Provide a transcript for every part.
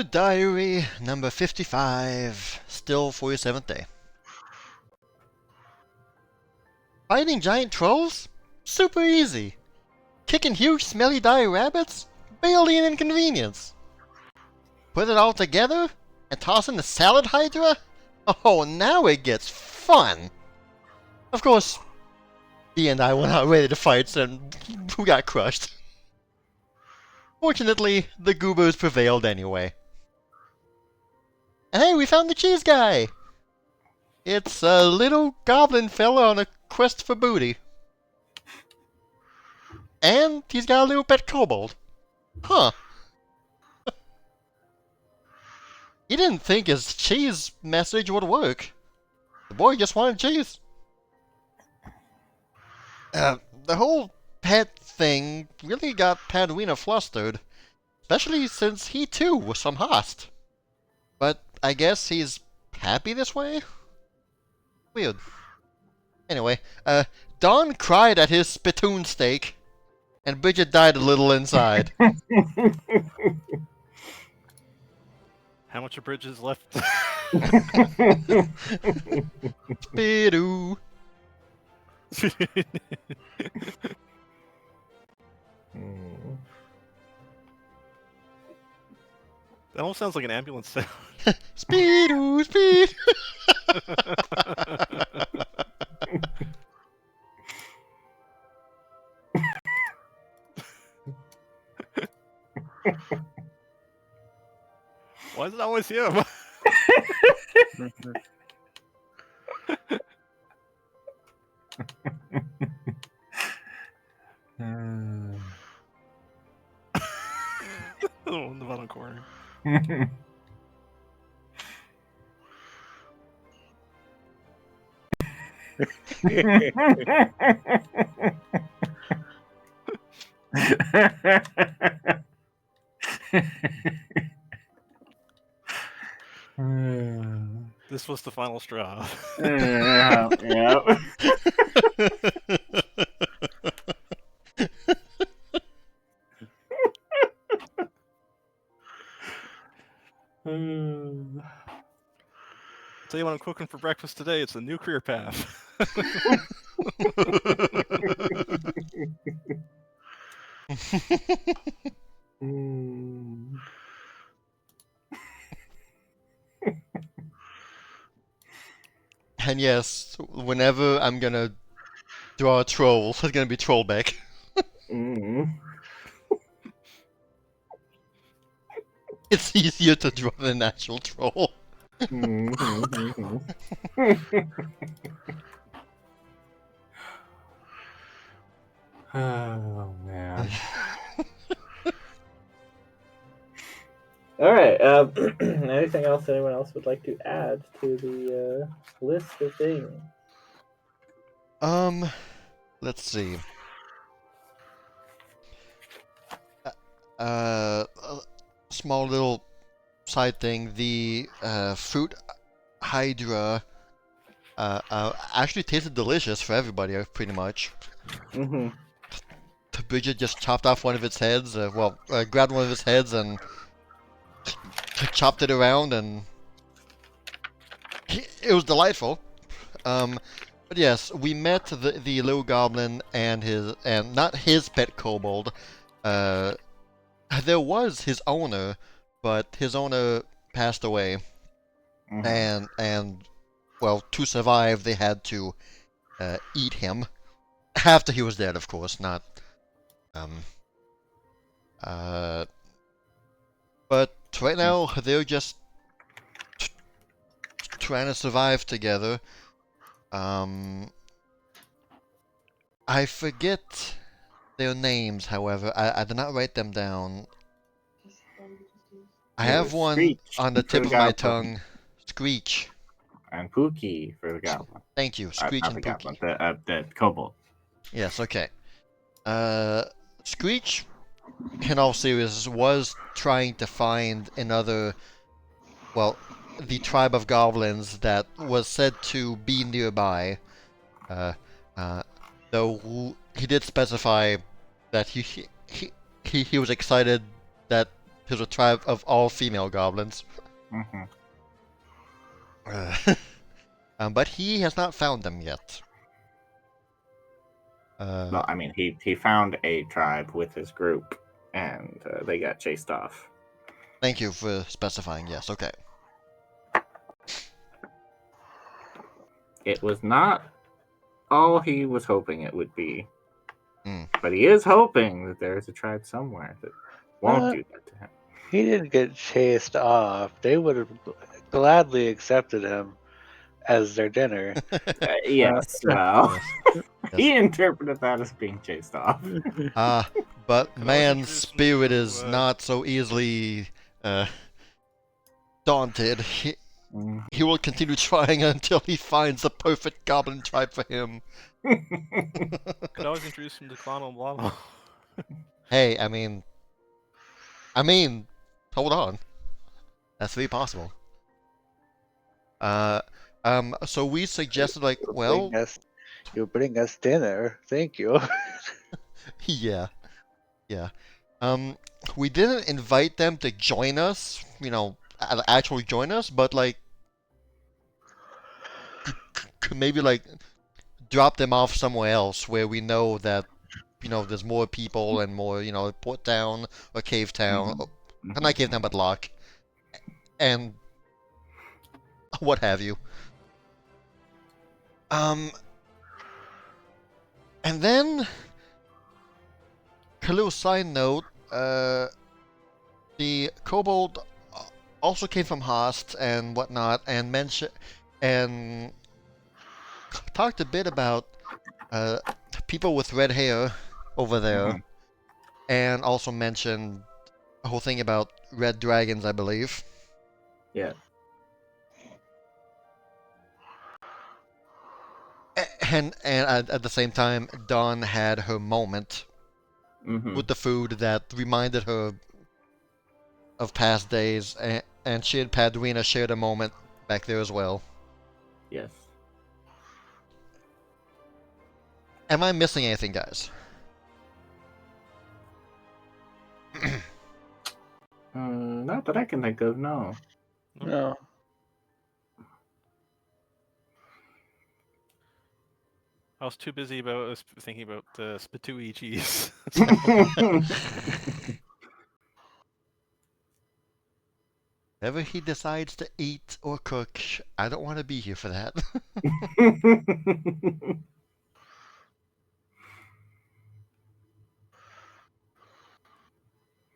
Dear Diary, number 55, still 47th day. Fighting giant trolls? Super easy. Kicking huge smelly dire rabbits? Barely an inconvenience. Put it all together and toss in the salad hydra? Oh, now it gets fun! Of course, he and I went out ready to fight and we got crushed. Fortunately, the goobers prevailed anyway. And hey, we found the cheese guy! It's a little goblin fella on a quest for booty. And he's got a little pet kobold. Huh. He didn't think his cheese message would work. The boy just wanted cheese. The whole pet thing really got Padwina flustered. Especially since he too was some host. But I guess he's happy this way? Weird. Anyway, Don cried at his spittoon steak, and Bridget died a little inside. How much of Bridge is left? Spitoo. That almost sounds like an ambulance sound. Speedoo, speed. Why is it always him? Oh, in the bottom corner. This was the final straw. Yeah. Tell you what I'm cooking for breakfast today. It's a new career path. And yes, whenever I'm gonna draw a troll, it's gonna be Trollback. It's easier to draw than an actual troll. Oh man. All right. Anything else anyone else would like to add to the list of things? Let's see. Small little side thing. The fruit hydra actually tasted delicious for everybody, pretty much. Bridget just chopped off one of its heads. Grabbed one of its heads and chopped it around, and it was delightful. But yes, we met the little goblin and not his pet kobold. There was his owner, but his owner passed away, and well, to survive, they had to eat him after he was dead, of course, not. But right now they're just trying to survive together. I forget their names, however. I did not write them down. I have one Screech on the tip of my tongue. Screech. And Pookie for the goblin. Thank you, Screech Not and the Pookie. goblin, the kobold. Yes, okay. Screech, in all seriousness, was trying to find another, well, the tribe of goblins that was said to be nearby. Though he did specify that he was excited that There's a tribe of all female goblins. Mm-hmm. But he has not found them yet. Well, I mean, he found a tribe with his group, and they got chased off. Thank you for specifying. Yes, okay. It was not all he was hoping it would be, Mm. but he is hoping that there is a tribe somewhere that won't do that to him. He didn't get chased off. They would have gladly accepted him as their dinner. Yes, well, Yes. he interpreted that as being chased off. But Can I man's introduce him spirit to, is not so easily daunted. He will continue trying until he finds the perfect goblin tribe for him. Could always introduce him to Clono Blano. Hey, I mean, hold on. That's very possible. So we suggested, like, well, You bring us dinner. Thank you. yeah. We didn't invite them to join us, actually join us, but, like, maybe, like, drop them off somewhere else where we know that, there's more people and more, Port Town or Cave Town. Not Cave Town, but Lock. And what have you. And then, a little side note, the kobold also came from Host and whatnot, and talked a bit about people with red hair over there, and also mentioned a whole thing about red dragons, I believe. Yeah. And at the same time, Dawn had her moment with the food that reminded her of past days, and she and Padrina shared a moment back there as well. Yes. Am I missing anything, guys? Not that I can think of, no. No. I was too busy thinking about Spitui cheese. Whatever he decides to eat or cook, I don't want to be here for that.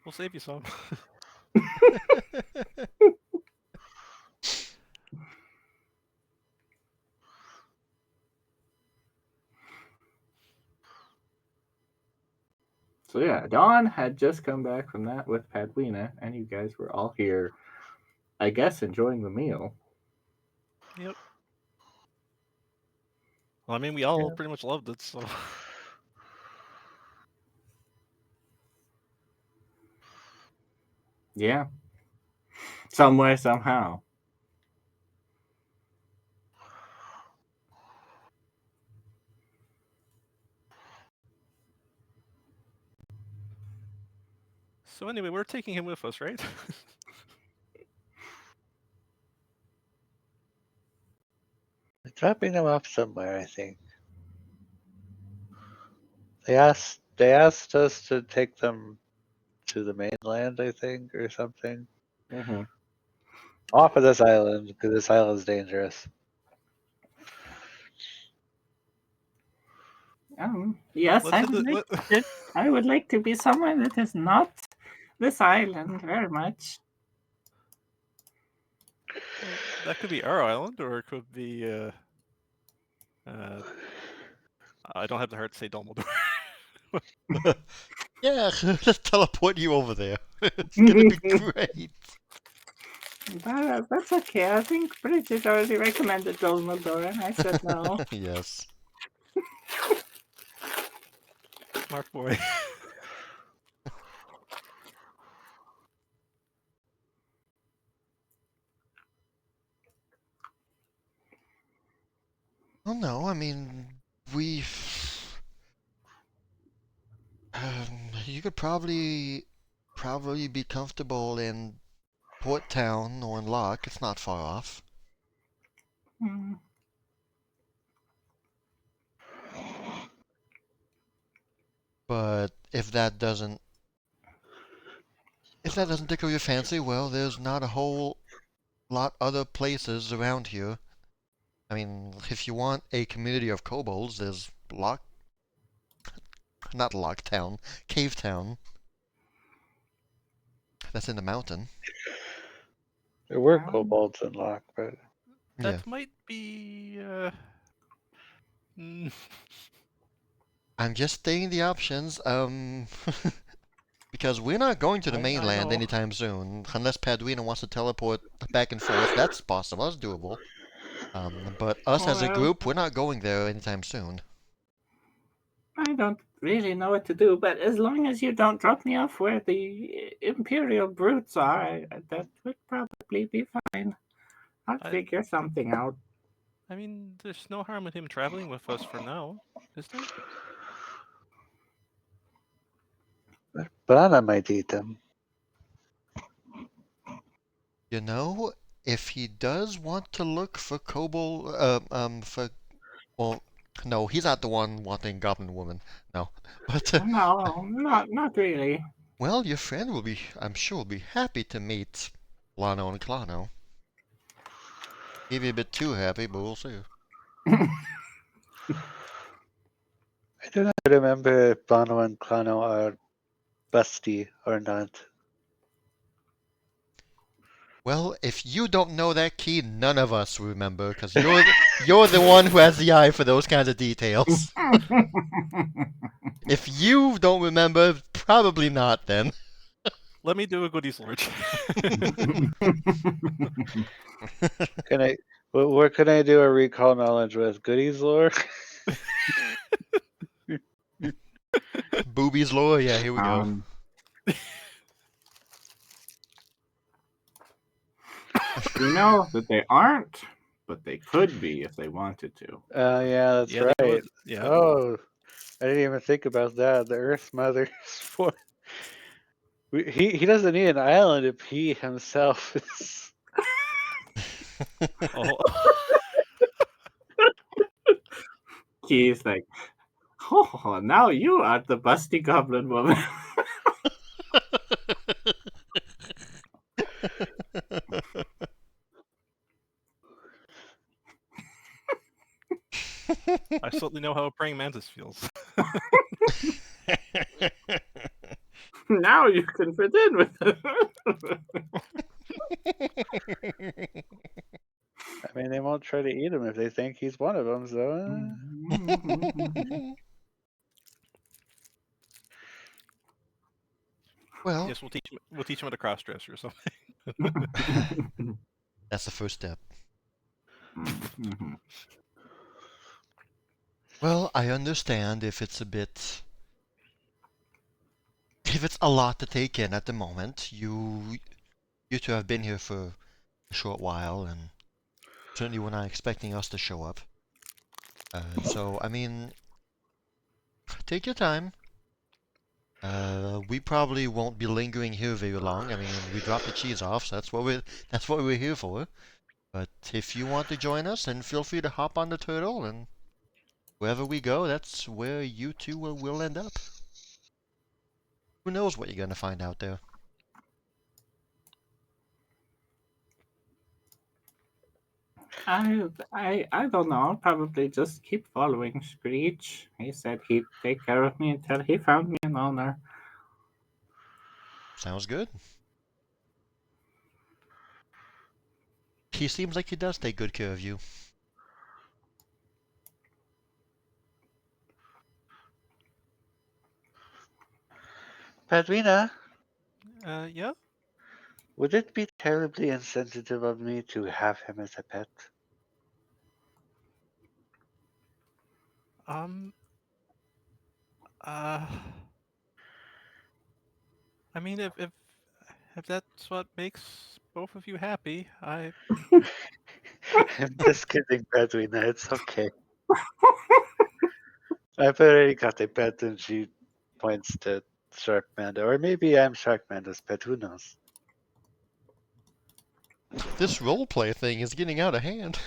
We'll save you some. So yeah, Dawn had just come back from that with Padwina, and you guys were all here, I guess, enjoying the meal. Yep. Well, I mean, we all pretty much loved it, so. Yeah. Some way, somehow. So anyway, we're taking him with us, right? Dropping them off somewhere, I think. They asked us to take them to the mainland, I think, or something. Off of this island, because this island's dangerous. Yes, Let's hit I would like to be somewhere that is not this island very much. Well, that could be our island, or it could be. I don't have the heart to say Dumbledore. Yeah, just teleport you over there. It's gonna be great. That's okay. I think Bridget already recommended Dumbledore, and I said no. Yes. Smart boy. Well, no, I mean, you could probably probably be comfortable in Port Town or in Locke. It's not far off. Hmm. But if that doesn't tickle your fancy, well, there's not a whole lot other places around here. I mean, if you want a community of kobolds, there's not Locktown, Cave Town. That's in the mountain. There were Um, kobolds in Locke, but Yeah. That might be. Mm, I'm just stating the options. Because we're not going to the I mainland know. anytime soon, unless Padwina wants to teleport back and forth. That's possible. That's doable. But us as a well, group, we're not going there anytime soon. I don't really know what to do, but as long as you don't drop me off where the Imperial brutes are, that would probably be fine. I'll I- figure something out. I mean, there's no harm in him traveling with us for now, is there? Banana might eat them. You know, if he does want to look for kobold, well, no, he's not the one wanting Goblin Woman. No, but No, not really. well, your friend will be, I'm sure, will be happy to meet Lano and Clano. Maybe a bit too happy, but we'll see. I do not remember if Bono and Clano are busty or not. Well, if you don't know that key, none of us remember, because you're the one who has the eye for those kinds of details. If you don't remember, probably not then. Let me do a goodies lord. Can I? Where can I do a recall knowledge with goodies lore? Boobies lore, yeah, here we go. You know that they aren't, but they could be if they wanted to. Yeah, that's Yeah, they right. would. Yeah. Oh, I didn't even think about that. The Earth Mother is for. He doesn't need an island if he himself is. Oh, He's like, oh, now you are the busty goblin woman. I certainly know how a praying mantis feels. Now you can fit in with it. I mean, they won't try to eat him if they think he's one of them. So. Well, Yes, we'll teach him how to cross dress or something. that's the first step. Mhm. Well, I understand if it's a lot to take in at the moment. You two have been here for a short while, and certainly were not expecting us to show up. So, I mean, take your time. We probably won't be lingering here very long. I mean, we dropped the cheese off, so that's what we're here for. But if you want to join us, then feel free to hop on the turtle, and wherever we go, that's where you two will end up. Who knows what you're gonna find out there? I don't know. I'll probably just keep following Screech. He said he'd take care of me until he found me an owner. Sounds good. He seems like he does take good care of you. Padrina, Yeah. would it be terribly insensitive of me to have him as a pet? Um. Uh. I mean, if that's what makes both of you happy, I. I'm just kidding, Padrina. It's okay. I've already got a pet, and she points to Sharkmanda, or maybe I'm Sharkmanda's pet. Who knows? This roleplay thing is getting out of hand.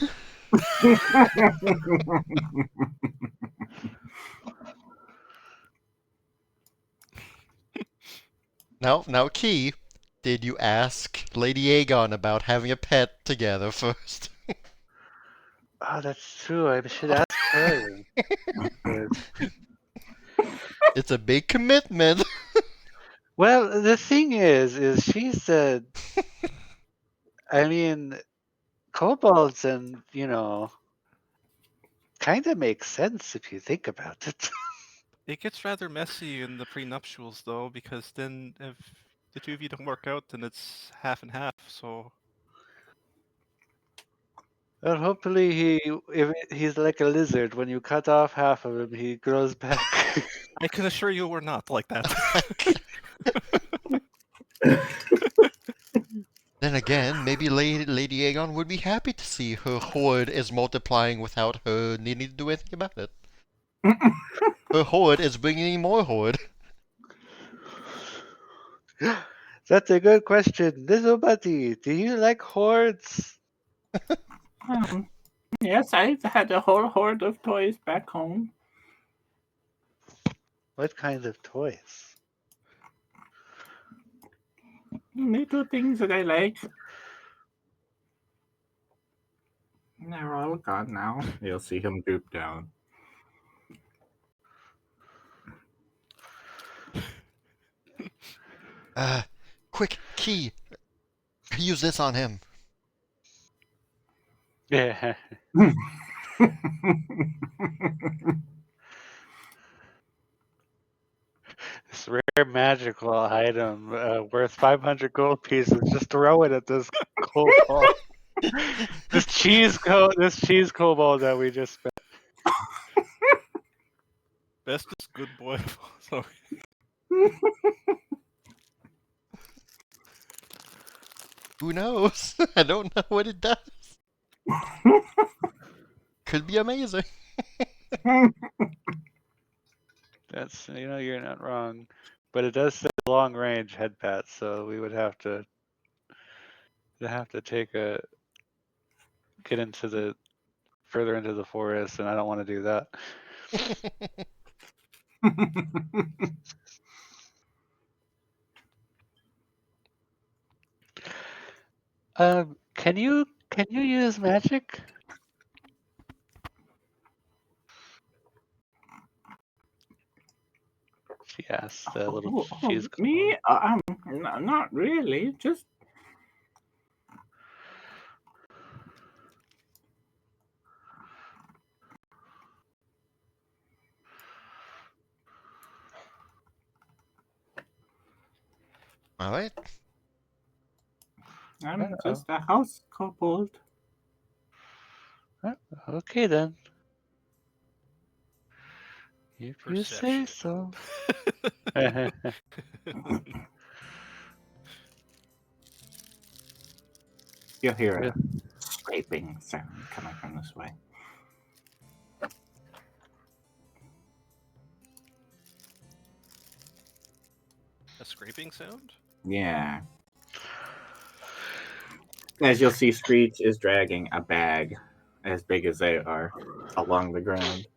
Now, Key, did you ask Lady Aegon about having a pet together first? Oh, that's true. I should ask her. But- It's a big commitment. well, the thing is she said. I mean, kobolds, and kind of makes sense if you think about it. It gets rather messy in the prenuptials, though, because then if the two of you don't work out, then it's half and half. So Well, hopefully he's like a lizard. When you cut off half of him, he grows back. I can assure you we're not like that. Then again, maybe Lady Aegon would be happy to see her horde is multiplying without her needing to do anything about it. Her horde is bringing in more horde. That's a good question. Little buddy, do you like hordes? Yes, I've had a whole horde of toys back home. What kind of toys? Little things that I like. They're all gone now. You'll see him droop down. Quick, Key, use this on him. Yeah. This rare magical item worth 500 gold pieces. Just throw it at this kobold. This cheese kobold that we just spent. Bestest good boy. So Who knows? I don't know what it does. Could be amazing. That's you're not wrong, but it does say long range head pat, so we would have to get into the further into the forest, and I don't want to do that. Can you use magic? She asked the little cheese kobold. Me? Not really. Just Alright. I'm just a house kobold. Okay then. If you say Perception. so. You'll hear a scraping sound coming from this way. a scraping sound? Yeah. As you'll see, Screech is dragging a bag as big as they are along the ground.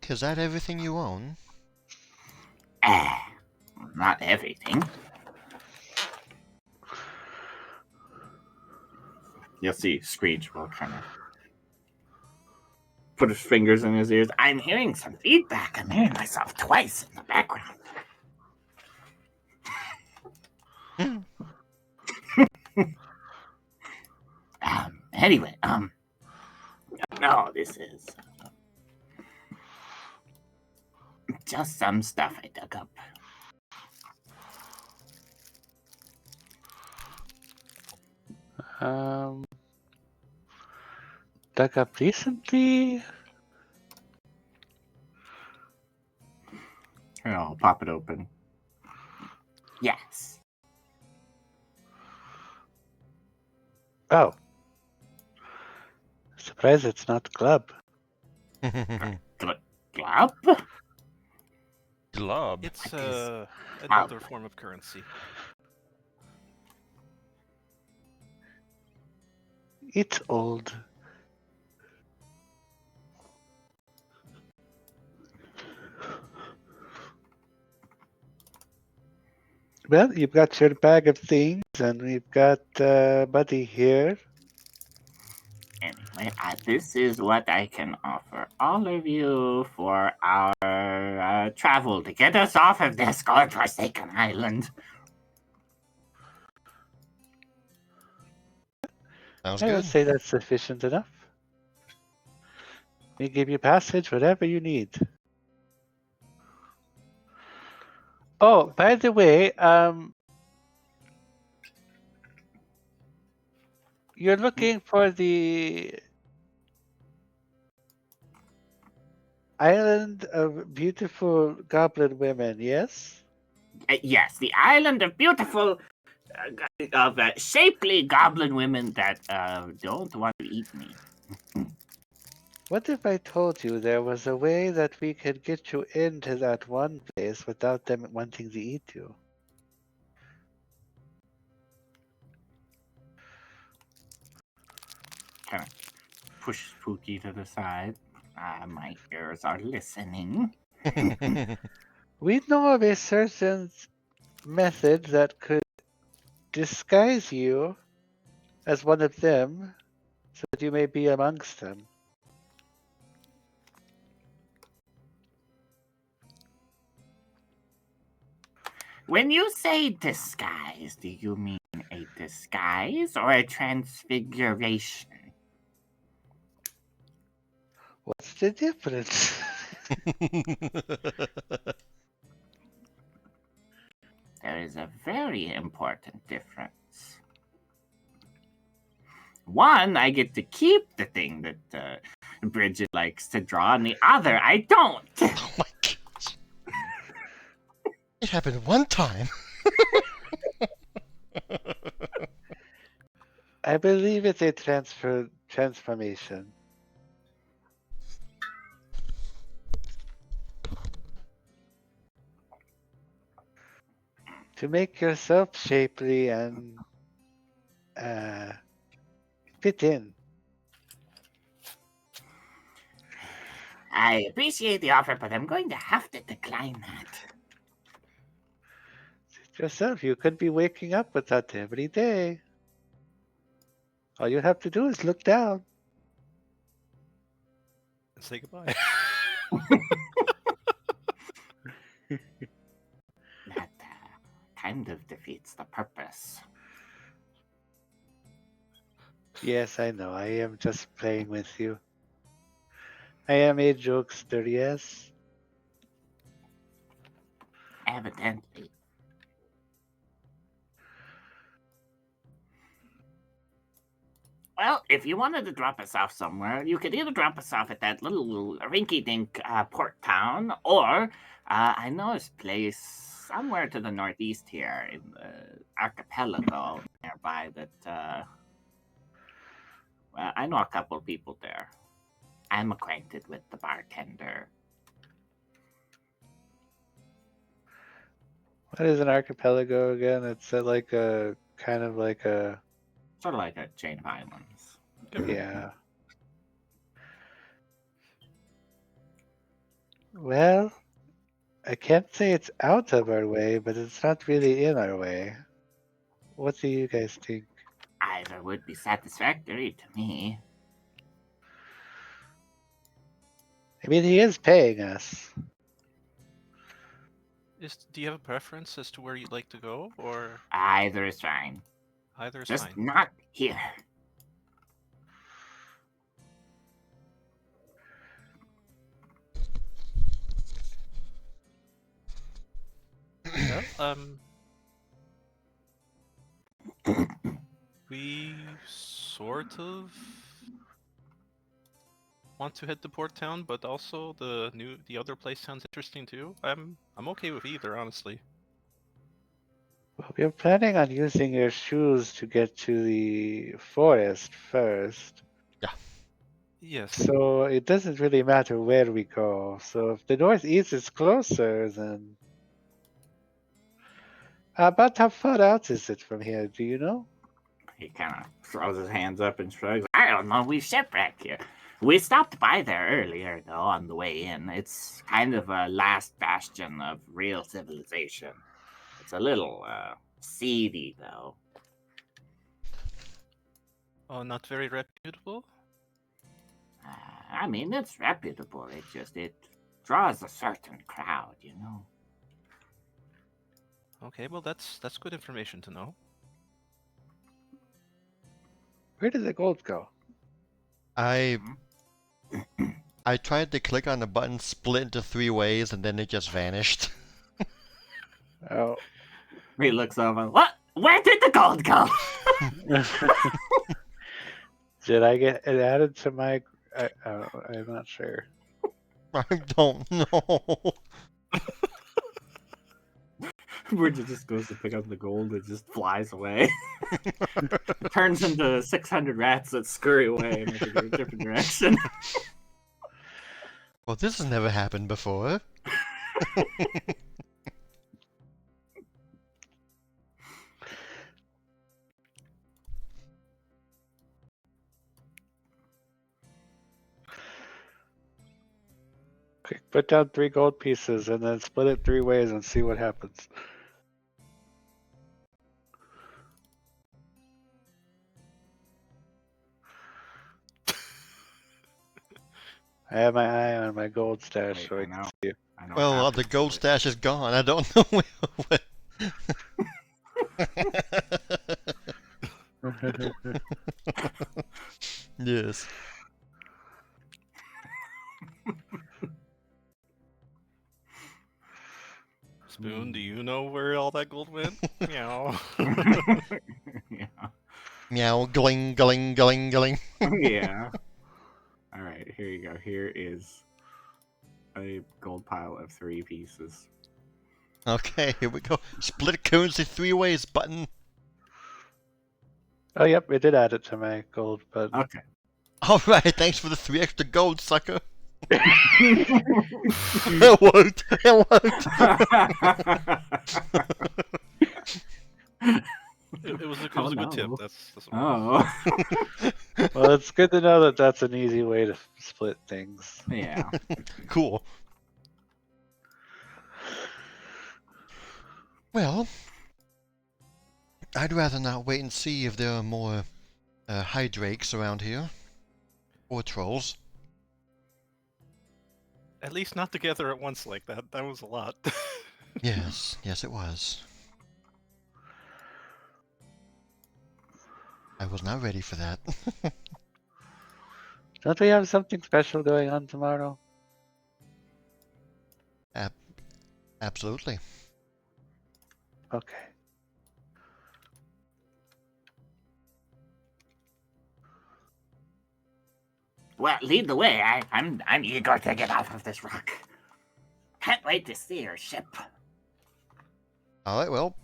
Is that everything you own? Not everything. You'll see Screech will kind of put his fingers in his ears. I'm hearing some feedback. I'm hearing myself twice in the background. Anyway, no, this is just some stuff I dug up. Dug up recently. Here, I'll pop it open. Yes. Oh, Surprised it's not club. Glob? Glob. It's What is- an older form of currency. It's old. Well, you've got your bag of things, and we've got Buddy here. Anyway, this is what I can offer all of you for our travel to get us off of this godforsaken island. Sounds I good. would say that's sufficient enough. We give you passage, whatever you need. Oh, by the way, you're looking for the island of beautiful goblin women, yes? Yes, the island of beautiful, shapely goblin women that don't want to eat me. What if I told you there was a way that we could get you into that one place without them wanting to eat you? Kind of push Pookie to the side. My ears are listening. We know of a certain method that could disguise you as one of them so that you may be amongst them. When you say disguise, do you mean a disguise or a transfiguration? What's the difference? There is a very important difference. One, I get to keep the thing that Bridget likes to draw, and the other, I don't. Oh my gosh. It happened one time. I believe it's a transformation. To make yourself shapely and fit in. I appreciate the offer, but I'm going to have to decline that. Yourself, you could be waking up with that every day. All you have to do is look down. And say goodbye. That kind of defeats the purpose. Yes, I know. I am just playing with you. I am a jokester, yes. Evidently. Well, if you wanted to drop us off somewhere, you could either drop us off at that little rinky-dink port town, or I know this place somewhere to the northeast here in the archipelago nearby that, well, I know a couple people there. I'm acquainted with the bartender. What is an archipelago again? It's like a kind of like a Sort of like a chain of islands. yeah. Well, I can't say it's out of our way, but it's not really in our way. What do you guys think? Either would be satisfactory to me. I mean, he is paying us. Do you have a preference as to where you'd like to go, or Either is fine. either is Just fine? not here. Well, we sort of want to head to Port Town, but also the other place sounds interesting too. I'm okay with either, honestly. Well, we are planning on using your shoes to get to the forest first. Yeah. Yes. So it doesn't really matter where we go. So if the northeast is closer, then about how far out is it from here? Do you know? He kind of throws his hands up and shrugs. I don't know. We shipwrecked here. We stopped by there earlier, though, on the way in. It's kind of a last bastion of real civilization. It's a little seedy, though. Oh, not very reputable? I mean, it's reputable. It draws a certain crowd, you know. Okay, well that's good information to know. Where did the gold go? I tried to click on the button, split into 3 ways, and then it just vanished. Oh. He looks over. What? Where did the gold go? Did I get it added to my? I'm not sure. I don't know. Bridget just goes to pick up the gold and just flies away. Turns into 600 rats that scurry away in a different direction. Well, this has never happened before. Quick, put down 3 gold pieces and then split it 3 ways and see what happens. I have my eye on my gold stash, Wait, so I I can know. see. I know Well, what the happens gold to it. stash is gone. I don't know what. Yes. Spoon, do you know where all that gold went? Meow. Yeah. Meow, gling, gling, gling, gling. Yeah. All right, here you go. Here is a gold pile of 3 pieces. Okay, here we go. Split currency 3 ways button. Oh, yep, it did add it to my gold, but Okay. Alright, thanks for the 3 extra gold, sucker. It worked. It worked. It was a Oh, good tip. no. That's what it was. Oh. well, it's good to know that that's an easy way to split things. Yeah. Cool. Well, I'd rather not wait and see if there are more hydrakes around here. Or trolls. At least not together at once like that. That was a lot. Yes, yes it was. I was not ready for that. Don't we have something special going on tomorrow? Absolutely. Okay. Well, lead the way. I'm eager to get off of this rock. Can't wait to see your ship. Alright, well,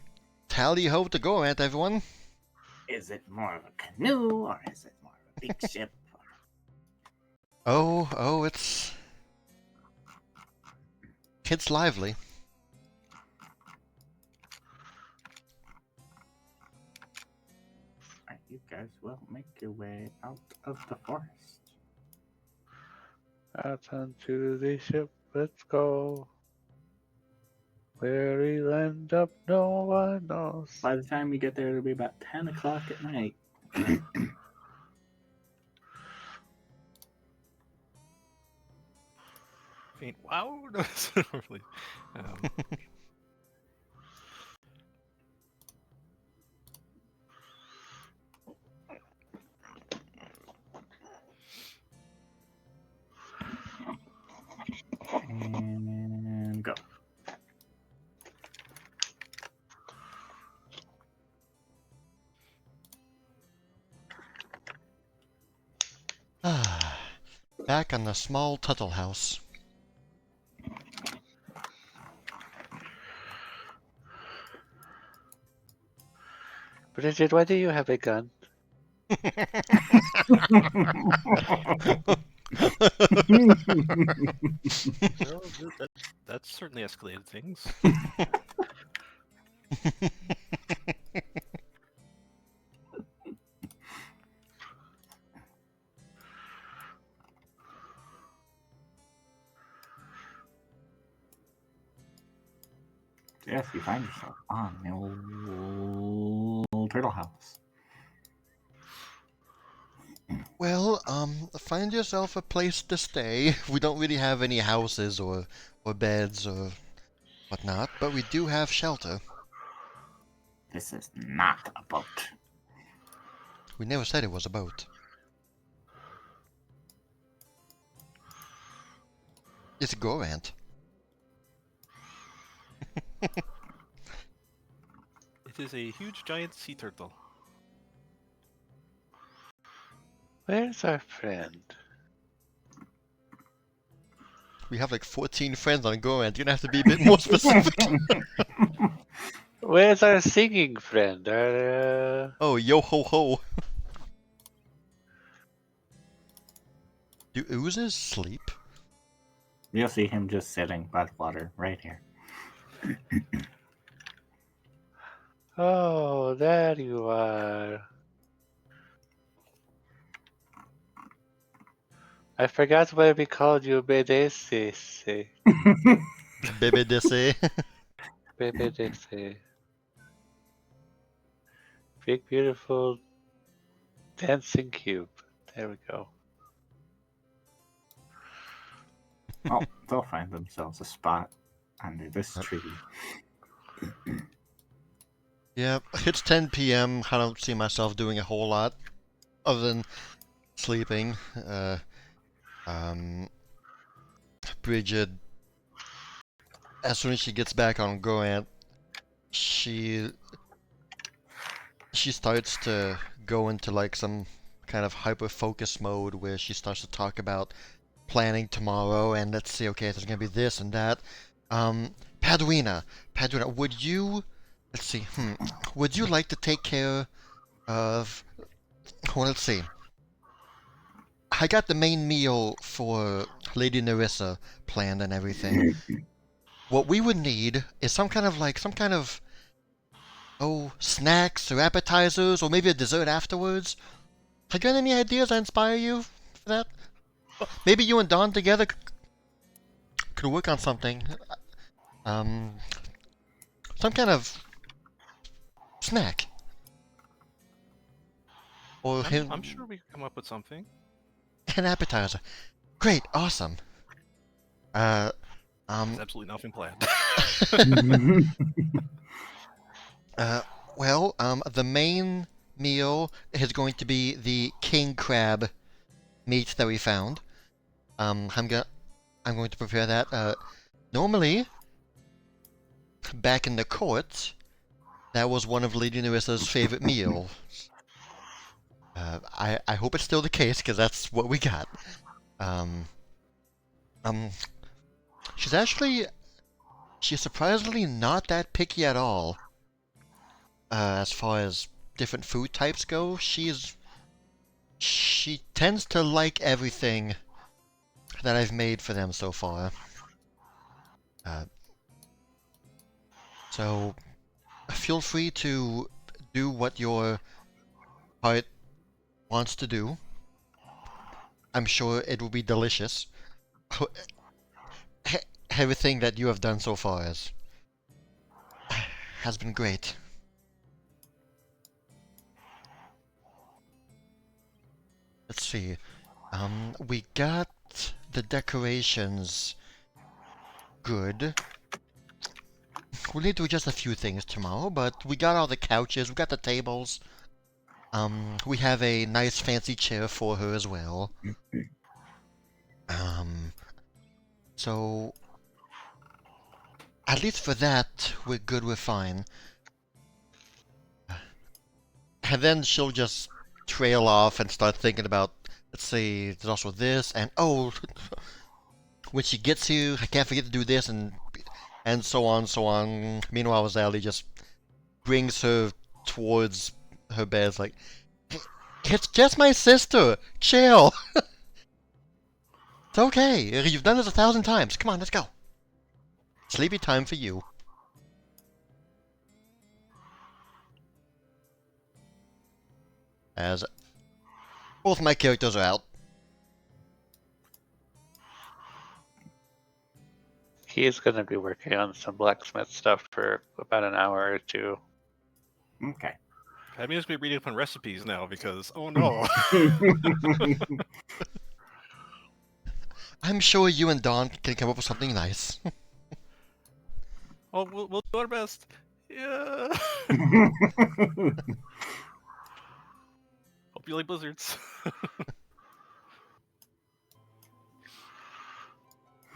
tally ho to go at everyone. Is it more of a canoe or is it more of a big ship? Oh, it's lively. Alright, you guys will make your way out of the forest. Out onto the ship, let's go. Where we'll end up, no one knows. By the time you get there, it'll be about 10 o'clock at night. Faint wow. That's not really. And go. Back on the small Tuttle house. Bridget, why do you have a gun? Well, that certainly escalated things. Yes, you find yourself on the old turtle house. Well, find yourself a place to stay. We don't really have any houses or beds or whatnot, but we do have shelter. This is not a boat. We never said it was a boat. It's a Gorant. It is a huge giant sea turtle. Where's our friend? We have like 14 friends on Gorant. You're gonna have to be a bit more specific. Where's our singing friend? Our, Oh, yo ho ho. Do oozes sleep? You'll see him just sitting by the water right here. Oh, there you are. I forgot what we called you, Bedese. Bebe dese. Bedese. Big, beautiful, dancing cube. There we go. Oh, they'll find themselves a spot under this tree. Yeah, it's 10 p.m. I don't see myself doing a whole lot other than sleeping. Bridget, as soon as she gets back on Gorant, she starts to go into like some kind of hyper focus mode where she starts to talk about planning tomorrow and let's see, okay, there's gonna be this and that. Padwina, would you, let's see, would you like to take care of, well, let's see. I got the main meal for Lady Nyrissa planned and everything. What we would need is some kind of snacks or appetizers or maybe a dessert afterwards. Have you got any ideas that inspire you for that? Maybe you and Dawn together could work on something. Some kind of snack. Or I'm sure we can come up with something. an appetizer. Great, awesome. There's absolutely nothing planned. Well, the main meal is going to be the king crab meat that we found. I'm going to prepare that. Normally, back in the court, that was one of Lady Nerissa's favorite meals. I hope it's still the case because that's what we got. She's surprisingly not that picky at all. As far as different food types go, she tends to like everything that I've made for them so far. So feel free to do what your heart wants to do. I'm sure it will be delicious. Everything that you have done so far has been great. Let's see. We got the decorations good. We'll need to adjust a few things tomorrow, but we got all the couches, we got the tables. We have a nice fancy chair for her as well. So at least for that, we're good, we're fine. And then she'll just trail off and start thinking about, let's see, there's also this, and oh, when she gets here, I can't forget to do this, and so on, so on. Meanwhile, Zally just brings her towards her bed, like, it's just my sister, chill. It's okay. You've done this 1,000 times. Come on, let's go. Sleepy time for you. As both my characters are out. He's gonna be working on some blacksmith stuff for about an hour or two. Okay. I mean, just be reading up on recipes now because, oh no. I'm sure you and Dawn can come up with something nice. Oh, we'll do our best. Yeah. Hope you like blizzards.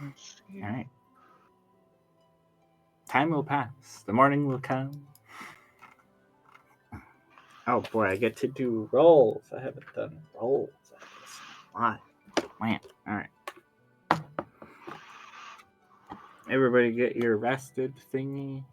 Let's see. All right. Time will pass. The morning will come. Oh boy, I get to do rolls. I haven't done rolls. A lot. Man. All right. Everybody get your rested thingy.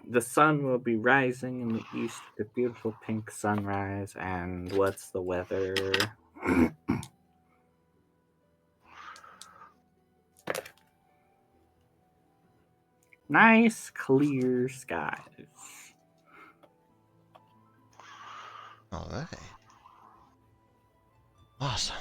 The sun will be rising in the east with a beautiful pink sunrise. And what's the weather? Nice, clear skies. Alright. Awesome.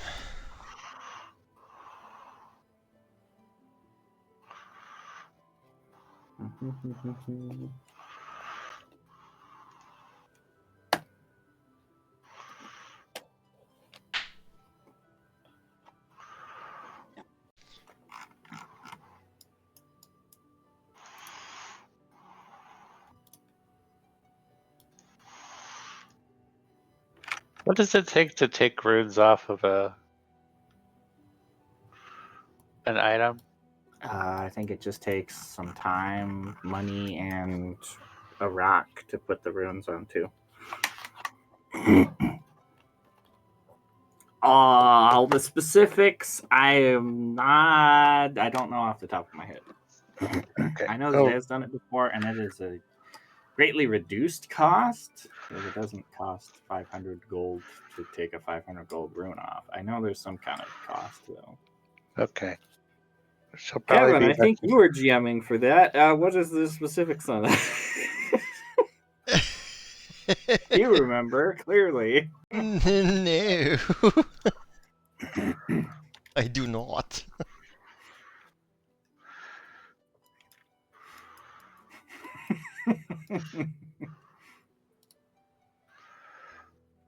What does it take to take runes off of an item? I think it just takes some time, money, and a rock to put the runes onto. All the specifics, I don't know off the top of my head. Okay. I know that it has done it before, and it is a greatly reduced cost, because it doesn't cost 500 gold to take a 500 gold rune off. I know there's some kind of cost, though. Okay. She'll probably Kevin, be I think you were GMing for that. What is the specifics on that? You remember, clearly. No. I do not.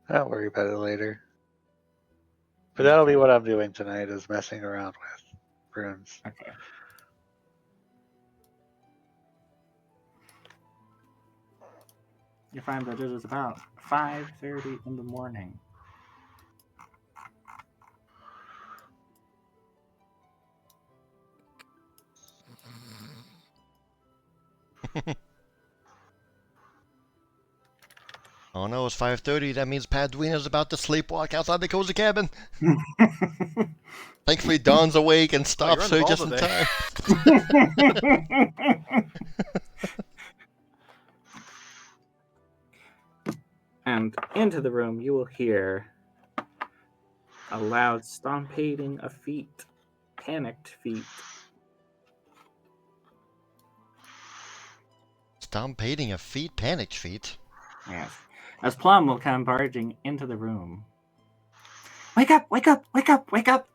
I'll worry about it later. But that'll be what I'm doing tonight, is messing around with runes. Okay. You find that it is about 5:30 in the morning. Oh no, it's 5:30. That means Padwina's about to sleepwalk outside the cozy cabin. Thankfully, Dawn's awake and stops you're her on just the in ball time. And into the room, you will hear a loud stomping of feet, panicked feet. Stomping of feet, panicked feet. Yes. As Plum will come barging into the room. Wake up! Wake up! Wake up! Wake up!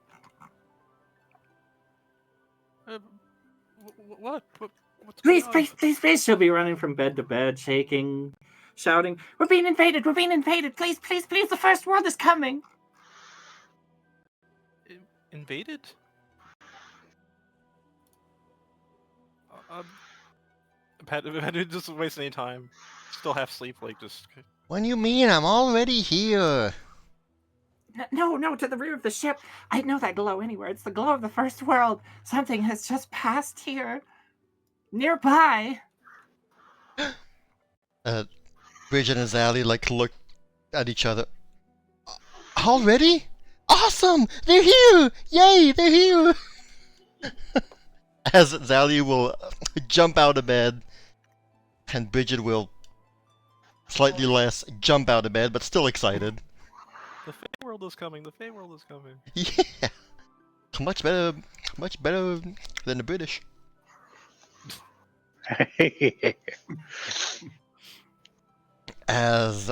What? What's Please, going on? please, please, please. She'll be running from bed to bed, shaking, shouting, "We're being invaded! We're being invaded! Please, please, please! The first world is coming!" Invaded? Pat didn't just waste any time. Still half sleep, like just. What do you mean? I'm already here. No, to the rear of the ship. I know that glow anywhere. It's the glow of the first world. Something has just passed here. Nearby. Bridget and Zally look at each other. Already? Awesome! They're here! Yay, they're here! As Zali will jump out of bed, and Bridget will slightly less jump out of bed, but still excited. The Fey World is coming. The Fey World is coming. Yeah! Much better than the British. As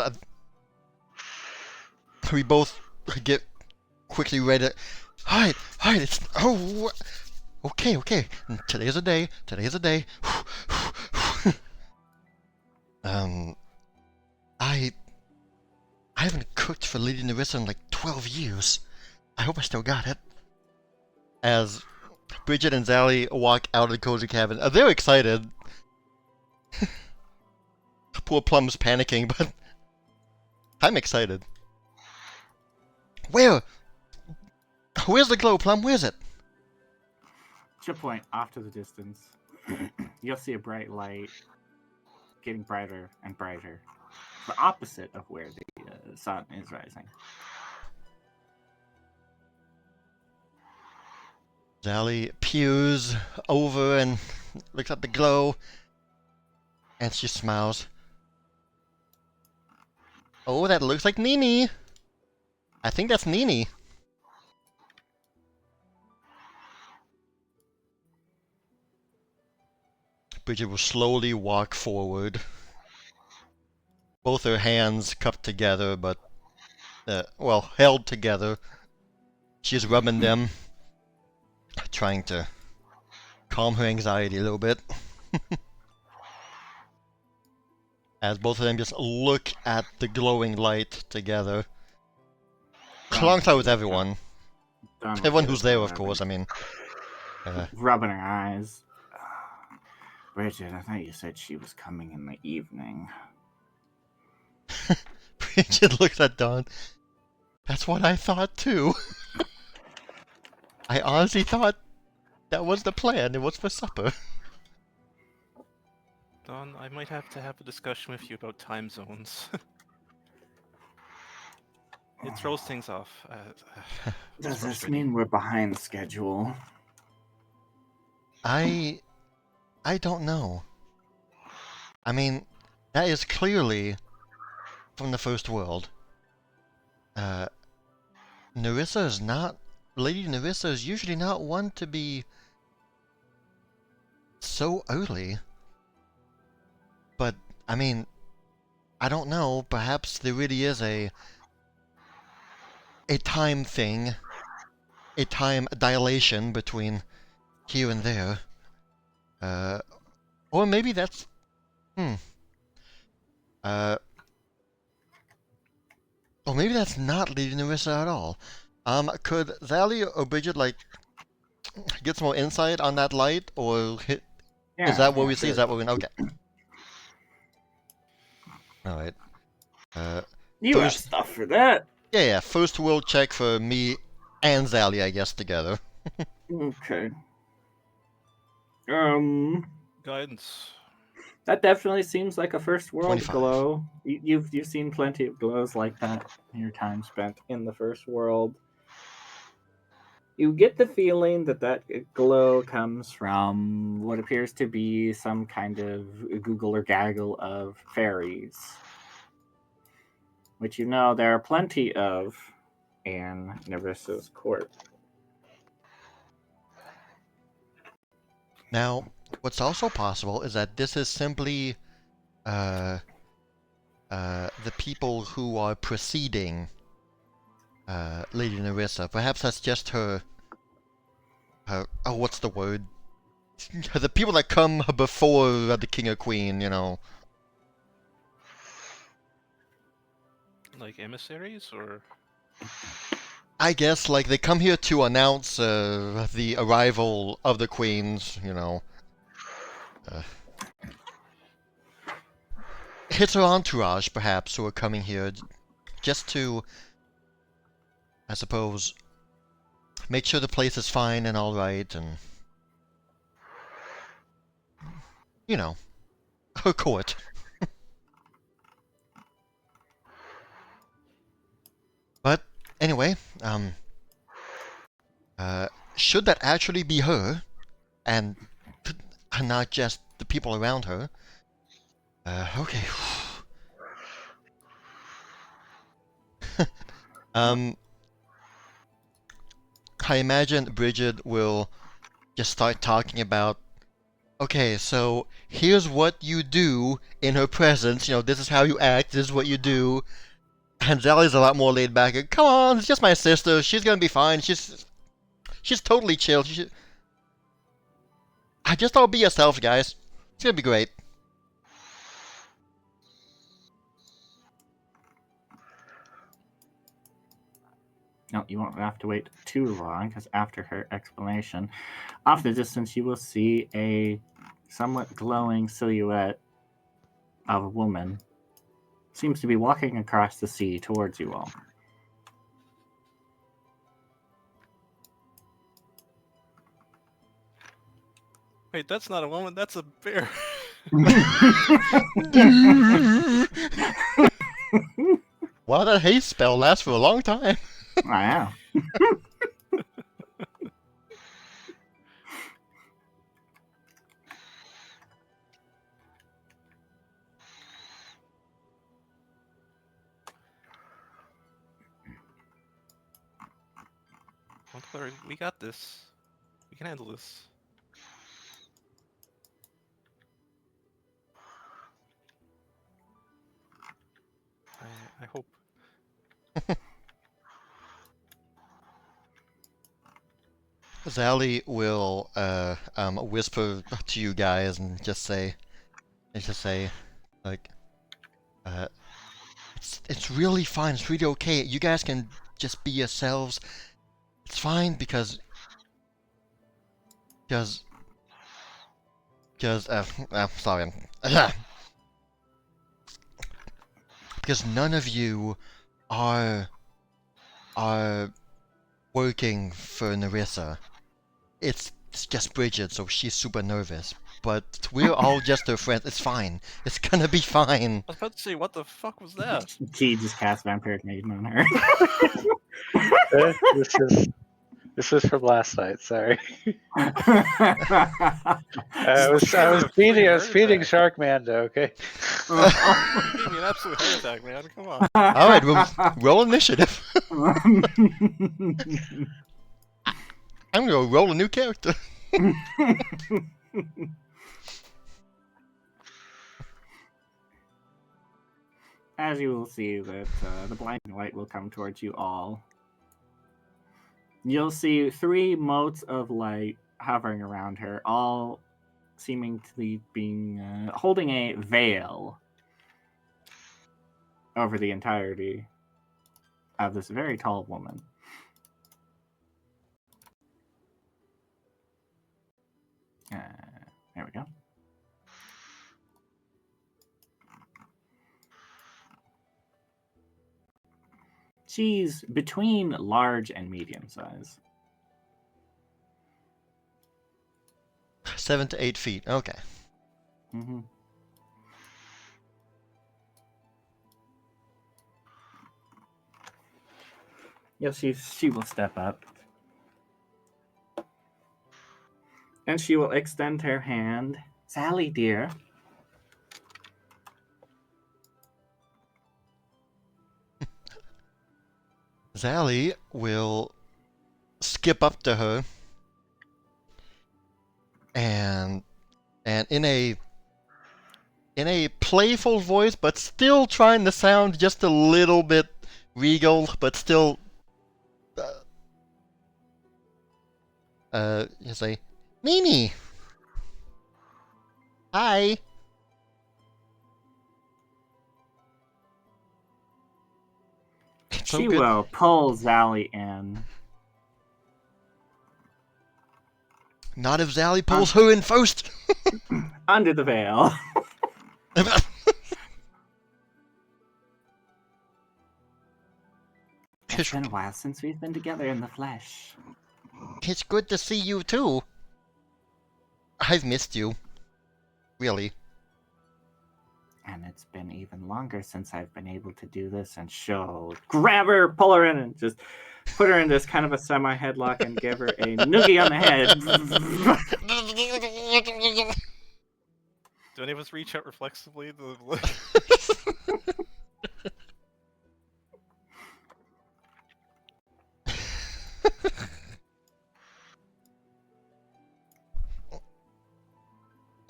we both get quickly ready. Alright, it's... Oh, okay. Today's a day. I haven't cooked for Lady Nyrissa in like 12 years. I hope I still got it. As Bridget and Zali walk out of the cozy cabin. They're excited. Poor Plum's panicking, but I'm excited. Where's the glow, Plum? Where's it? She'll point off to the distance. You'll see a bright light getting brighter and brighter. The opposite of where the sun is rising. Zali peers over and looks at the glow, and she smiles. Oh, that looks like Nini. I think that's Nini. Bridget will slowly walk forward. Both her hands cupped together, but, well, held together. She's rubbing them, trying to calm her anxiety a little bit. As both of them just look at the glowing light together. Alongside with everyone. Everyone who's there, of course, I mean. Rubbing her eyes. Bridget, I thought you said she was coming in the evening. Bridget looks at Dawn. That's what I thought too. I honestly thought that was the plan. It was for supper. Don, I might have to have a discussion with you about time zones. It throws things off. Does this mean we're behind schedule? I don't know. I mean, that is clearly from the first world. Nyrissa is not... Lady Nyrissa is usually not one to be so early. But, I mean, I don't know. Perhaps there really is a time thing. A time dilation between here and there. Or maybe that's... or maybe that's not Lady Nyrissa at all. Could Zali or Bridget, like, get some more insight on that light? Or is that what we see? Is that what we... Okay. Alright. You have stuff for that. Yeah, first world check for me and Zali, I guess, together. Okay. Guidance. That definitely seems like a first world 25. glow. You've seen plenty of glows like that in your time spent in the first world. You get the feeling that glow comes from what appears to be some kind of google or gaggle of fairies, which you know there are plenty of in Nyrissa's court. Now, what's also possible is that this is simply the people who are preceding Lady Nyrissa. Perhaps that's just her... oh, what's the word? The people that come before the king or queen, you know. Like emissaries, or? I guess, like, they come here to announce the arrival of the queens, you know. It's her entourage, perhaps, who are coming here just to, I suppose, make sure the place is fine and alright, and... you know, her court. But Anyway, should that actually be her, and not just the people around her? Okay. I imagine Bridget will just start talking about, okay, so here's what you do in her presence. You know, this is how you act. This is what you do. And Zally's a lot more laid back. Come on, it's just my sister. She's gonna be fine. She's totally chill. I just all be yourselves, guys. It's gonna be great. No, you won't have to wait too long, because after her explanation, off the distance you will see a somewhat glowing silhouette of a woman. Seems to be walking across the sea towards you all. Wait, that's not a woman, that's a bear. Wow, that haste spell lasts for a long time. I know. Montclair, we got this. We can handle this. I hope. Zally will whisper to you guys and just say, like, it's really fine. It's really okay. You guys can just be yourselves. It's fine because sorry. Because none of you are working for Nyrissa. It's just Bridget, so she's super nervous. But we're all just her friends. It's fine. It's gonna be fine. I was about to say, what the fuck was that? She just cast Vampiric Maiden on her. This is from last night. Sorry. I was feeding Sharkmando. Okay. You gave me an absolute heart attack, man. Come on. All right, roll initiative. I'm gonna roll a new character. As you will see that the blinding light will come towards you all. You'll see 3 motes of light hovering around her, all seeming to be being holding a veil over the entirety of this very tall woman. There we go. She's between large and medium size. 7 to 8 feet. Okay. Mm-hmm. You'll see she will step up. And she will extend her hand. Sally, dear. Zally will skip up to her and in a playful voice, but still trying to sound just a little bit regal, but still you say, Mimi. Hi. So She good. will pull Zally in. Not if Zally pulls her in first. Under the veil. It's been a while since we've been together in the flesh. It's good to see you too. I've missed you. Really. And it's been even longer since I've been able to do this. And she'll grab her, pull her in, and just put her in this kind of a semi-headlock and give her a noogie on the head. Do any of us reach out reflexively?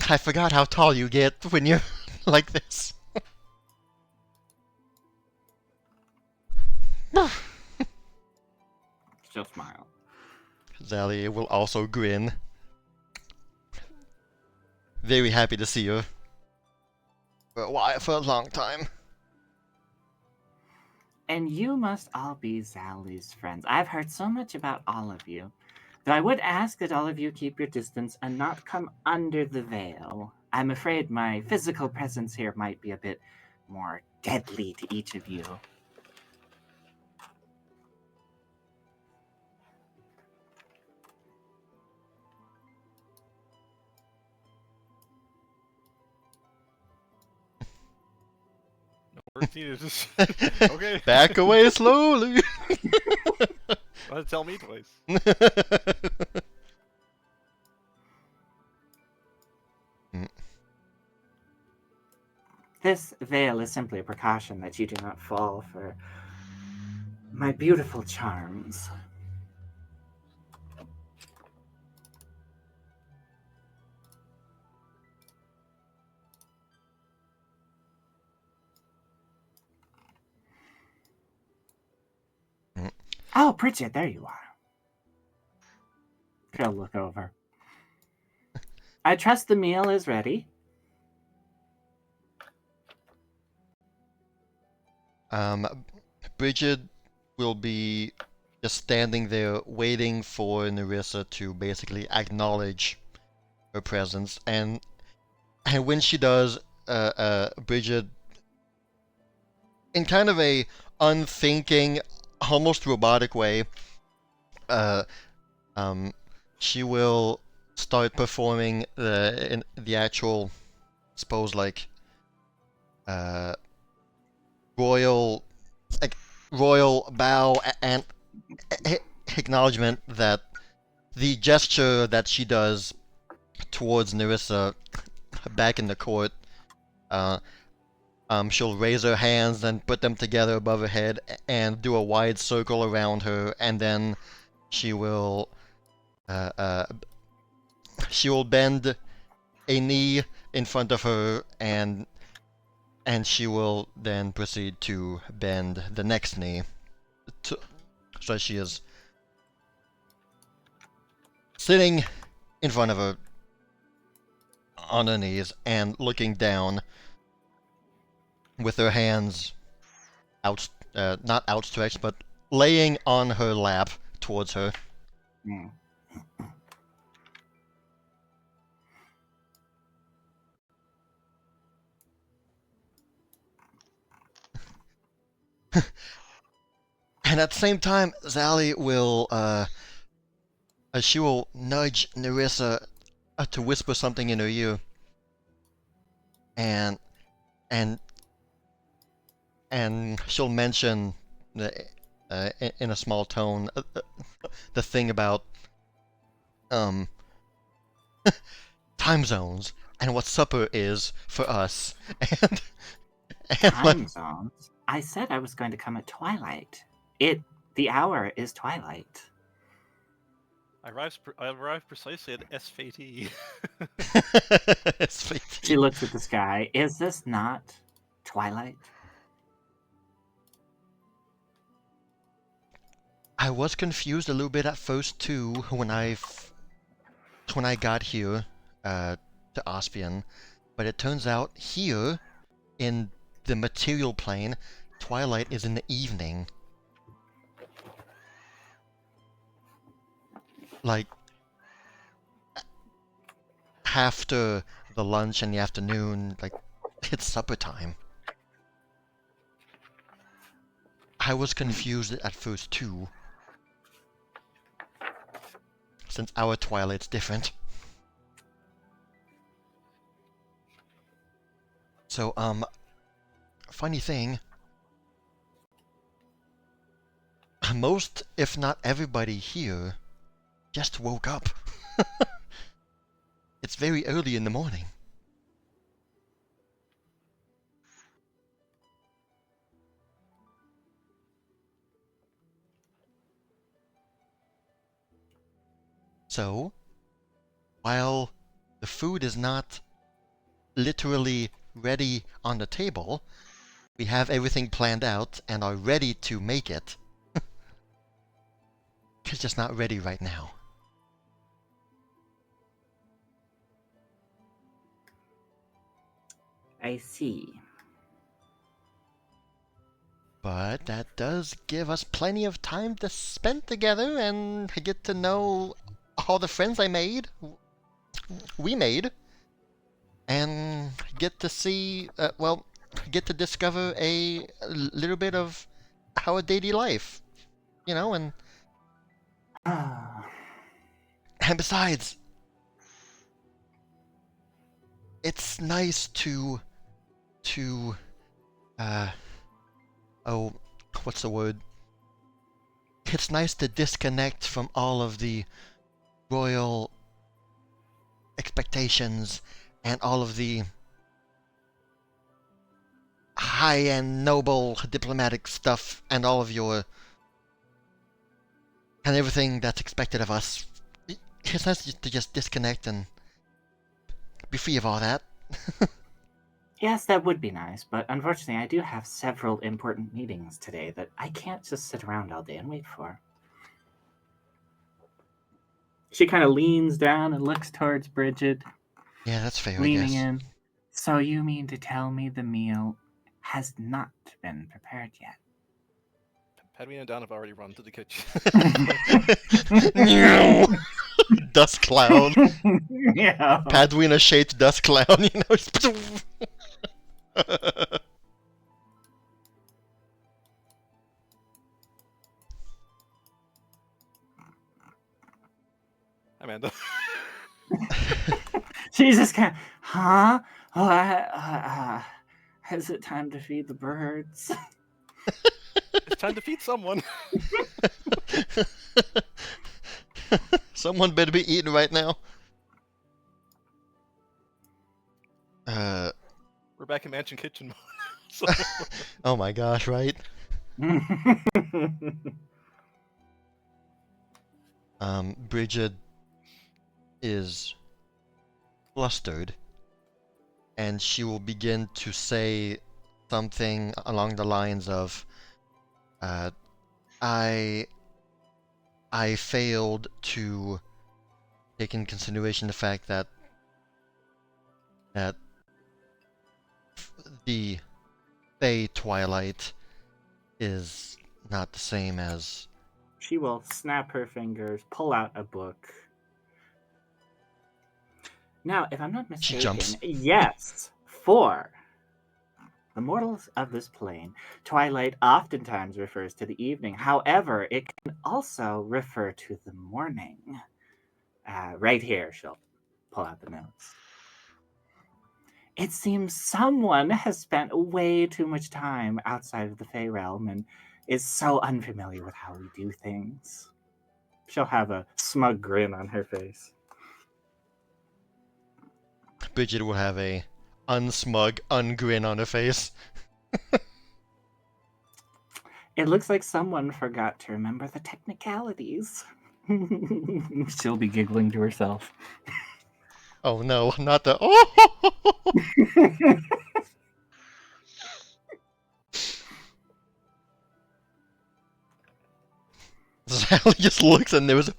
I forgot how tall you get when you're like this. She'll smile. Zally will also grin. Very happy to see you. For a long time. And you must all be Zally's friends. I've heard so much about all of you. Though I would ask that all of you keep your distance and not come under the veil. I'm afraid my physical presence here might be a bit more deadly to each of you. Words needed. Just okay. Back away slowly. Why tell me twice? This veil is simply a precaution that you do not fall for my beautiful charms. Oh, Bridget, there you are. She'll look over. I trust the meal is ready. Bridget will be just standing there waiting for Nyrissa to basically acknowledge her presence, and when she does, Bridget, in kind of a unthinking, almost robotic way, she will start performing the actual, suppose like, royal bow and acknowledgement that the gesture that she does towards Nyrissa back in the court, she'll raise her hands and put them together above her head and do a wide circle around her, and then she will bend a knee in front of her, and she will then proceed to bend the next knee. So she is sitting in front of her on her knees and looking down with her hands not outstretched, but laying on her lap towards her. Mm. And at the same time, Zally will she will nudge Nyrissa to whisper something in her ear, and she'll mention in a small tone the thing about time zones and what supper is for us, and Time zones? I said I was going to come at twilight. The hour is twilight. I arrived precisely at SFAT. She looks at the sky. Is this not twilight? I was confused a little bit at first too when I got here to Ospian, but it turns out here in the material plane, twilight is in the evening. Like after the lunch and the afternoon, like it's supper time. I was confused at first too, since our twilight's different. So, funny thing, most, if not everybody here, just woke up. It's very early in the morning. So, while the food is not literally ready on the table, we have everything planned out and are ready to make it. It's just not ready right now. I see. But that does give us plenty of time to spend together and get to know all the friends we made, and get to see, get to discover a little bit of our daily life, and besides, it's nice to, oh, what's the word? It's nice to disconnect from all of the royal expectations and all of the high-end noble diplomatic stuff and all of your and everything that's expected of us. It's nice to just disconnect and be free of all that. Yes, that would be nice, but unfortunately, I do have several important meetings today that I can't just sit around all day and wait for. She kind of leans down and looks towards Bridget, Yeah, that's fair, I leaning guess. in. So you mean to tell me the meal has not been prepared yet? Padme and Don have already run to the kitchen. Dust cloud. Yeah. Padwina shaped dust cloud, Amanda. She's just kind of, huh? Is it time to feed the birds? It's time to feed someone. Someone better be eating right now. We're back in Mansion Kitchen mode. So, Oh my gosh, right? Bridget is flustered, and she will begin to say something along the lines of, I failed to take in consideration the fact that the Fey Twilight is not the same as... She will snap her fingers, pull out a book. Now, if I'm not She mistaken, jumps. yes, for the mortals of this plane, twilight oftentimes refers to the evening. However, it can also refer to the morning. Right here, she'll pull out the notes. It seems someone has spent way too much time outside of the Fey realm and is so unfamiliar with how we do things. She'll have a smug grin on her face. Bridget will have a unsmug, ungrin on her face. It looks like someone forgot to remember the technicalities. She'll be giggling to herself. Oh no, not the... Oh! Sally just looks and there was...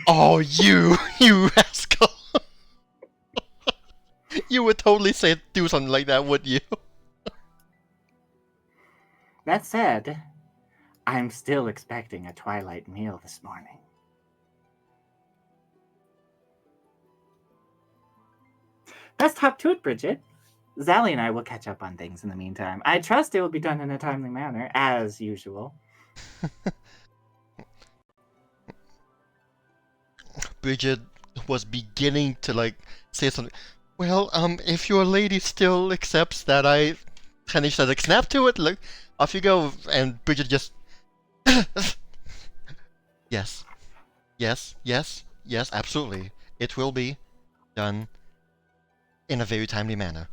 Oh, you rascal! You would totally do something like that, wouldn't you? That said, I'm still expecting a twilight meal this morning. Let's hop to it, Bridget. Zally and I will catch up on things in the meantime. I trust it will be done in a timely manner, as usual. Bridget was beginning to, say something. Well, if your lady still accepts that and he says, like, snap to it, look, off you go, and Bridget just, yes, yes, yes, yes, absolutely, it will be done in a very timely manner.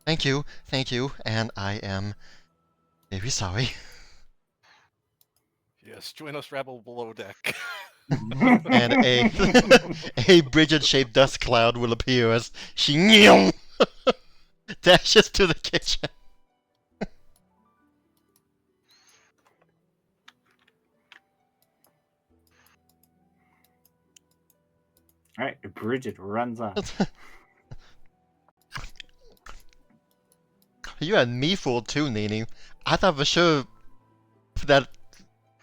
Thank you, and I am very sorry. Yes, join us, rabble below deck. And a Bridget-shaped dust cloud will appear as she dashes to the kitchen. All right, Bridget runs off. You had me fooled too, Nini. I thought for sure that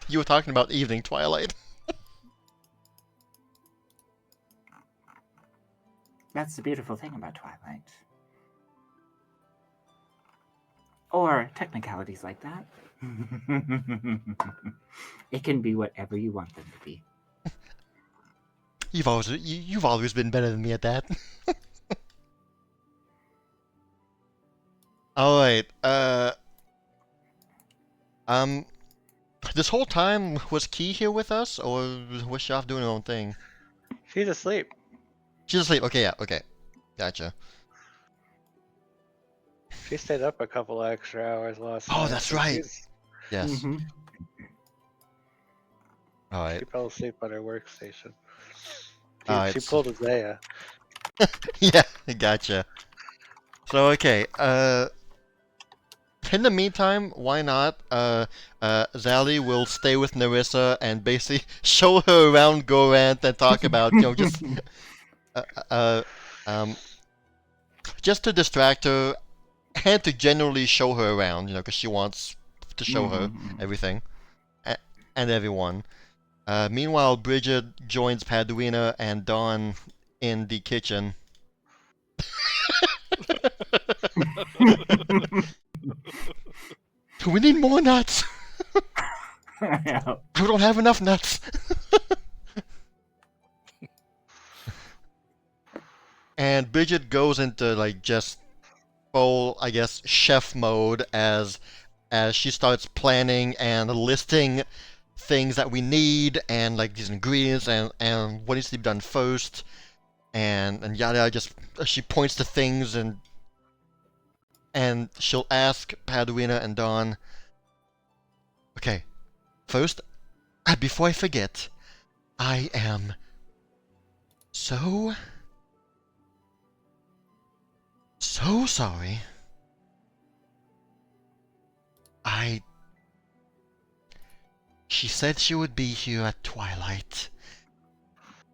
you were talking about evening twilight. That's the beautiful thing about Twilight. Or technicalities like that. It can be whatever you want them to be. You've always been better than me at that. All right. This whole time was Key here with us, or was she off doing her own thing? She's asleep. She's asleep. Okay, yeah. Okay, gotcha. She stayed up a couple extra hours last night. Oh, that's right. Yes. Mhm. All right. She fell asleep on her workstation. Alright, She so- pulled a Zaya. Yeah, gotcha. So okay, in the meantime, why not? Zally will stay with Nyrissa and basically show her around Gorant and talk about, just just to distract her and to generally show her around, because she wants to show her Mhm. everything and everyone. Meanwhile, Bridget joins Paduina and Dawn in the kitchen. We need more nuts! Yeah. We don't have enough nuts! And Bridget goes into, like, just full, I guess, chef mode as she starts planning and listing things that we need and, like, these ingredients and what needs to be done first. And yada, just she points to things and she'll ask Paduina and Dawn, okay, first, before I forget, I am so sorry. She said she would be here at twilight.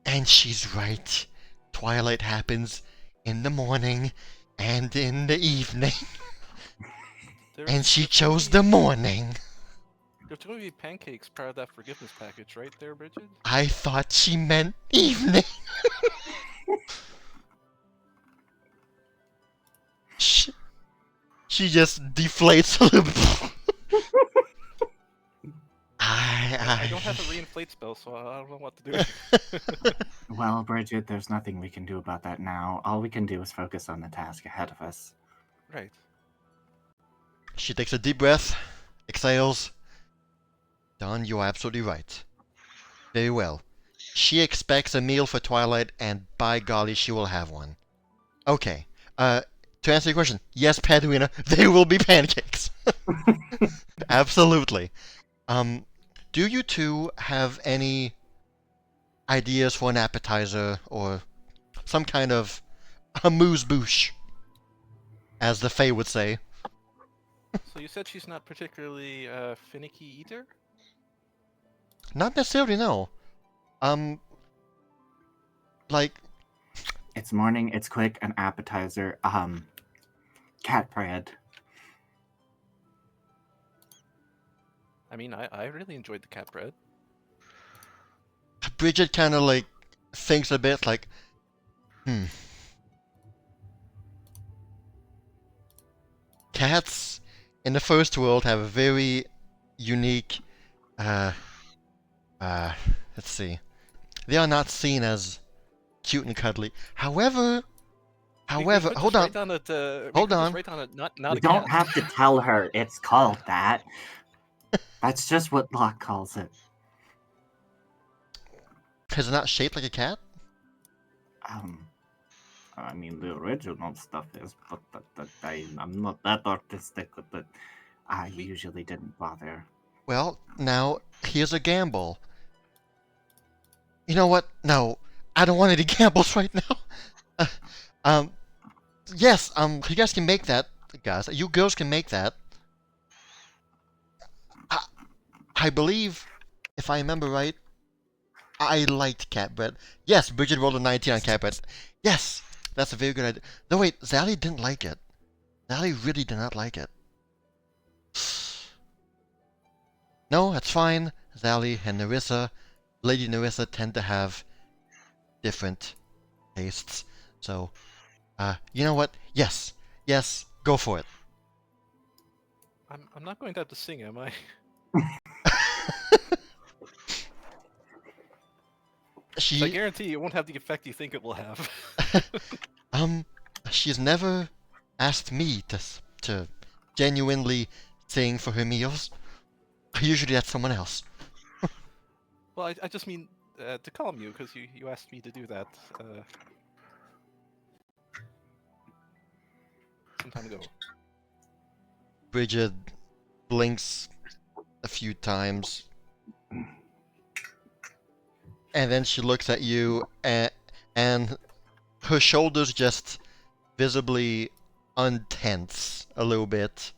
And she's right. Twilight happens in the morning and in the evening. And she chose the morning. There's going to be pancakes part of that forgiveness package, right there, Bridget? I thought she meant evening. She just deflates a little bit. I don't have a reinflate spell, so I don't know what to do. Well, Bridget, there's nothing we can do about that now. All we can do is focus on the task ahead of us. Right. She takes a deep breath, exhales. Dawn, you are absolutely right. Very well. She expects a meal for Twilight, and by golly, she will have one. Okay. To answer your question, yes, Paduina, there will be pancakes. Absolutely. Do you two have any ideas for an appetizer or some kind of amuse-bouche, as the Fae would say? So you said she's not particularly finicky eater? Not necessarily, no. Like, It's morning, it's quick, an appetizer, cat bread. I mean, I really enjoyed the cat bread. Bridget kind of, like, thinks a bit, like, Cats in the first world have a very unique, let's see. They are not seen as cute and cuddly. However, However, could hold just on. Write on it, we Hold could just on. write on it, not You a don't cat. have to tell her it's called that. That's just what Locke calls it. Is it not shaped like a cat? I mean, the original stuff is, but I'm not that artistic with it. I usually didn't bother. Well, now, here's a gamble. You know what? No, I don't want any gambles right now. Yes, you guys can make that, guys. You girls can make that. I believe, if I remember right, I liked cat bread. Yes, Bridget rolled a 19 on cat bread. Yes, that's a very good idea. No, wait, Zally didn't like it. Zally really did not like it. No, that's fine. Zally and Nyrissa, Lady Nyrissa, tend to have different tastes. So, you know what? Yes, go for it. I'm not going to have to sing, am I? I guarantee it won't have the effect you think it will have. She's never asked me to genuinely sing for her meals. Usually that's someone else. Well, I just mean to calm you, because you asked me to do that some time ago. Bridget blinks a few times. And then she looks at you, and her shoulders just visibly untense a little bit.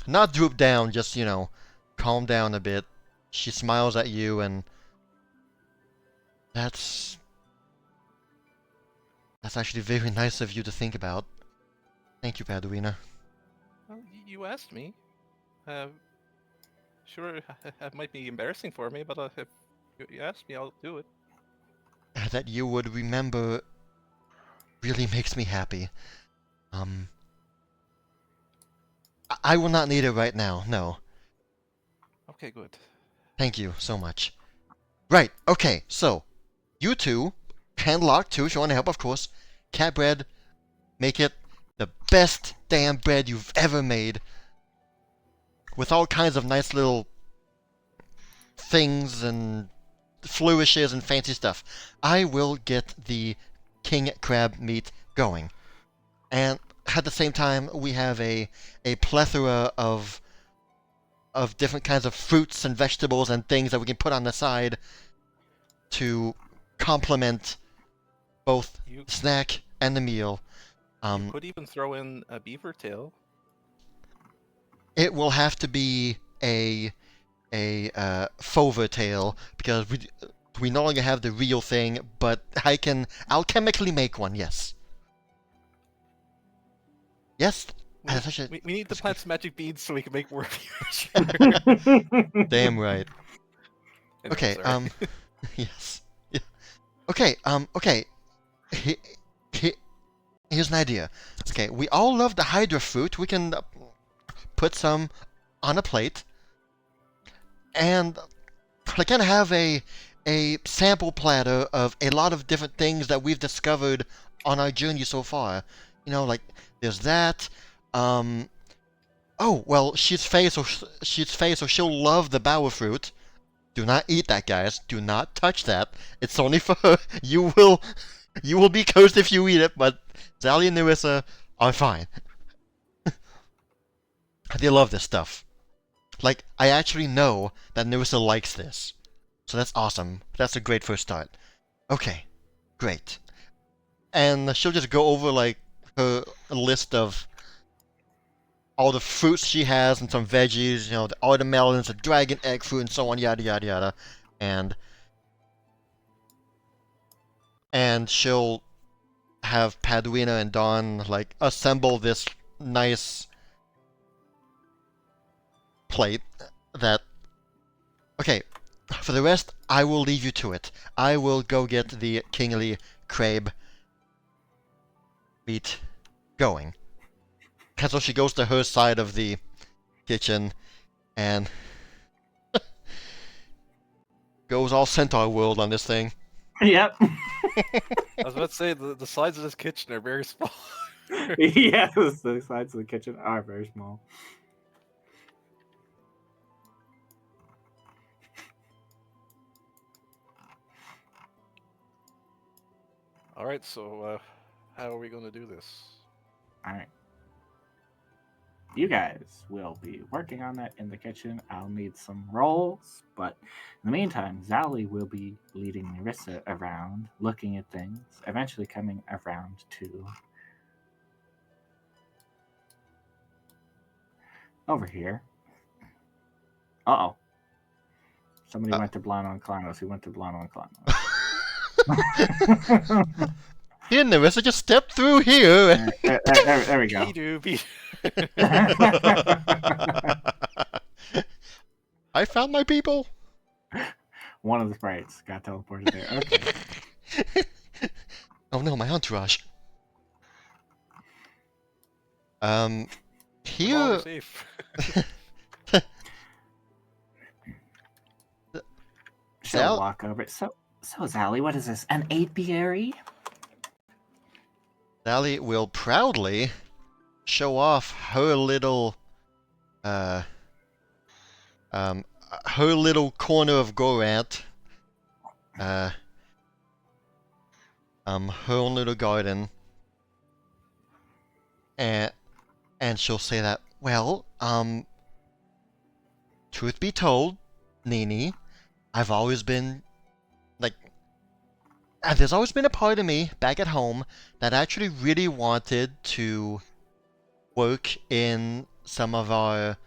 Not droop down, just, you know, calm down a bit. She smiles at you, and that's actually very nice of you to think about. Thank you, Paduina. Well, you asked me. Sure, it might be embarrassing for me, but if you asked me, I'll do it. That you would remember really makes me happy. I will not need it right now, no. Okay, good. Thank you so much. Right, okay, so, you two, and Locke too, if you want to help, of course. Cat bread, make it the best damn bread you've ever made. With all kinds of nice little things and flourishes and fancy stuff. I will get the king crab meat going. And at the same time, we have a plethora of different kinds of fruits and vegetables and things that we can put on the side to complement both You the snack and the meal. could even throw in a beaver tail. It will have to be a fova tail because we no longer have the real thing, but I'll chemically make one. Yes. Yes. We need to plant some magic beads so we can make more beavers. Damn right. Anyway, Okay. sorry. Yes. Yeah. Okay. Okay. Here's an idea. Okay. We all love the Hydra fruit. We can put some on a plate, and I can have a sample platter of a lot of different things that we've discovered on our journey so far. You know, like there's that. Oh well, she's fey, so she'll love the bower fruit. Do not eat that, guys. Do not touch that. It's only for her. You will be cursed if you eat it, but Zally and Nyrissa are fine. They love this stuff. Like, I actually know that Nyrissa likes this. So that's awesome. That's a great first start. Okay, great. And she'll just go over, like, her list of all the fruits she has and some veggies, you know, all the melons, the dragon egg fruit, and so on, yada yada yada. And she'll have Paduina and Dawn, like, assemble this nice plate that... Okay, for the rest, I will leave you to it. I will go get the kingly crab meat going. And so she goes to her side of the kitchen and goes all Centaur World on this thing. Yep. I was about to say the sides of this kitchen are very small. Yes, the sides of the kitchen are very small. All right, so how are we going to do this? All right. You guys will be working on that in the kitchen. I'll need some rolls, but in the meantime, Zally will be leading Nyrissa around, looking at things, eventually coming around to over here. Uh-oh. Somebody went to Blano and Klanos. Who went to Blano and Klanos? Here, Nyrissa, just step through here. There we go. I found my people. One of the sprites got teleported there. Okay. Oh no, my entourage. Come on, Here. we're safe. She'll walk over. So Zally, what is this? An apiary? Sally will proudly show off her little, her little corner of Gorant. Her own little garden. And she'll say that, well, truth be told, Nini, I've always been, like, there's always been a part of me back at home that actually really wanted to work in some of our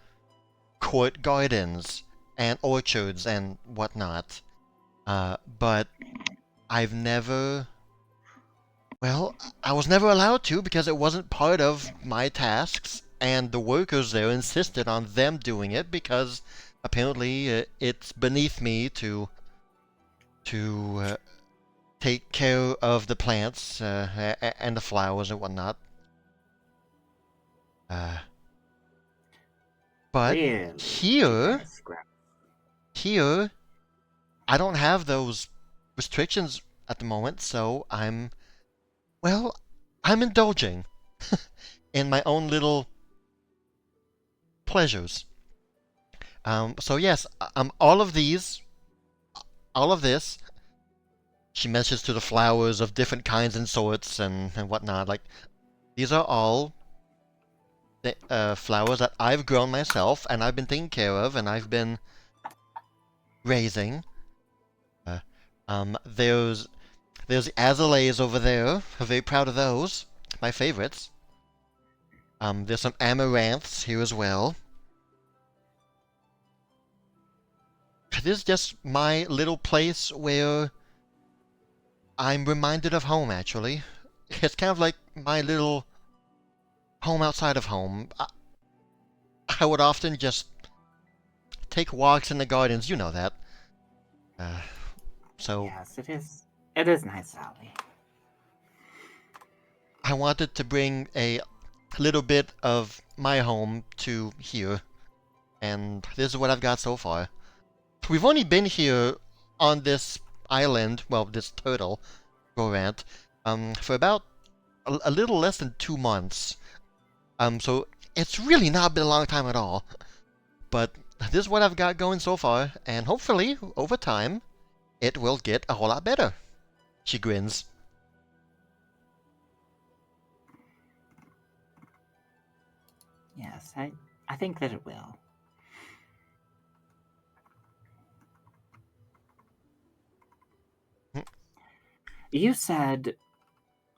court gardens and orchards and whatnot. But I've never... Well, I was never allowed to because it wasn't part of my tasks, and the workers there insisted on them doing it because apparently it's beneath me to take care of the plants and the flowers and whatnot. But Really? here, I don't have those restrictions at the moment, so I'm indulging in my own little pleasures. So yes, all of this, she mentions to the flowers of different kinds and sorts and whatnot. Like, these are all the flowers that I've grown myself and I've been taking care of and I've been raising. There's the azaleas over there. I'm very proud of those. My favorites. There's some amaranths here as well. This is just my little place where I'm reminded of home, actually. It's kind of like my little home outside of home. I would often just take walks in the gardens, you know that. So yes, it is. It is nice, Zally. I wanted to bring a little bit of my home to here, and this is what I've got so far. We've only been here on this island, well, this turtle, Gorant, for about a little less than 2 months. So it's really not been a long time at all. But this is what I've got going so far, and hopefully, over time, it will get a whole lot better. She grins. Yes, I think that it will. You said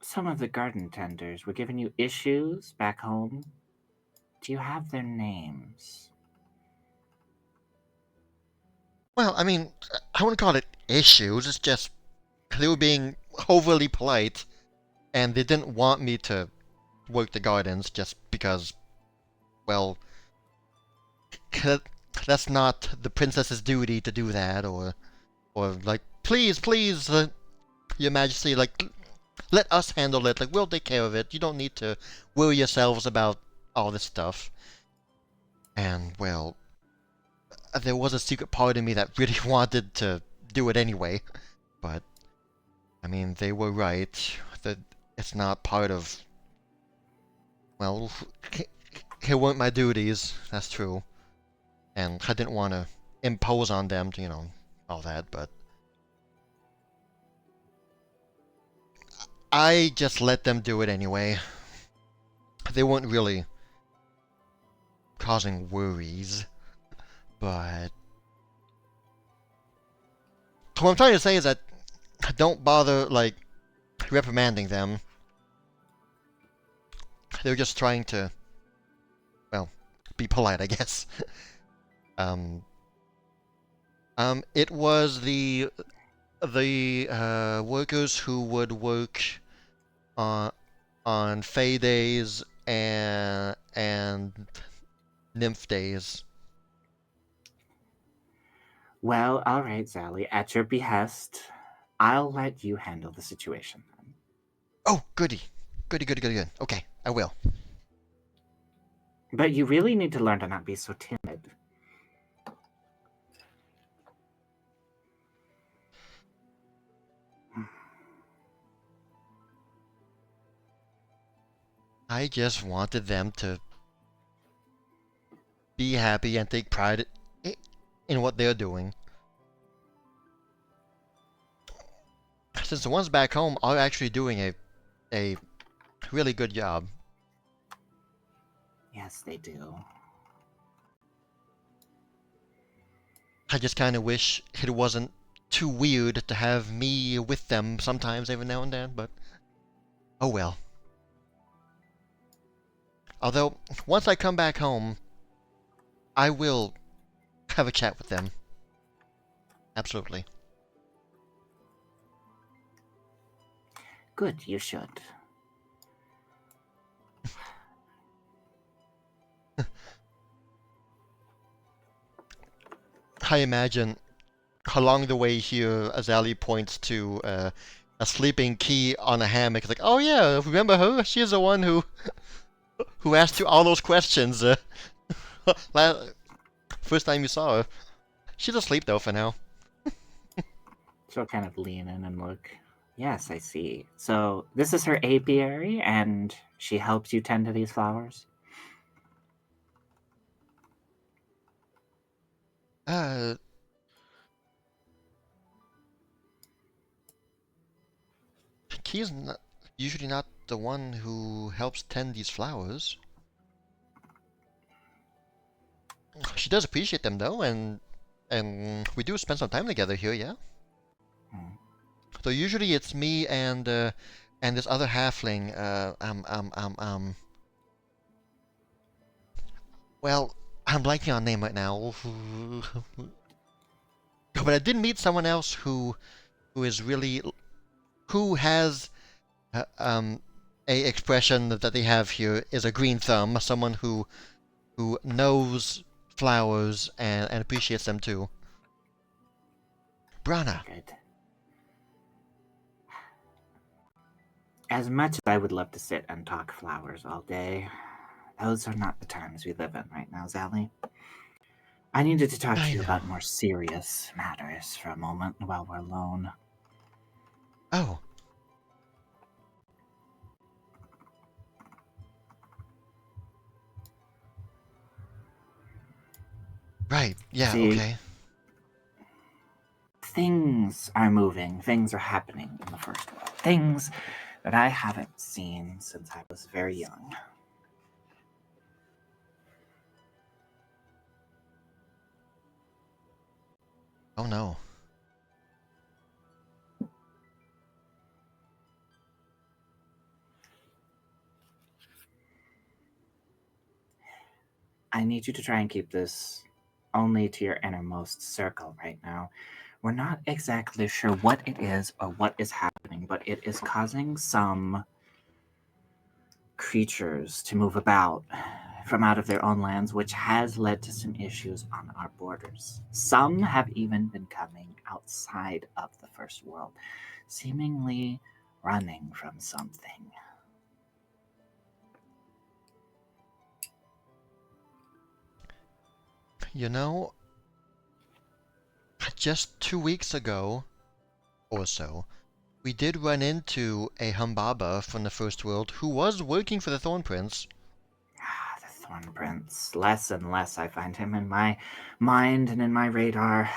some of the garden tenders were giving you issues back home. Do you have their names? Well, I mean, I wouldn't call it issues, it's just they were being overly polite, and they didn't want me to work the gardens just because, well, that's not the princess's duty to do that, or like, please, your majesty, like, let us handle it, like, we'll take care of it, you don't need to worry yourselves about all this stuff. And, well, there was a secret part of me that really wanted to do it anyway, but I mean, they were right that it's not part of. Well, here weren't my duties. That's true, and I didn't want to impose on them, all that. But I just let them do it anyway. They weren't really causing worries, but what I'm trying to say is that don't bother like reprimanding them. They're just trying to, well, be polite, I guess. It was the workers who would work on Fey days and Nymph days. Well, all right, Sally. At your behest, I'll let you handle the situation then. Oh, goody. Good. Okay, I will. But you really need to learn to not be so timid. I just wanted them to be happy and take pride in what they're doing. Since the ones back home are actually doing a really good job. Yes, they do. I just kind of wish it wasn't too weird to have me with them sometimes every now and then, but oh well. Although, once I come back home, I will have a chat with them. Absolutely. Good, you should. I imagine along the way here, Azali points to a sleeping key on a hammock. It's like, oh yeah, remember her? She's the one who asked you all those questions. First time you saw her. She's asleep though for now. She'll kind of lean in and look. Yes, I see. So this is her apiary, and she helps you tend to these flowers? Uh, Key's not, usually not the one who helps tend these flowers. She does appreciate them though, and we do spend some time together here, yeah. Hmm. So usually it's me and this other halfling. Well, I'm blanking on name right now. But I did meet someone else who is really who has a expression that they have here is a green thumb. Someone who knows flowers and appreciates them too. Brana. Good. As much as I would love to sit and talk flowers all day, those are not the times we live in right now, Zally. I needed to talk to I you know. about more serious matters for a moment while we're alone. Oh. Right. Yeah. See, Okay. things are moving, things are happening in the first world. Things that I haven't seen since I was very young. Oh no. I need you to try and keep this only to your innermost circle right now. We're not exactly sure what it is or what is happening, but it is causing some creatures to move about from out of their own lands, which has led to some issues on our borders. Some have even been coming outside of the first world, seemingly running from something. You know, just 2 weeks ago or so, we did run into a Humbaba from the First World who was working for the Thorn Prince. Ah, the Thorn Prince. Less and less I find him in my mind and in my radar,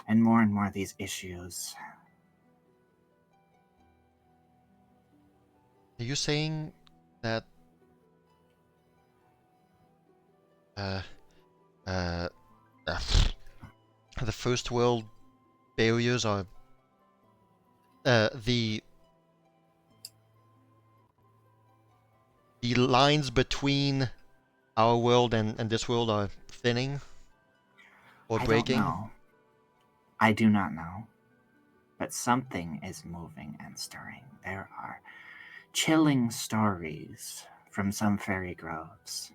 and more these issues. Are you saying that uh, uh, uh, the First World barriers are the lines between our world and this world are thinning or I don't breaking? know. I do not know. But something is moving and stirring. There are chilling stories from some fairy groves.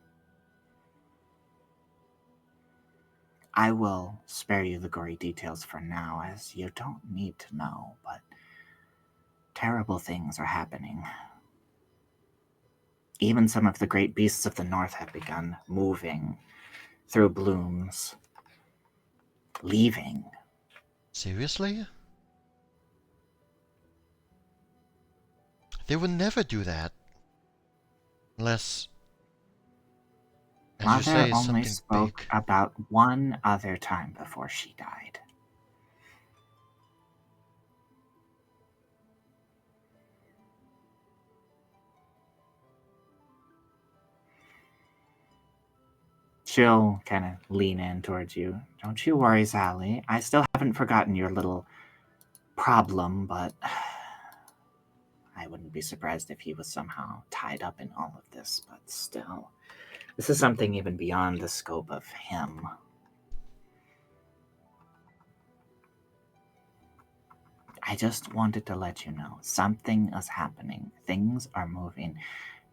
I will spare you the gory details for now, as you don't need to know, but terrible things are happening. Even some of the great beasts of the north have begun moving through blooms, leaving. Seriously? They would never do that. Unless, as you Mother say, only something spoke big. about one other time before she died. She'll kind of lean in towards you. Don't you worry, Sally. I still haven't forgotten your little problem, but I wouldn't be surprised if he was somehow tied up in all of this, but still. This is something even beyond the scope of him. I just wanted to let you know something is happening. Things are moving,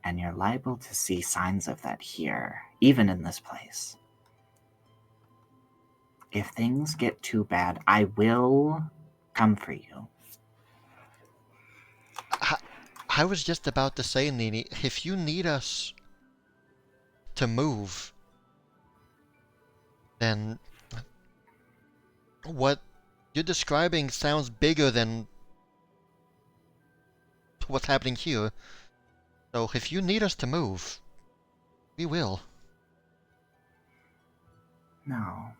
and you're liable to see signs of that here, even in this place. If things get too bad, I will come for you. I was just about to say, Nini, if you need us to move, then what you're describing sounds bigger than what's happening here. So if you need us to move, we will. No.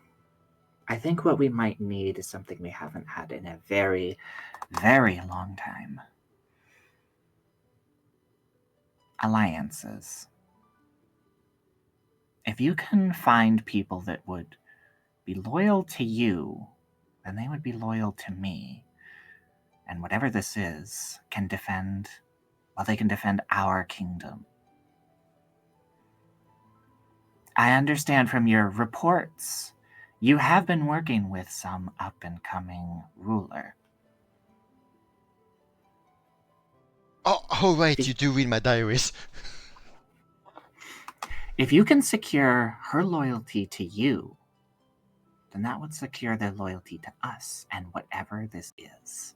I think what we might need is something we haven't had in a very, very long time. Alliances. If you can find people that would be loyal to you, then they would be loyal to me. And whatever this is can defend, well, they can defend our kingdom. I understand from your reports, you have been working with some up-and-coming ruler. Oh, right, you do read my diaries. If you can secure her loyalty to you, then that would secure their loyalty to us and whatever this is.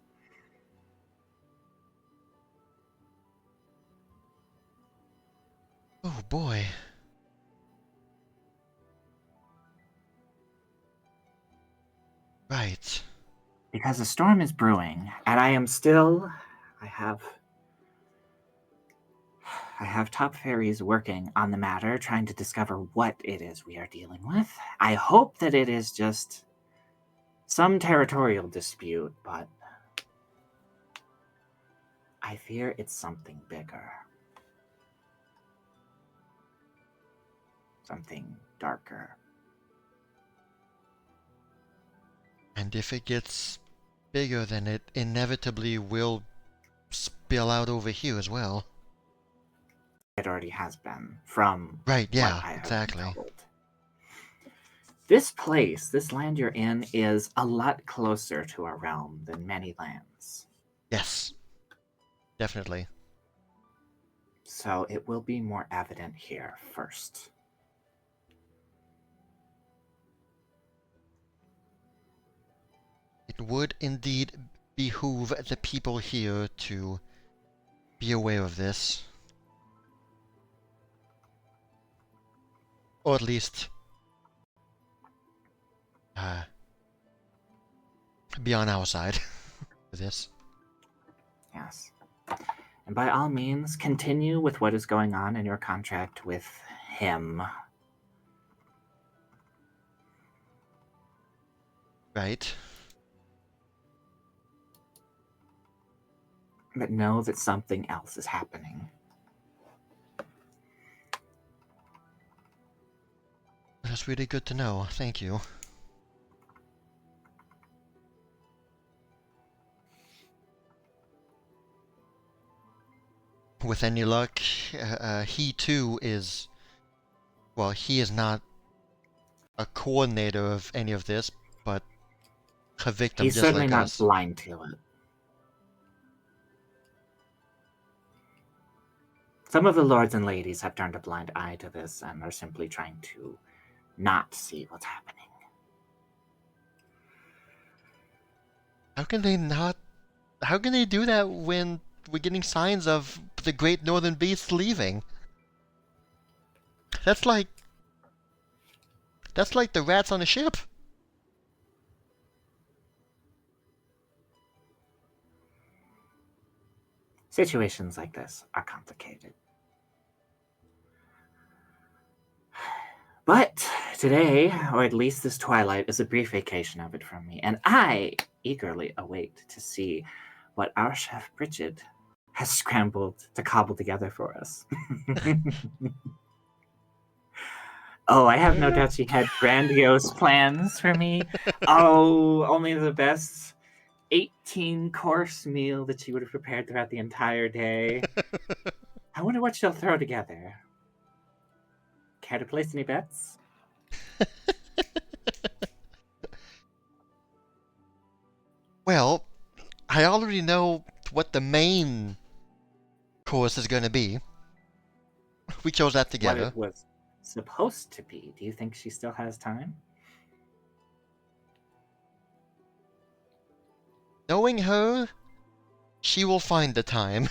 Oh boy. Right. Because a storm is brewing, and I have top fairies working on the matter, trying to discover what it is we are dealing with. I hope that it is just some territorial dispute, but I fear it's something bigger. Something darker. And if it gets bigger, then it inevitably will spill out over here as well. It already has been, from Right, yeah, what I have exactly. been told. This place, this land you're in, is a lot closer to our realm than many lands. Yes. Definitely. So it will be more evident here first. It would indeed behoove the people here to be aware of this. Or at least be on our side for this. Yes. And by all means, continue with what is going on in your contract with him. Right. But know that something else is happening. That's really good to know. Thank you. With any luck, he too is... Well, he is not a coordinator of any of this, but a victim He's just certainly like not us. blind to it. Some of the lords and ladies have turned a blind eye to this and are simply trying to not see what's happening. How can they not... How can they do that when we're getting signs of the Great Northern Beast leaving? That's like... That's like the rats on a ship. Situations like this are complicated. But today, or at least this twilight, is a brief vacation of it from me, and I eagerly await to see what our chef Bridget has scrambled to cobble together for us. Oh, I have no doubt she had grandiose plans for me. Oh, only the best 18-course meal that she would have prepared throughout the entire day. I wonder what she'll throw together. Care to place any bets? Well, I already know what the main course is going to be. We chose that What together. it was supposed to be. Do you think she still has time? Knowing her, she will find the time.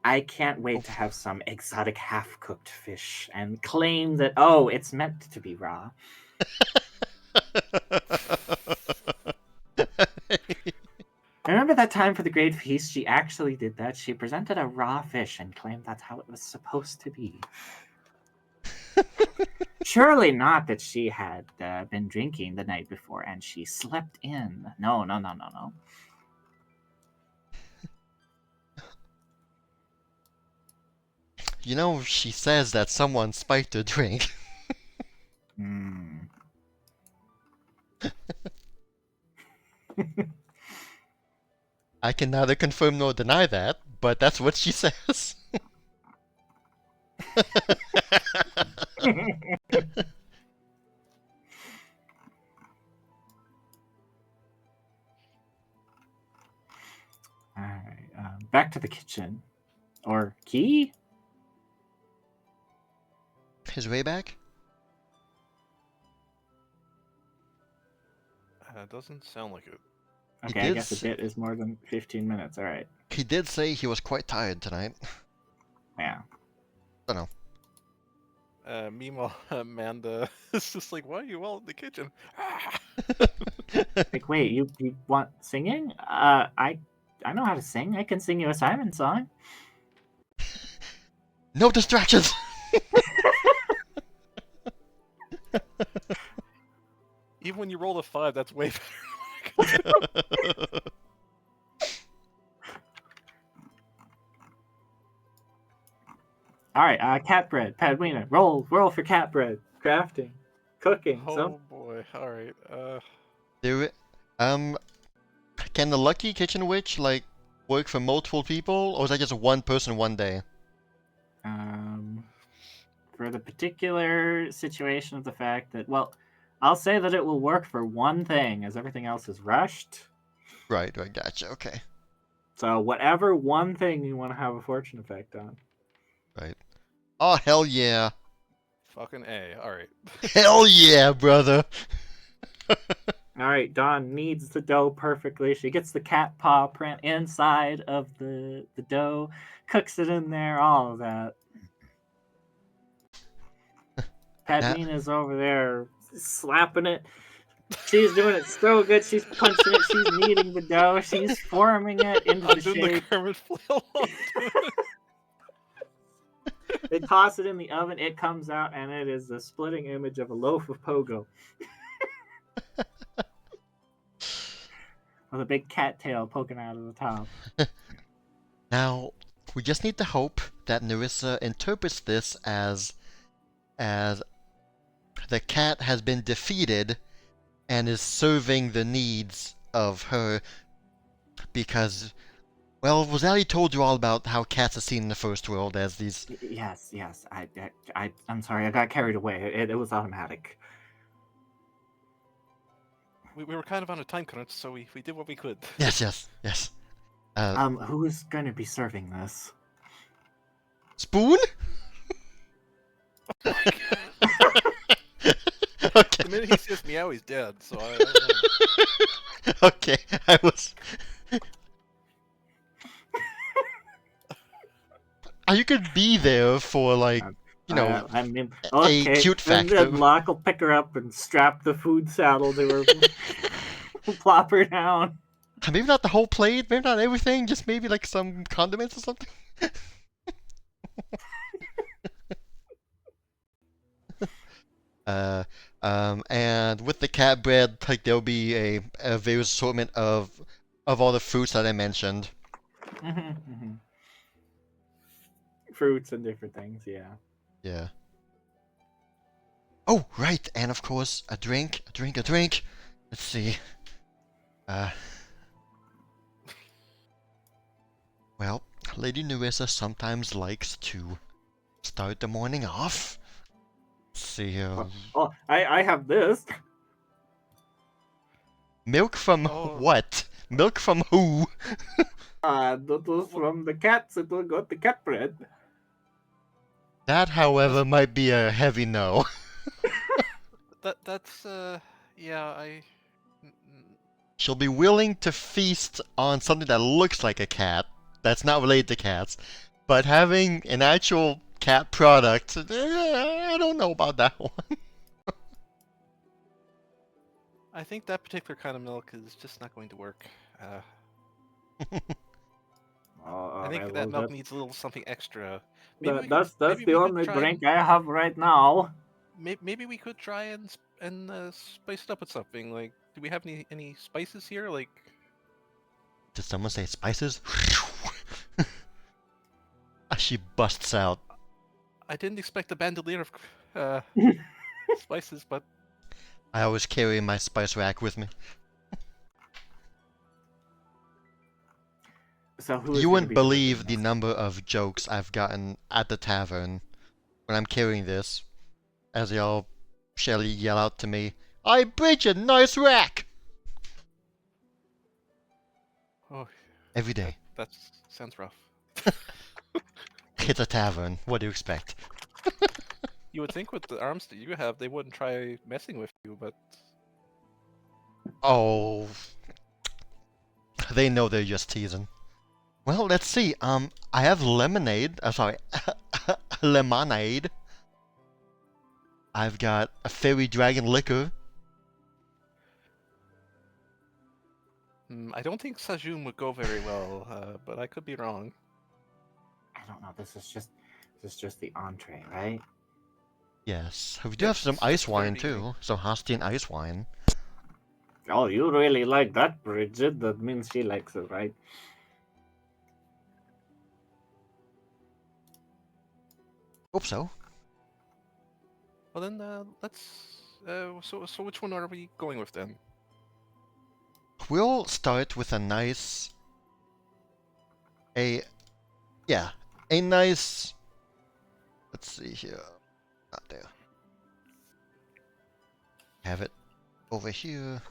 I can't wait to have some exotic half-cooked fish and claim that, oh, it's meant to be raw. Remember that time for the Great Feast? She actually did that. She presented a raw fish and claimed that's how it was supposed to be. Surely not that she had been drinking the night before and she slept in. No. You know, she says that someone spiked her drink. I can neither confirm nor deny that, but that's what she says. Alright, back to the kitchen. Or key? His way back? Doesn't sound like it. Okay, I guess a bit is more than 15 minutes. Alright. He did say he was quite tired tonight. Yeah. Don't know. Meanwhile, Amanda is just like, why are you all in the kitchen? Like, wait, you want singing? I know how to sing. I can sing you a Simon song. No distractions! Even when you roll a 5, that's way better. Alright, cat bread. Padwina, roll for cat bread. Crafting. Cooking. Oh boy, alright. Do it. Can the lucky kitchen witch, like, work for multiple people, or is that just one person one day? For the particular situation of the fact that, well, I'll say that it will work for one thing, as everything else is rushed. Right, gotcha, okay. So whatever one thing you want to have a fortune effect on. Right. Oh, hell yeah. Fucking A, alright. Hell yeah, brother! Alright, Dawn kneads the dough perfectly. She gets the cat paw print inside of the dough, cooks it in there, all of that. Padmina's over there slapping it, She's doing it so good. She's punching it. She's kneading the dough. She's forming it into I'm the doing the shape. Kermit flail. They toss it in the oven. It comes out, and it is the splitting image of a loaf of pogo with a big cat tail poking out of the top. Now, we just need to hope that Nyrissa interprets this as the cat has been defeated and is serving the needs of her because, well, Rosali told you all about how cats are seen in the first world as these... Yes. I'm sorry. I got carried away. It was automatic. We were kind of on a time crunch, so we did what we could. Yes. Who is going to be serving this? Spoon? Okay. The minute he says meow, he's dead. So I don't know. Okay, I was... You could be there for, like, you know, I mean, a okay. cute And factor. then Locke will pick her up and strap the food saddle to her, plop her down. Maybe not the whole plate, maybe not everything, just maybe like some condiments or something. And with the cat bread, like there'll be a various assortment of all the fruits that I mentioned. Fruits and different things, yeah. Yeah. Oh, right, and of course, a drink. Let's see. Well, Lady Nyrissa sometimes likes to start the morning off. Let's see, Oh, I have this. milk from Oh. what? Milk from who? That was from the cats that got the cat bread. That, however, might be a heavy no. That's yeah. She'll be willing to feast on something that looks like a cat, that's not related to cats, but having an actual cat product, I don't know about that one. I think that particular kind of milk is just not going to work. I think that milk needs a little something extra. That's maybe the we could only try drink I have right now. Maybe we could try and spice it up with something. Like, do we have any spices here? Like, Did someone say spices? She busts out. I didn't expect a bandolier of spices, but I always carry my spice rack with me. So who is You gonna wouldn't be believe serving the this? number of jokes I've gotten at the tavern when I'm carrying this, as y'all shall yell out to me, "Hey, Bridget, nice rack!" oh, Every day. that sounds rough. It's a tavern. What do you expect? You would think with the arms that you have, they wouldn't try messing with you, but Oh, they know they're just teasing. Well, let's see. I have lemonade. Sorry, lemonade. I've got a fairy dragon liquor. I don't think Sajum would go very well. But I could be wrong. I don't know. This is just the entree, right? Yes, we do Yeah, have some it's ice just wine 30. too. Some Hastian ice wine. Oh, you really like that, Bridget? That means she likes it, right? Hope so. Well then, let's. So which one are we going with then? We'll start with a nice... a nice... Let's see here. Not there. Have it over here.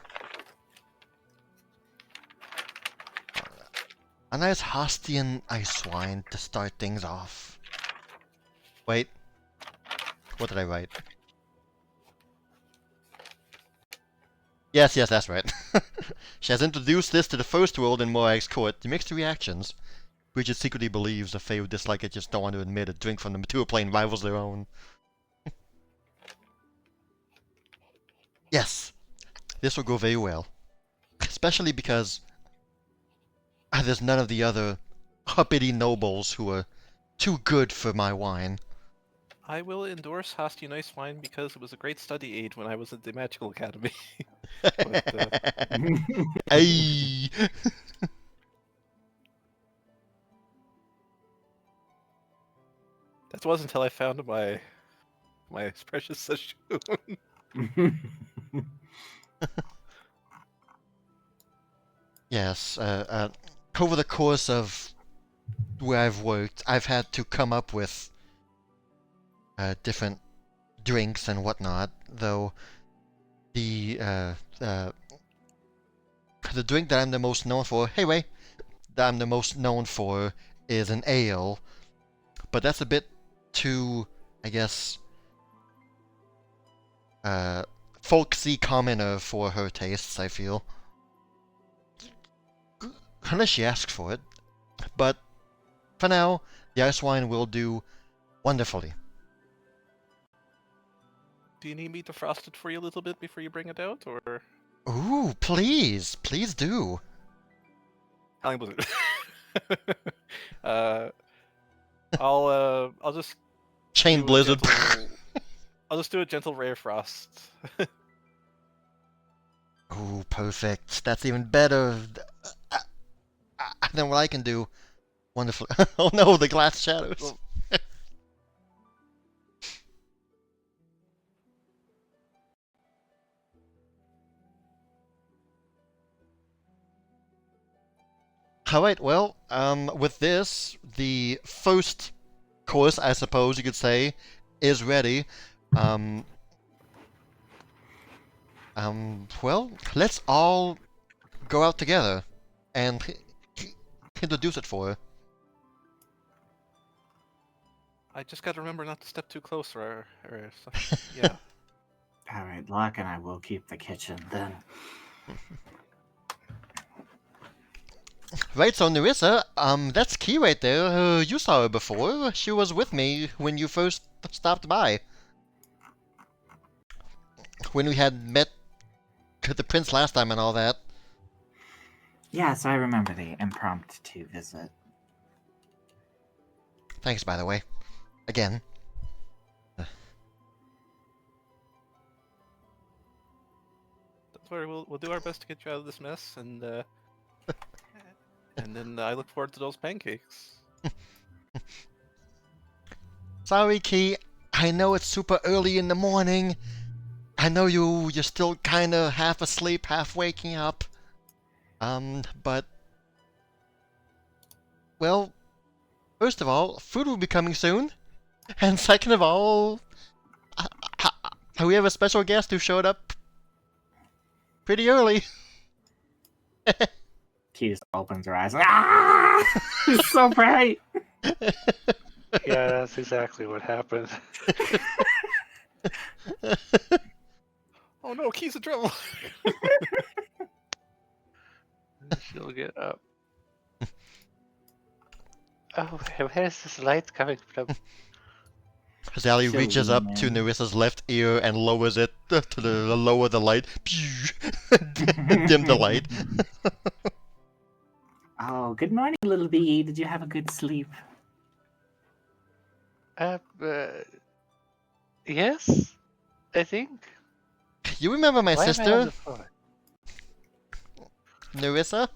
A nice Hastian ice wine to start things off. Wait. What did I write? Yes, that's right. She has introduced this to the first world in Morag's court to mixed reactions. Bridget secretly believes the Fae who dislike it just don't want to admit a drink from the mature plane rivals their own. Yes. this will go very well. Especially because there's none of the other uppity nobles who are too good for my wine. I will endorse Hasti Nice Wine because it was a great study aid when I was at the Magical Academy. But, Ay. that was until I found my precious Sassoon. Yes, over the course of where I've worked, I've had to come up with different drinks and whatnot, though the drink that I'm the most known for, hey Ray, that I'm the most known for is an ale, but that's a bit too, I guess, folksy commoner for her tastes, I feel. Unless she asks for it. But for now, the ice wine will do wonderfully. Do you need me to frost it for you a little bit before you bring it out, or Ooh, please, please do. Howling Blizzard? I'll just Chain do a Blizzard. gentle- I'll just do a gentle ray of frost. Ooh, perfect. That's even better than what I can do. Wonderful. Oh no, the glass shadows. Well- Alright, well, with this, the first course, I suppose you could say, is ready. Well, let's all go out together and introduce it for her. I just gotta remember not to step too close, or something. Yeah. All right, Locke and I will keep the kitchen then. Right, so Nyrissa, that's Key right there. You saw her before. She was with me when you first stopped by. When we had met the prince last time and all that. Yes, I remember the impromptu visit. Thanks, by the way. Again. Don't worry, we'll do our best to get you out of this mess, and then I look forward to those pancakes. Sorry, Key. I know it's super early in the morning. I know you're still kinda half asleep, half waking up. But... Well, first of all, food will be coming soon. And second of all... we have a special guest who showed up pretty early. Key just opens her eyes. Ah! It's so bright. Yeah, that's exactly what happened. Oh no, Key's in trouble! She'll get up. Oh, where's this light coming from? Sally Silly reaches up to man. Nyrissa's left ear and lowers it to lower the light. Dim the light. Oh, good morning, little bee. Did you have a good sleep? Yes, I think. You remember my Why am I on sister, the phone? Nyrissa?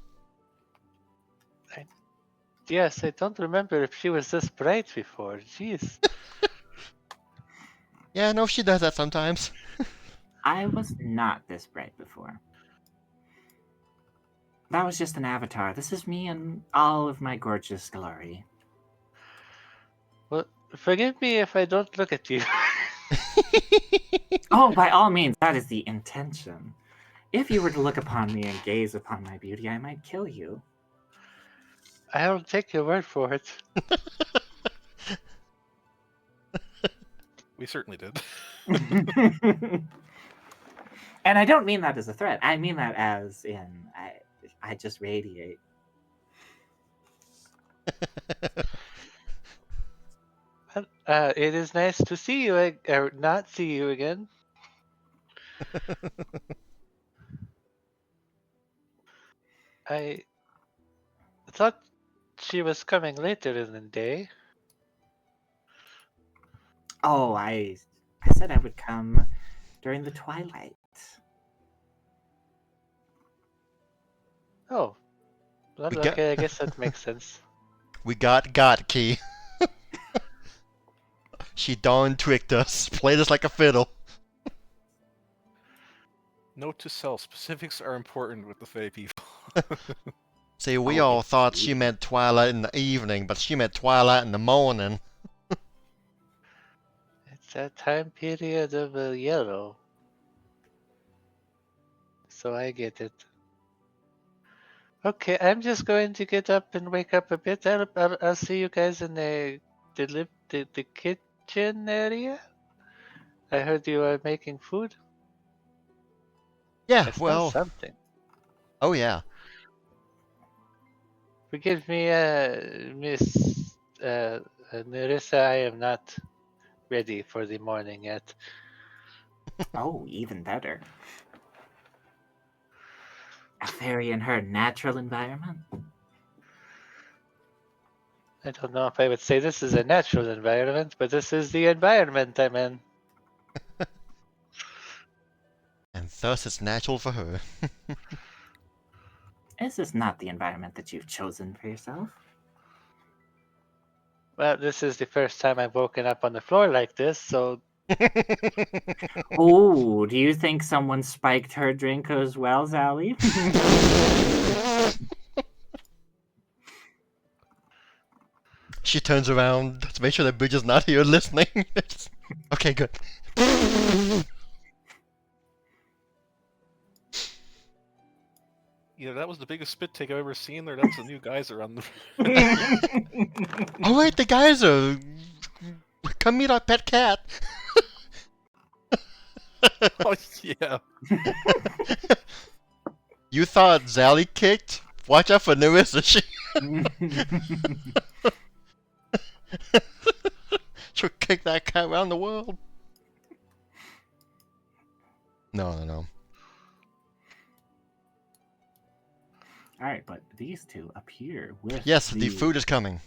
Yes, I don't remember if she was this bright before. Jeez. Yeah, no, she does that sometimes. I was not this bright before. That was just an avatar. This is me in all of my gorgeous glory. Well, forgive me if I don't look at you. Oh, by all means, that is the intention. If you were to look upon me and gaze upon my beauty, I might kill you. I'll take your word for it. We certainly did. And I don't mean that as a threat. I mean that as in I just radiate. It is nice to see you, or not see you again. I thought she was coming later in the day. Oh, I said I would come during the twilight. Oh, well, We got- okay, I guess that makes sense. We got Key. She darn tricked us. Played us like a fiddle. Note to self: specifics are important with the Fae people. See, we Oh, all thought indeed. she meant twilight in the evening, but she meant twilight in the morning. It's that time period of yellow. So I get it. Okay, I'm just going to get up and wake up a bit. I'll see you guys in the kitchen area. I heard you are making food. Yeah, I smell well, something. oh yeah. Forgive me, Miss Nyrissa. I am not ready for the morning yet. Oh, even better. A fairy in her natural environment. I don't know if I would say this is a natural environment, but this is the environment I'm in. And thus it's natural for her. This is not the environment that you've chosen for yourself. Well, this is the first time I've woken up on the floor like this, so Oh, do you think someone spiked her drink as well, Zally? She turns around to make sure that Bridget's not here listening. Okay, good. Either that was the biggest spit take I've ever seen, or that's the new geyser on the. Oh wait, the guys are... Come meet our pet cat. Oh yeah. You thought Zally kicked? Watch out for Nyrissa. She'll kick that cat around the world. No. All right, but these two appear with Yes, the food is coming.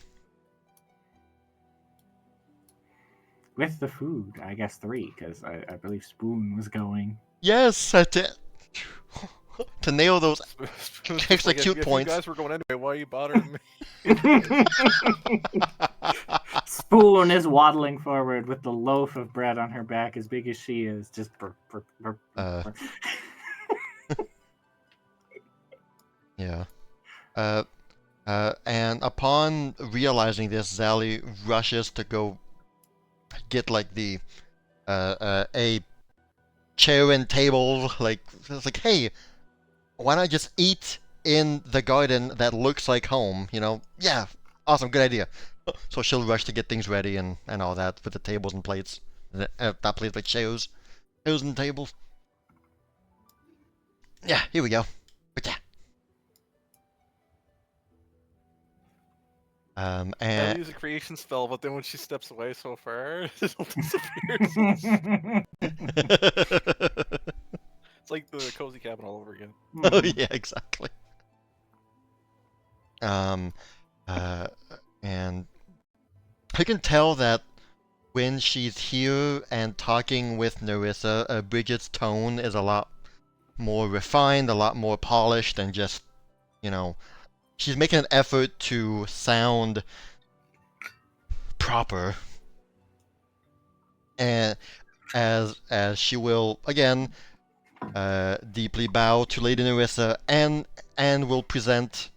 with the food. I guess 3, because I believe Spoon was going. Yes, to nail those It's extra like, cute if points. you guys were going anyway, why are you bothering me? Spoon is waddling forward with the loaf of bread on her back as big as she is. Just Yeah. And upon realizing this, Zally rushes to go get like the a chair and table. Like it's like, hey, why not just eat in the garden that looks like home? You know? Yeah, awesome, good idea. So she'll rush to get things ready and all that with the tables and plates. Not plates, but chairs and tables. Yeah, here we go. But yeah. I And use a creation spell, but then when she steps away so far, it disappears. It's like the cozy cabin all over again. oh yeah, exactly. And I can tell that when she's here and talking with Nyrissa, Bridget's tone is a lot more refined, a lot more polished, and just, you know, she's making an effort to sound proper. And as she will again deeply bow to Lady Nyrissa and will present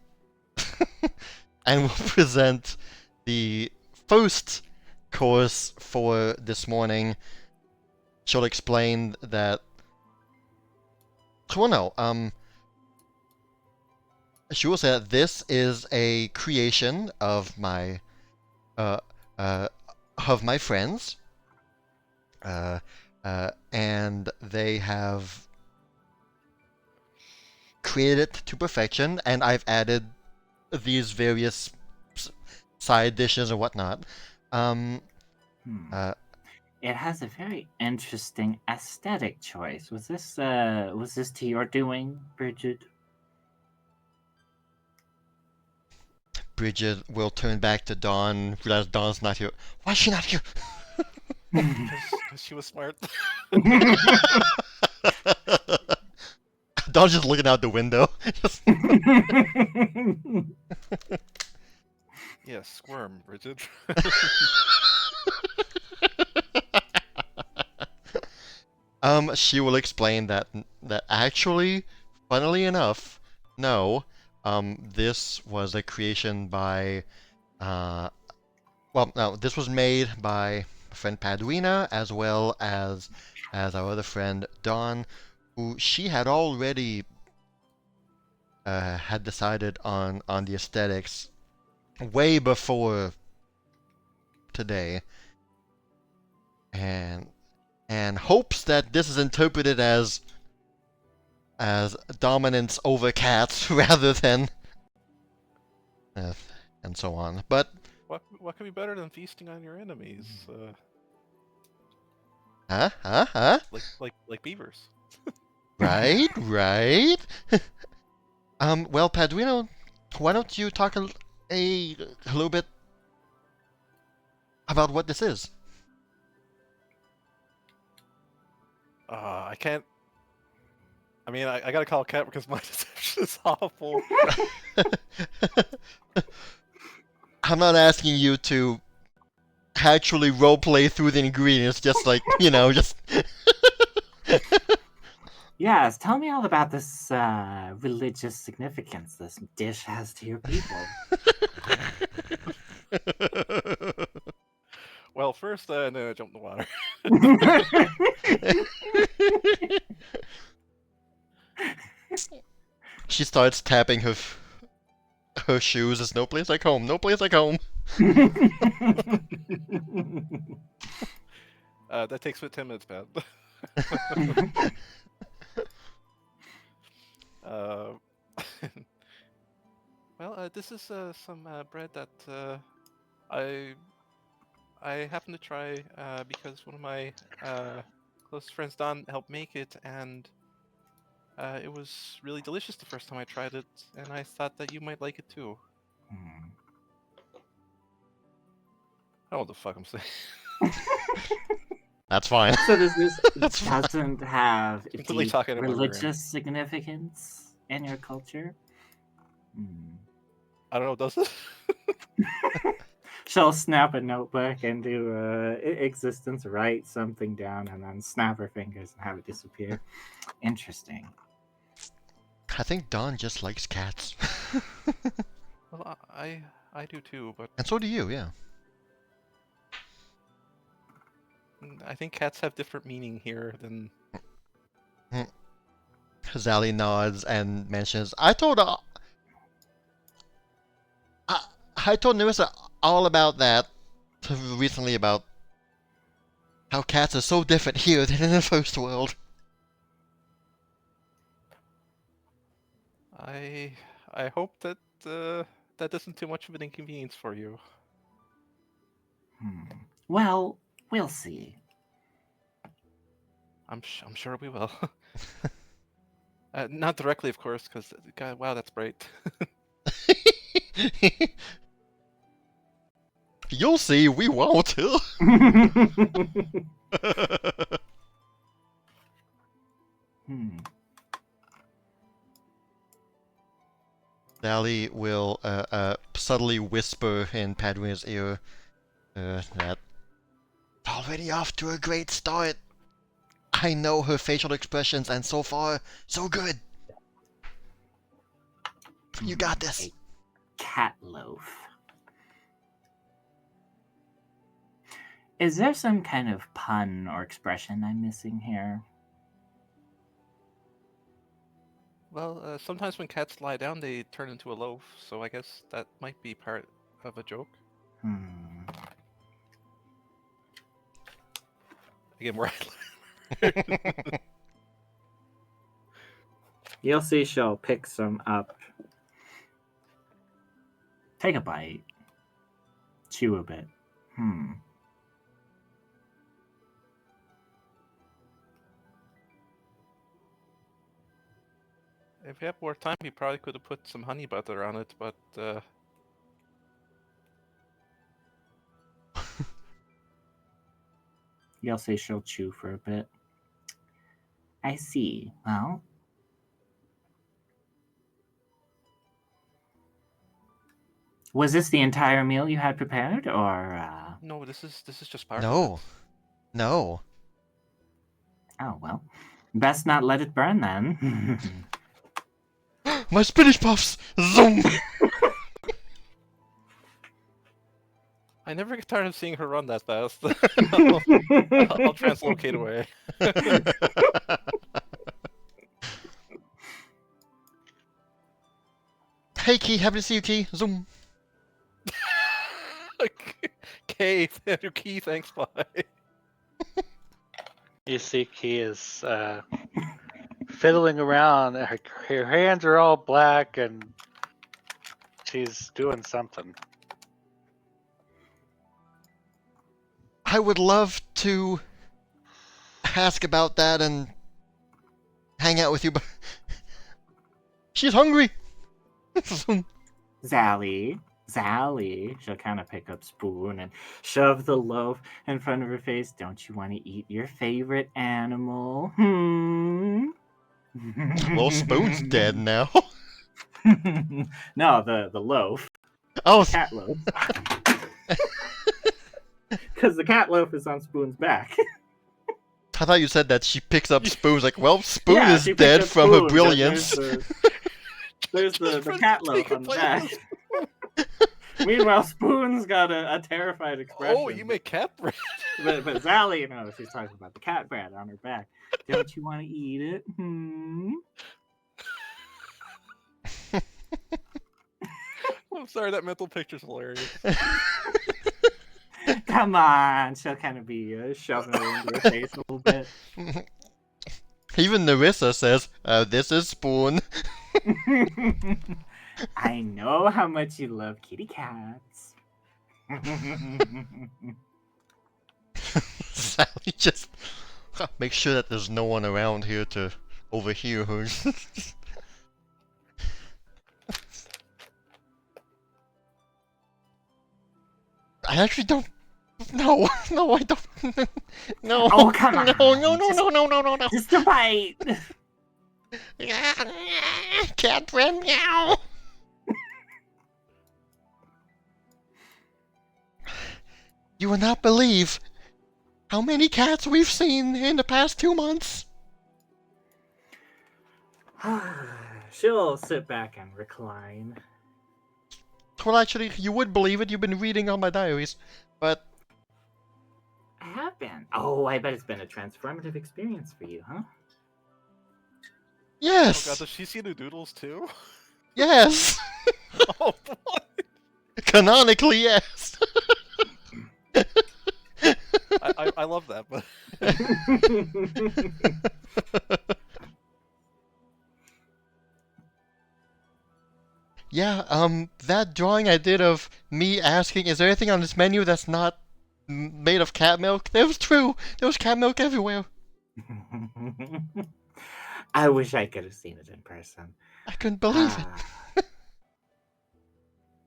the first course for this morning. She'll explain that. Well, no. She will say that this is a creation of my friends. And they have created it to perfection, and I've added these various side dishes and whatnot. It has a very interesting aesthetic choice. Was this to your doing, Bridget? Bridget will turn back to Dawn, realize Dawn's not here. Why is she not here? Because she was smart. Dawn's just looking out the window. Yeah, squirm, Bridget. She will explain that actually, funnily enough, no, this was a creation by, well, no, this was made by my friend Paduina as well as our other friend Dawn, who she had already had decided on the aesthetics way before today, and hopes that this is interpreted as dominance over cats rather than and so on. But What could be better than feasting on your enemies? Like beavers. Right. Well, Padrino, why don't you talk a little bit about what this is? I can't. I mean, I gotta call Cat because my deception is awful. I'm not asking you to actually roleplay through the ingredients, just like, just... Yes, tell me all about this religious significance this dish has to your people. Well, first, no, I jumped in the water. She starts tapping her shoes. There's no place like home. No place like home. That takes me 10 minutes, Pat. Well, this is some bread that I happened to try because one of my close friends, Don, helped make it, and it was really delicious the first time I tried it, and I thought that you might like it too. I don't know what the fuck I'm saying. That's fine. So this That's fine. doesn't have Completely deep talking about religious significance in your culture? I don't know, does it? She'll snap a notebook and do existence, write something down, and then snap her fingers and have it disappear. Interesting. I think Dawn just likes cats. Well, I do too, but And so do you, yeah. I think cats have different meaning here than... Zally nods and mentions, I told Nyrissa all about that recently, about how cats are so different here than in the first world. I hope that that isn't too much of an inconvenience for you. Well, we'll see. I'm sure we will. Not directly, of course, because God, wow, that's bright. You'll see, we won't. Sally will subtly whisper in Padwin's ear that already off to a great start. I know her facial expressions, and so far, so good. You got this. A cat loaf. Is there some kind of pun or expression I'm missing here? Well, sometimes when cats lie down, they turn into a loaf, so I guess that might be part of a joke. Again, we're You'll see she'll pick some up. Take a bite. Chew a bit. If you had more time, you probably could have put some honey butter on it, but You'll say she'll chew for a bit. I see. Well, was this the entire meal you had prepared, or? No, this is just part of No. it. No. Oh well, best not let it burn then. My spinach puffs! Zoom! I never get tired of seeing her run that fast. I'll translocate away. Hey Key, happy to see you Key. Zoom. Okay, Key, thanks, bye. You see, Key is fiddling around. Her hands are all black, and she's doing something. I would love to ask about that and hang out with you, but she's hungry. Zally. She'll kind of pick up spoon and shove the loaf in front of her face. Don't you want to eat your favorite animal? Well, Spoon's dead now. No, the loaf. Oh, Cat loaf. Because the cat loaf is on Spoon's back. I thought you said that she picks up Spoon's like, well, Spoon Yeah, is she picked dead up from Spoon, her but brilliance. There's the cat loaf on the back. Meanwhile, Spoon's got a terrified expression. Oh, you make cat bread? But Zally, no, she's talking about the cat bread on her back. Don't you want to eat it? I'm sorry, that mental picture's hilarious. Come on, she'll kind of be shoving it into her face a little bit. Even Nyrissa says, this is Spoon. I know how much you love kitty cats. Sally just make sure that there's no one around here to overhear her. I actually don't. No, I don't. No. Oh, come on. No. Just a bite. Cat friend, meow. You will not believe how many cats we've seen in the past 2 months. She'll sit back and recline. Well, actually, you would believe it. You've been reading all my diaries, but I have been. Oh, I bet it's been a transformative experience for you, huh? yes, Oh god, does she see the doodles too? yes, Oh boy! canonically, yes. I love that, but Yeah, that drawing I did of me asking, is there anything on this menu that's not made of cat milk? That was true. There was cat milk everywhere. I wish I could have seen it in person. I couldn't believe it.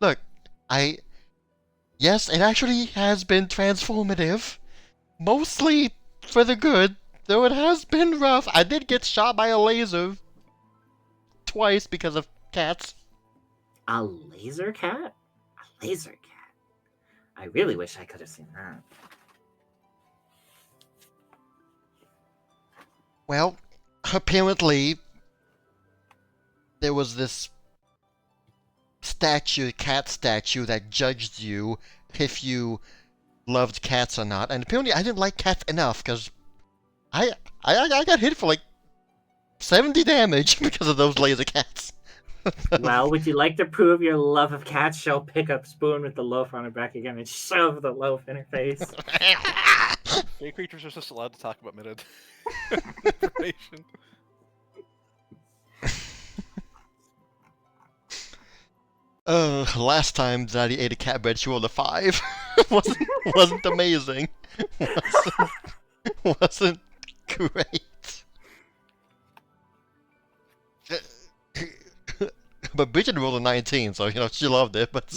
Look, yes, it actually has been transformative. Mostly for the good, though it has been rough. I did get shot by a laser twice because of cats. A laser cat? A laser cat. I really wish I could have seen that. Well, apparently there was this cat statue that judged you if you loved cats or not, and apparently I didn't like cats enough because I got hit for like 70 damage because of those laser cats. Well, would you like to prove your love of cats? She'll pick up Spoon with the loaf on her back again and shove the loaf in her face. gay creatures are just allowed to talk about meta information. Last time Zaddy ate a cat bread, she rolled a 5. wasn't amazing. Wasn't great. But Bridget rolled a 19, so she loved it. But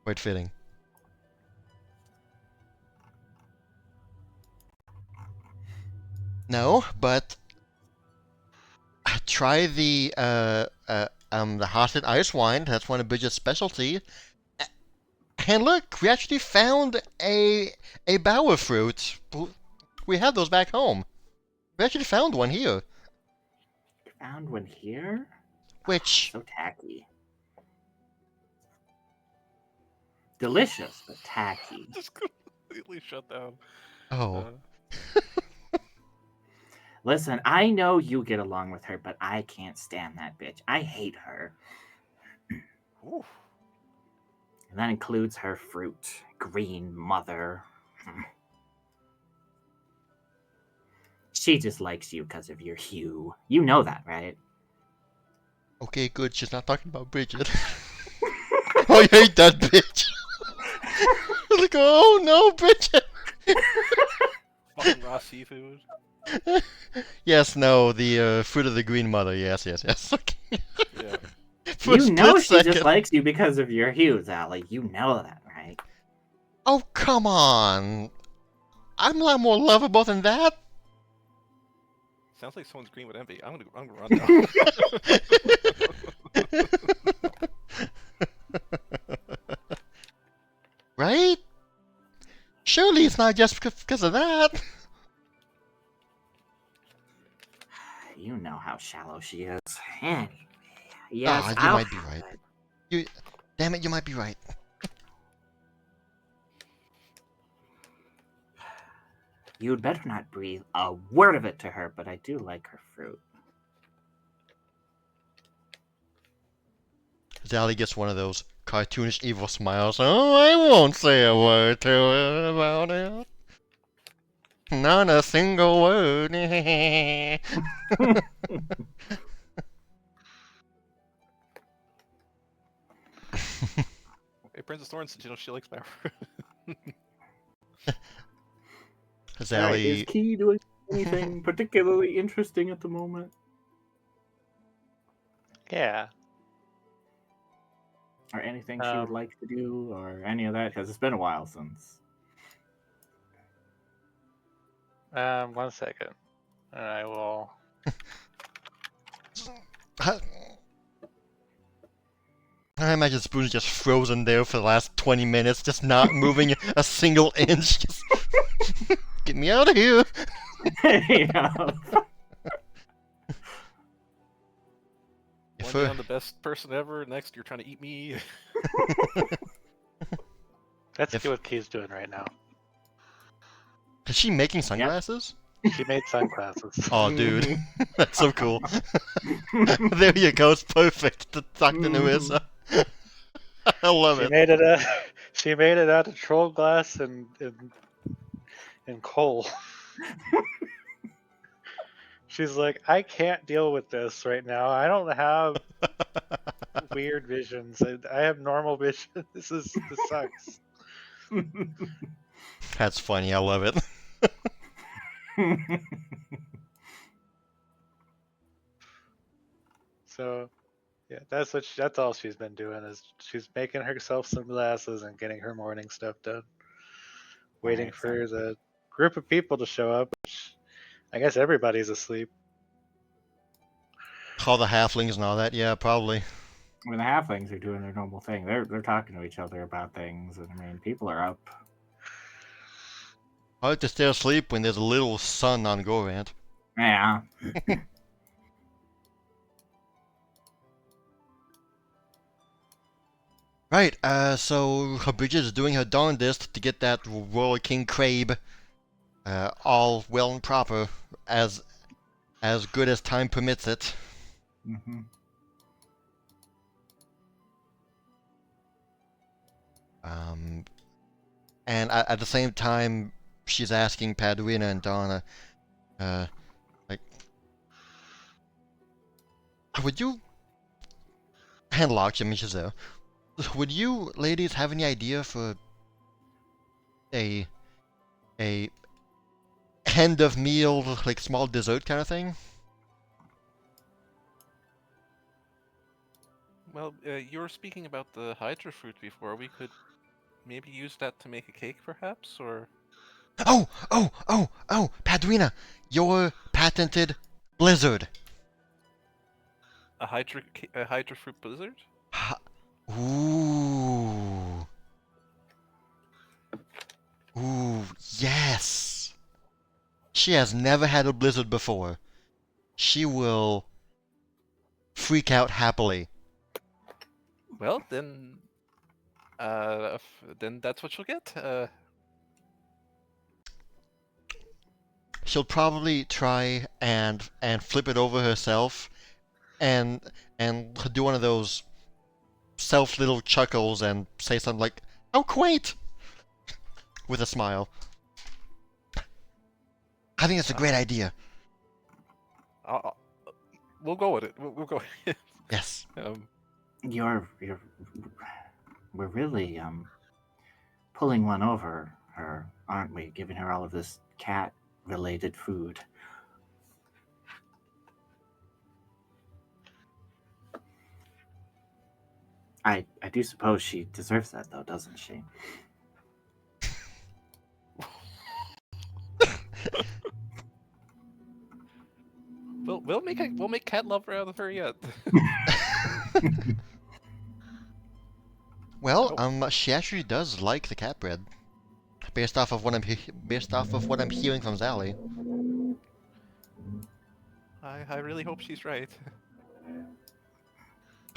quite fitting. No, but try the Hotted Ice Wine. That's one of Bridget's specialty. And look, we actually found a bower fruit. We have those back home. We actually found one here, Found one here? which So tacky. Delicious, but tacky. Just completely shut down. oh. Listen, I know you get along with her, but I can't stand that bitch. I hate her. Ooh. And that includes her fruit. Green mother. She just likes you because of your hue. You know that, right? Okay, good. She's not talking about Bridget. I hate that bitch. Like, oh no, Bridget. Fucking raw seafood. Yes, no, the fruit of the green mother. Yes, yes, yes. Okay. Yeah. For a You know split she second. just likes you because of your hue, Allie. You know that, right? Oh, come on. I'm a lot more lovable than that. Sounds like someone's green with envy. I'm gonna run now. Right? Surely it's not just because of that. You know how shallow she is. Anyway, yes, Ah, you I'll might be have right. it. Damn it, you might be right. You'd better not breathe a word of it to her, but I do like her fruit. Zally gets one of those cartoonish evil smiles. Oh, I won't say a word to her about it. Not a single word. Hey, Princess Thorns, you know she likes my Alright, is Zally, Key doing anything particularly interesting at the moment? Yeah. Or anything she would like to do, or any of that? Because it's been a while since. 1 second. And I will. I imagine Spoon's just frozen there for the last 20 minutes, just not moving a single inch. Just get me out of here. Yeah. If One day her- I'm the best person ever. Next, you're trying to eat me. Let's If- see what Key's doing right now. Is she making sunglasses? She made sunglasses. Oh, dude. That's so cool. There you go. It's perfect to talk to Nyrissa. I love She it. made it. She made it out of troll glass and coal. She's like, I can't deal with this right now. I don't have weird visions. I have normal vision. This sucks. That's funny. I love it. So, yeah, that's all she's been doing is she's making herself some glasses and getting her morning stuff done. Waiting Alright, for sounds the group of people to show up, which I guess everybody's asleep. All the halflings and all that. Yeah, probably. I mean, the halflings are doing their normal thing. They're talking to each other about things, and I mean, people are up. Hard to stay asleep when there's a little sun on Gorant. Yeah. Right, so Bridget is doing her darndest to get that Royal King Crabe all well and proper, as good as time permits it. Mm-hmm. And at the same time, she's asking Padrina and Donna, like, would you, Handlock, I mean, she's there, would you ladies have any idea for a end of meal, like small dessert kind of thing? Well, you were speaking about the Hydra fruit before. We could maybe use that to make a cake, perhaps, or Oh, Padrina, your patented blizzard. A Hydra fruit blizzard? Ha- Ooh. Ooh, yes. She has never had a blizzard before. She will freak out happily. Well, then, then that's what she'll get. She'll probably try and flip it over herself and do one of those self little chuckles and say something like, "How quaint!" with a smile. I think it's a great idea. We'll go with it. We'll go. Yes. We're really pulling one over her, aren't we? Giving her all of this cat-related food. I do suppose she deserves that, though, doesn't she? We'll make cat lover out of her yet. Well, she actually does like the cat bread, based off of what I'm hearing from Zally. I really hope she's right.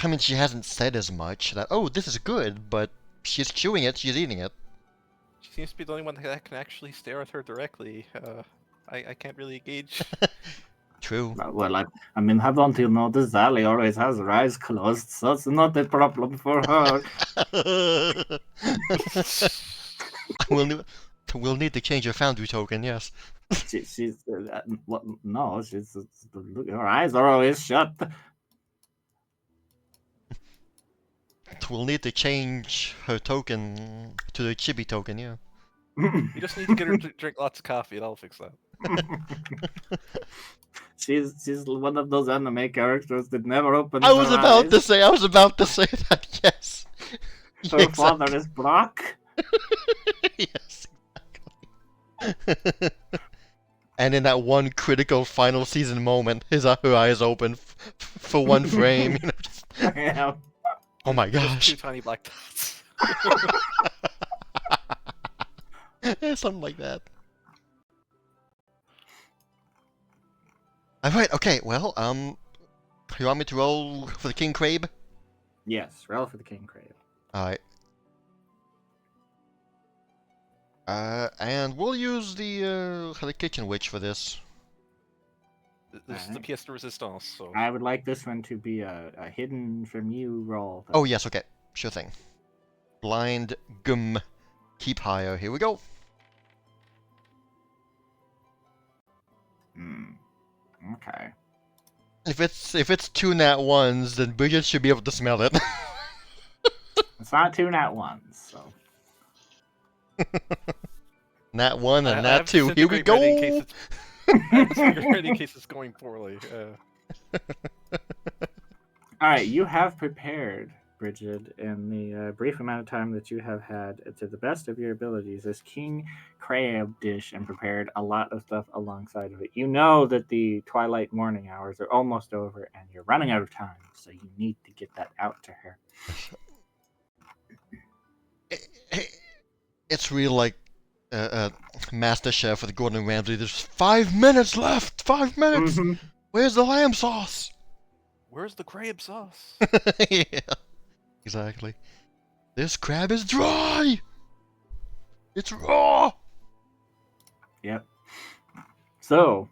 I mean, she hasn't said as much that, oh, this is good, but she's chewing it, she's eating it. She seems to be the only one that can actually stare at her directly. I can't really gauge. True. Well, I mean, haven't you noticed Sally always has her eyes closed, so it's not a problem for her. We'll need to change your foundry token, yes. She's no, her eyes are always shut. We'll need to change her token to the chibi token, yeah. You just need to get her to drink lots of coffee, and I'll fix that. She's one of those anime characters that never opens I was her about eyes. to say that, yes. Her father is Brock. Yes, exactly. And in that one critical final season moment, her eyes open for one frame. You know, just, Yeah. oh my Just gosh. 2 tiny black dots. Yeah, something like that. Alright, okay, well, you want me to roll for the King Crabe? Yes, roll for the King Crave. Alright. And we'll use the Kitchen Witch for this. This is the pièce de résistance, so... I would like this one to be a hidden from you roll. Oh, yes, okay. Sure thing. Blind Gum. Keep higher. Here we go. Okay. If it's 2 nat 1s, then Bridget should be able to smell it. It's not 2 nat 1s, so. Nat 1 and I nat have 2. Here we disintegrate ready in go! case I have disintegrate ready in case it's going poorly. Alright, you have prepared, Bridget, in the brief amount of time that you have had, to the best of your abilities, this king crab dish, and prepared a lot of stuff alongside of it. You know that the twilight morning hours are almost over, and you're running out of time, so you need to get that out to her. It's real like Master Chef with Gordon Ramsay. There's 5 minutes left! 5 minutes! Mhm. Where's the lamb sauce? Where's the crab sauce? Yeah, exactly. This crab is dry! It's raw! Yep. So,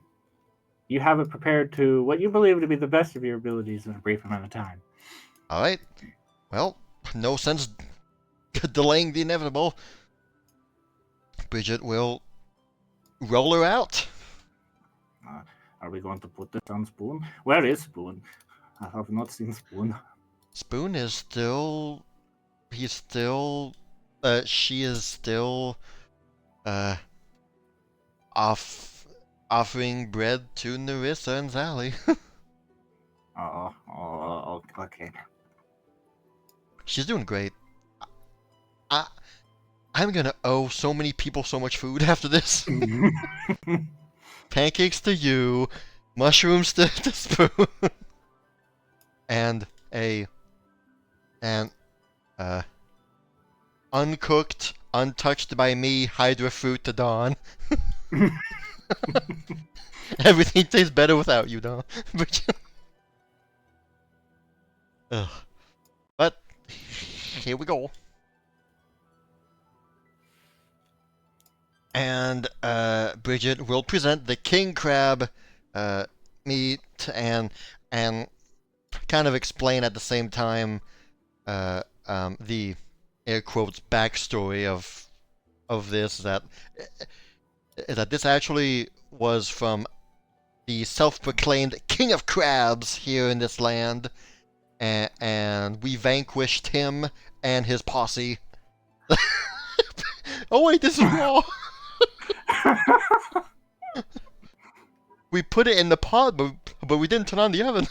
you have it prepared to what you believe to be the best of your abilities in a brief amount of time. Alright. Well, no sense delaying the inevitable. Bridget will roll her out. Are we going to put this on Spoon? Where is Spoon? I have not seen Spoon. Spoon is still... He's still... she is still... offering bread to Nyrissa and Sally. Okay. She's doing great. I I'm gonna owe so many people so much food after this. Pancakes to you, mushrooms to Spoon, and uncooked, untouched by me Hydra fruit to Dawn. Everything tastes better without you, Dawn. Ugh. But here we go. And Bridget will present the king crab meat and kind of explain at the same time the air quotes backstory of this that this actually was from the self-proclaimed king of crabs here in this land, and we vanquished him and his posse. Oh wait, this is raw. We put it in the pot, but we didn't turn on the oven.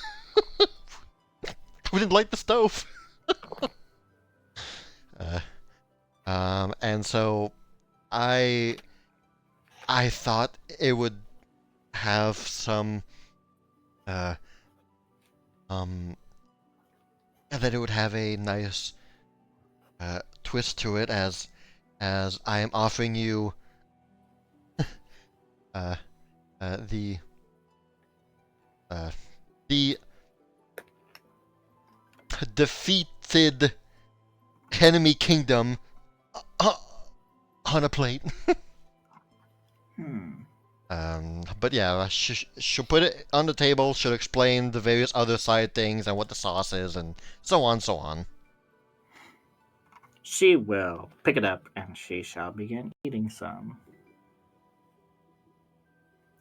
We didn't light the stove. And so I thought it would have some that it would have a nice twist to it as I am offering you the defeated enemy kingdom on a plate. But yeah, she'll put it on the table, she'll explain the various other side things and what the sauce is, and so on, so on. She will pick it up, and she shall begin eating some.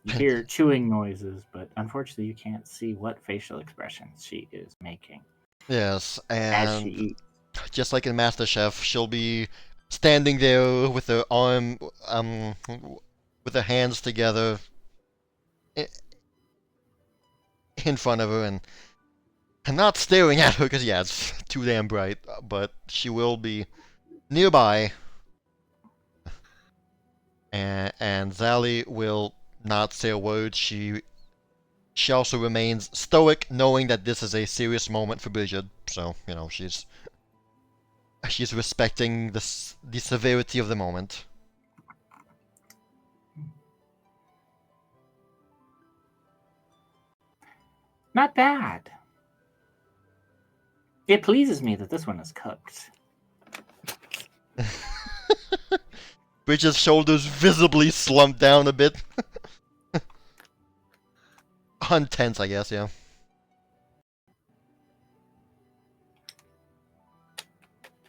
You hear chewing noises, but unfortunately you can't see what facial expressions she is making. Yes, as she and eats. just like in MasterChef, she'll be standing there with her arm, with her hands together in front of her, and not staring at her, because yeah, it's too damn bright, but she will be nearby, and Zally will not say a word. She also remains stoic, knowing that this is a serious moment for Bridget, so, you know, she's respecting the severity of the moment. Not bad. It pleases me that this one is cooked. Bridget's shoulders visibly slumped down a bit. Untense, I guess, yeah.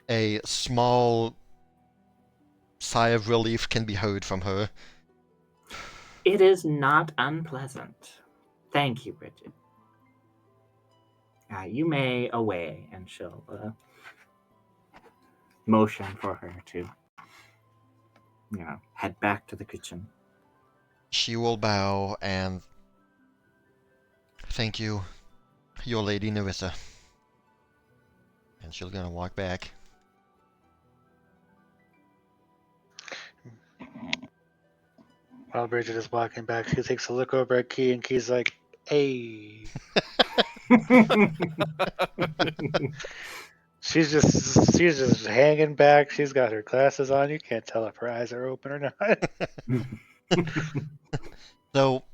A small sigh of relief can be heard from her. It is not unpleasant. Thank you, Bridget. You may away, and she'll motion for her to, head back to the kitchen. She will bow and thank you, your lady Nyrissa. And she's gonna walk back. While Bridget is walking back, she takes a look over at Key, and Key's like, "Hey." She's just hanging back. She's got her glasses on. You can't tell if her eyes are open or not. So,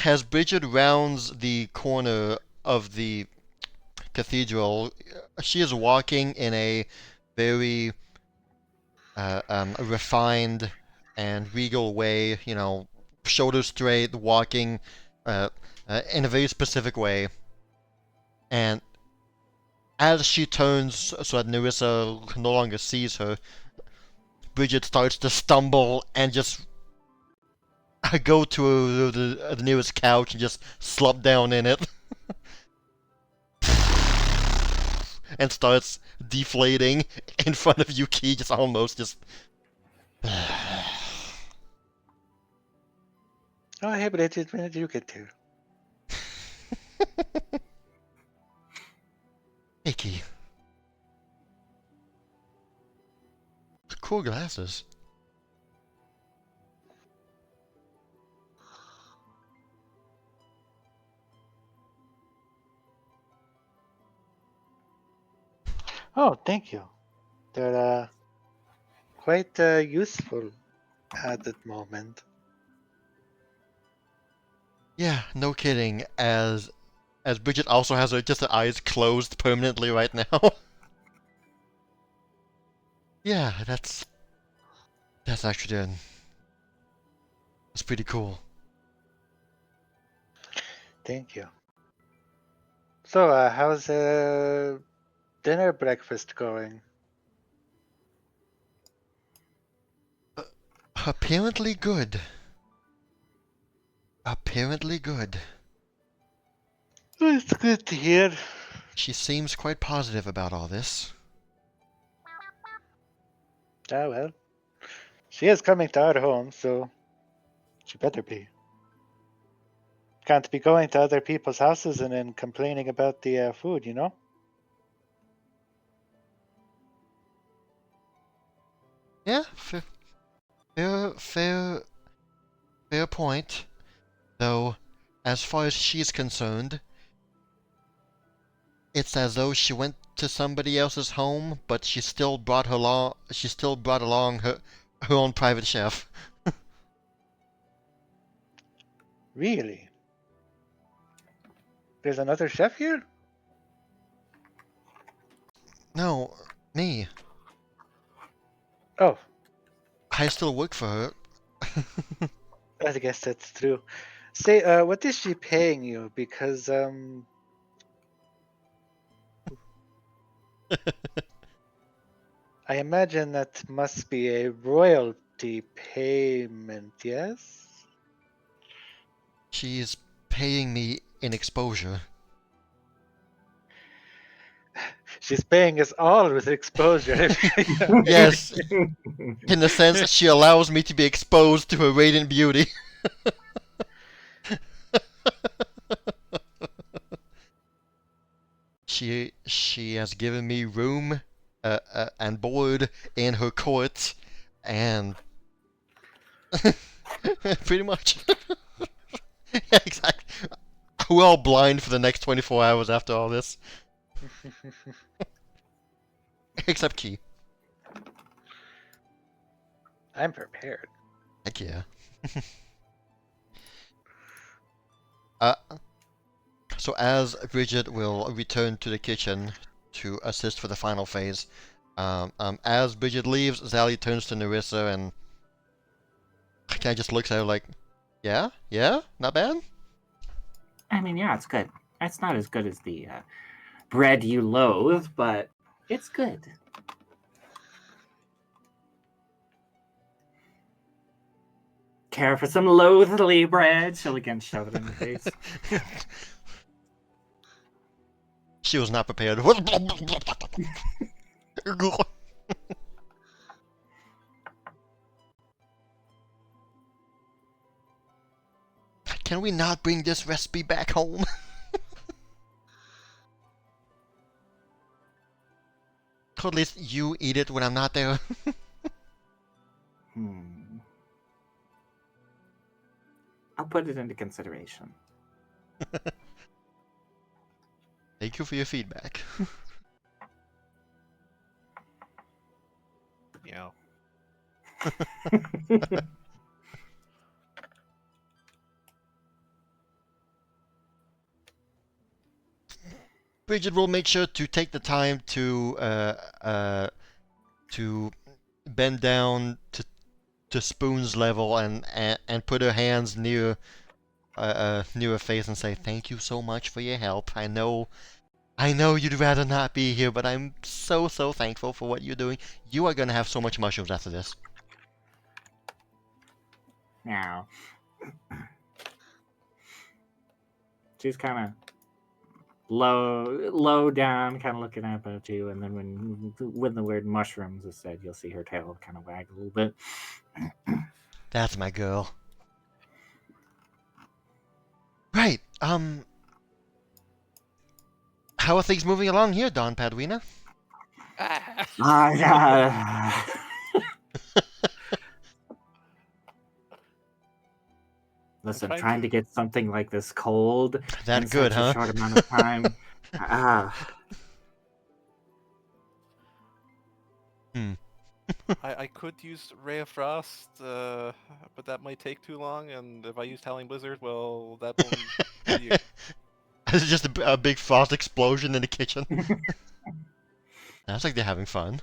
as Bridget rounds the corner of the cathedral, she is walking in a very refined and regal way, you know, shoulders straight, walking in a very specific way. And as she turns so that Nyrissa no longer sees her, Bridget starts to stumble and just go to the nearest couch and just slump down in it. And starts deflating in front of Yuki, just almost just... Oh, hey, but it's when did you get to? Icky. cool glasses. Oh, thank you. They're quite useful at the moment. Yeah, no kidding. As Bridget also has just her eyes closed permanently right now. Yeah, that's actually done. That's pretty cool. Thank you. So, how's dinner breakfast going? Apparently good. Apparently good. It's good to hear. She seems quite positive about all this. Ah, well. She is coming to our home, so she better be. Can't be going to other people's houses and then complaining about the food, you know? Yeah, fair point. Though, as far as she's concerned, it's as though she went to somebody else's home, but she still brought along her own private chef. Really? There's another chef here? No, me. Oh, I still work for her. I guess that's true. Say, what is she paying you? Because, I imagine that must be a royalty payment, yes? She's paying me in exposure. She's paying us all with exposure. Yes, in the sense that she allows me to be exposed to her radiant beauty. She has given me room and board in her court, and pretty much. Yeah, exactly. We're all blind for the next 24 hours after all this, except Key. I'm prepared. Heck yeah. uh, so as Bridget will return to the kitchen to assist for the final phase, as Bridget leaves, Zally turns to Nyrissa and kind of just looks at her like, yeah, not bad. I mean, yeah, it's good. It's not as good as the bread you loathe, but it's good. Care for some loathly bread? She'll again shove it in your face. She was not prepared. Can we not bring this recipe back home? Could at least you eat it when I'm not there. I'll put it into consideration. Thank you for your feedback. Yeah. Bridget will make sure to take the time to bend down to Spoon's level and put her hands near her face and say thank you so much for your help. I know you'd rather not be here, but I'm so thankful for what you're doing. You are gonna have so much mushrooms after this. Now, she's kind of low down, kind of looking up at you, and then when the word mushrooms is said, you'll see her tail kind of wag a little bit. That's my girl. Right. How are things moving along here, Don Padwina? Listen, trying trying to- to get something like this cold That in good, such huh? a short amount of time. I could use Ray of Frost, but that might take too long, and if I use Howling Blizzard, well, that won't be... It's just a big frost explosion in the kitchen. That's like they're having fun.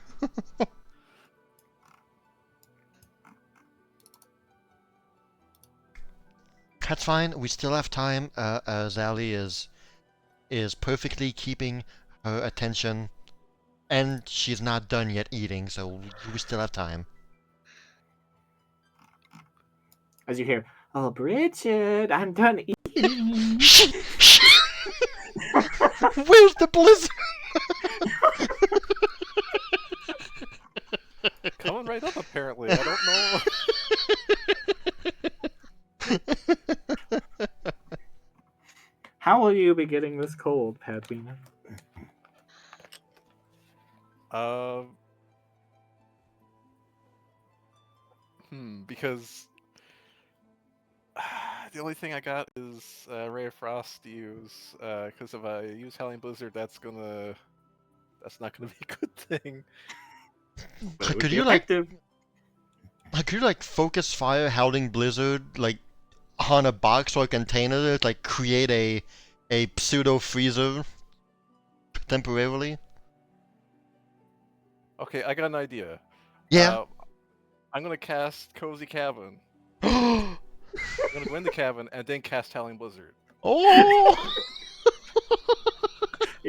That's fine. We still have time. Zally is perfectly keeping her attention, and she's not done yet eating, so we still have time. As you hear, "Oh, Bridget, I'm done eating." Where's the blizzard? Coming right up, apparently. I don't know. How will you be getting this cold, Padwina? Because the only thing I got is Ray of Frost to use. Because if I use Howling Blizzard, that's not gonna be a good thing. But it would Could be you like effective. focus fire Howling Blizzard like on a box or a container, like create a pseudo freezer temporarily? Okay, I got an idea. Yeah. I'm gonna cast Cozy Cabin. Oh. I'm gonna go in the cabin and then cast Howling Blizzard. You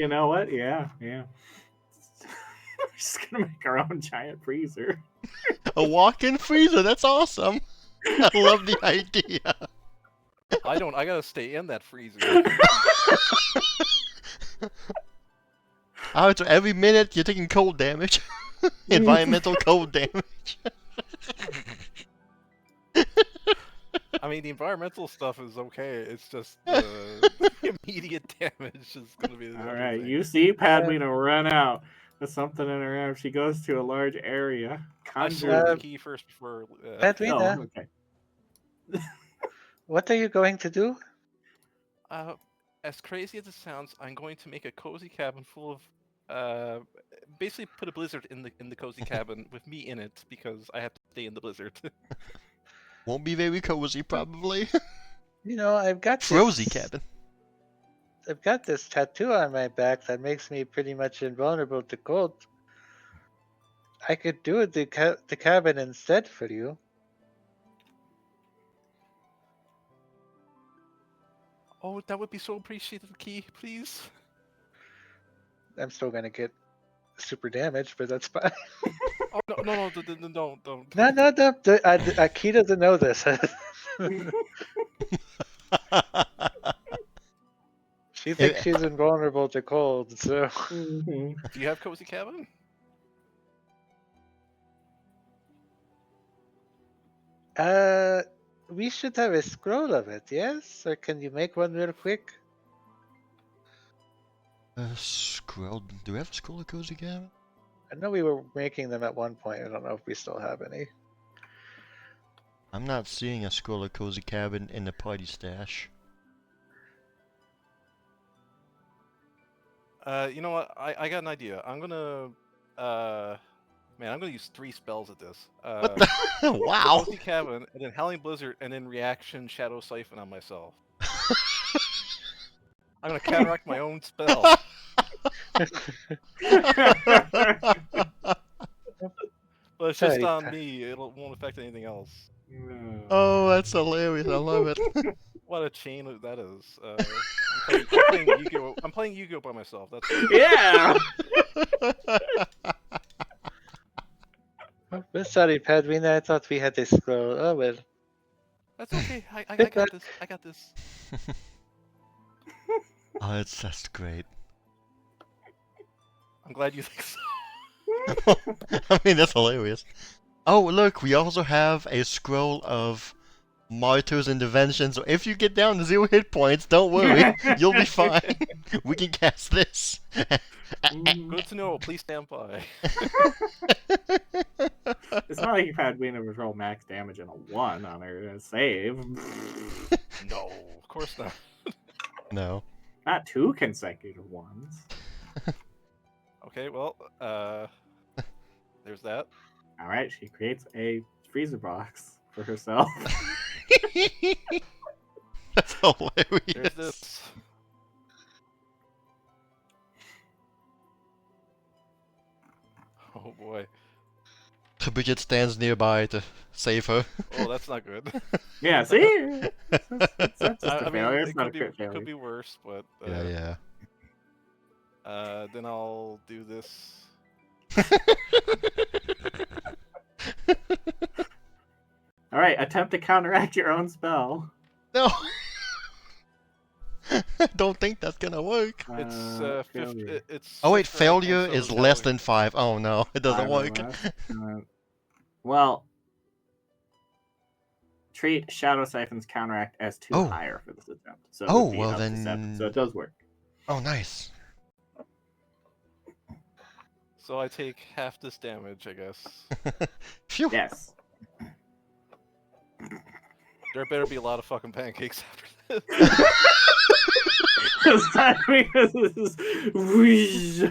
know what? Yeah. We're just gonna make our own giant freezer. A walk-in freezer. That's awesome. I love the idea. I gotta stay in that freezer. Oh, so every minute you're taking cold damage. Environmental cold damage. I mean, the environmental stuff is okay. It's just the immediate damage is gonna be the All other right, thing. you see Padwina run out with something in her arm. She goes to a large area. I Conjure. select the key first before. Padwina, Oh, okay. what are you going to do? As crazy as it sounds, I'm going to make a cozy cabin full of. Basically, put a blizzard in the cozy cabin with me in it because I have to stay in the blizzard. Won't be very cozy, probably. You know, I've got Frozy this, cabin. I've got this tattoo on my back that makes me pretty much invulnerable to cold. I could do the cabin instead for you. Oh, that would be so appreciated, Key, please. I'm still gonna get super damaged, but that's fine. Oh no, don't. No, Key doesn't know this. She thinks she's invulnerable to cold, so. Mhm. Do you have cozy cabin? We should have a scroll of it, yes? Or can you make one real quick? Scroll. Do we have a scroll of cozy cabin? I know we were making them at one point. I don't know if we still have any. I'm not seeing a scroll of cozy cabin in the party stash. You know what? I got an idea. I'm gonna use 3 spells at this. What the? Wow. Cozy cabin, and then Howling Blizzard, and then reaction Shadow Siphon on myself. I'm gonna counteract my own spell. But it's just Hey, on me. It won't affect anything else. Oh, that's hilarious. I love it. What a chain that is. I'm playing Yu-Gi-Oh by myself. That's it. Yeah. Oh, sorry, Padwina. I thought we had a scroll. Oh well. That's okay. I got this. I got this. Oh, that's great. I'm glad you think so. I mean, that's hilarious. Oh, look, we also have a scroll of Martyr's Intervention, so if you get down to 0 hit points, don't worry, you'll be fine. We can cast this. Good to know. Please stand by. It's not like Padwina would roll max damage in a 1 on her save. No, of course not. No. Not 2 consecutive ones. Okay, well, there's that. Alright, she creates a freezer box for herself. That's There's hilarious. this. Oh boy. Bridget stands nearby to save her. Oh, that's not good. Yeah, see? It's just a I mean, failure. It's it not a could be crit failure. could be worse, but Yeah. then I'll do this. Alright, attempt to counteract your own spell. No. Don't think that's gonna work. It's failure. it's. Oh wait, fifth rank, and failure so is is less Halloween. than 5. Oh no, it doesn't 5 or work. less. Well, treat Shadow Siphon's counteract as 2 Oh. higher for this attempt. So it Oh, would be well up to then- 7. So it does work. Oh, nice. So I take half this damage, I guess. Phew. Yes. There better be a lot of fucking pancakes after this. This time this is whoosh.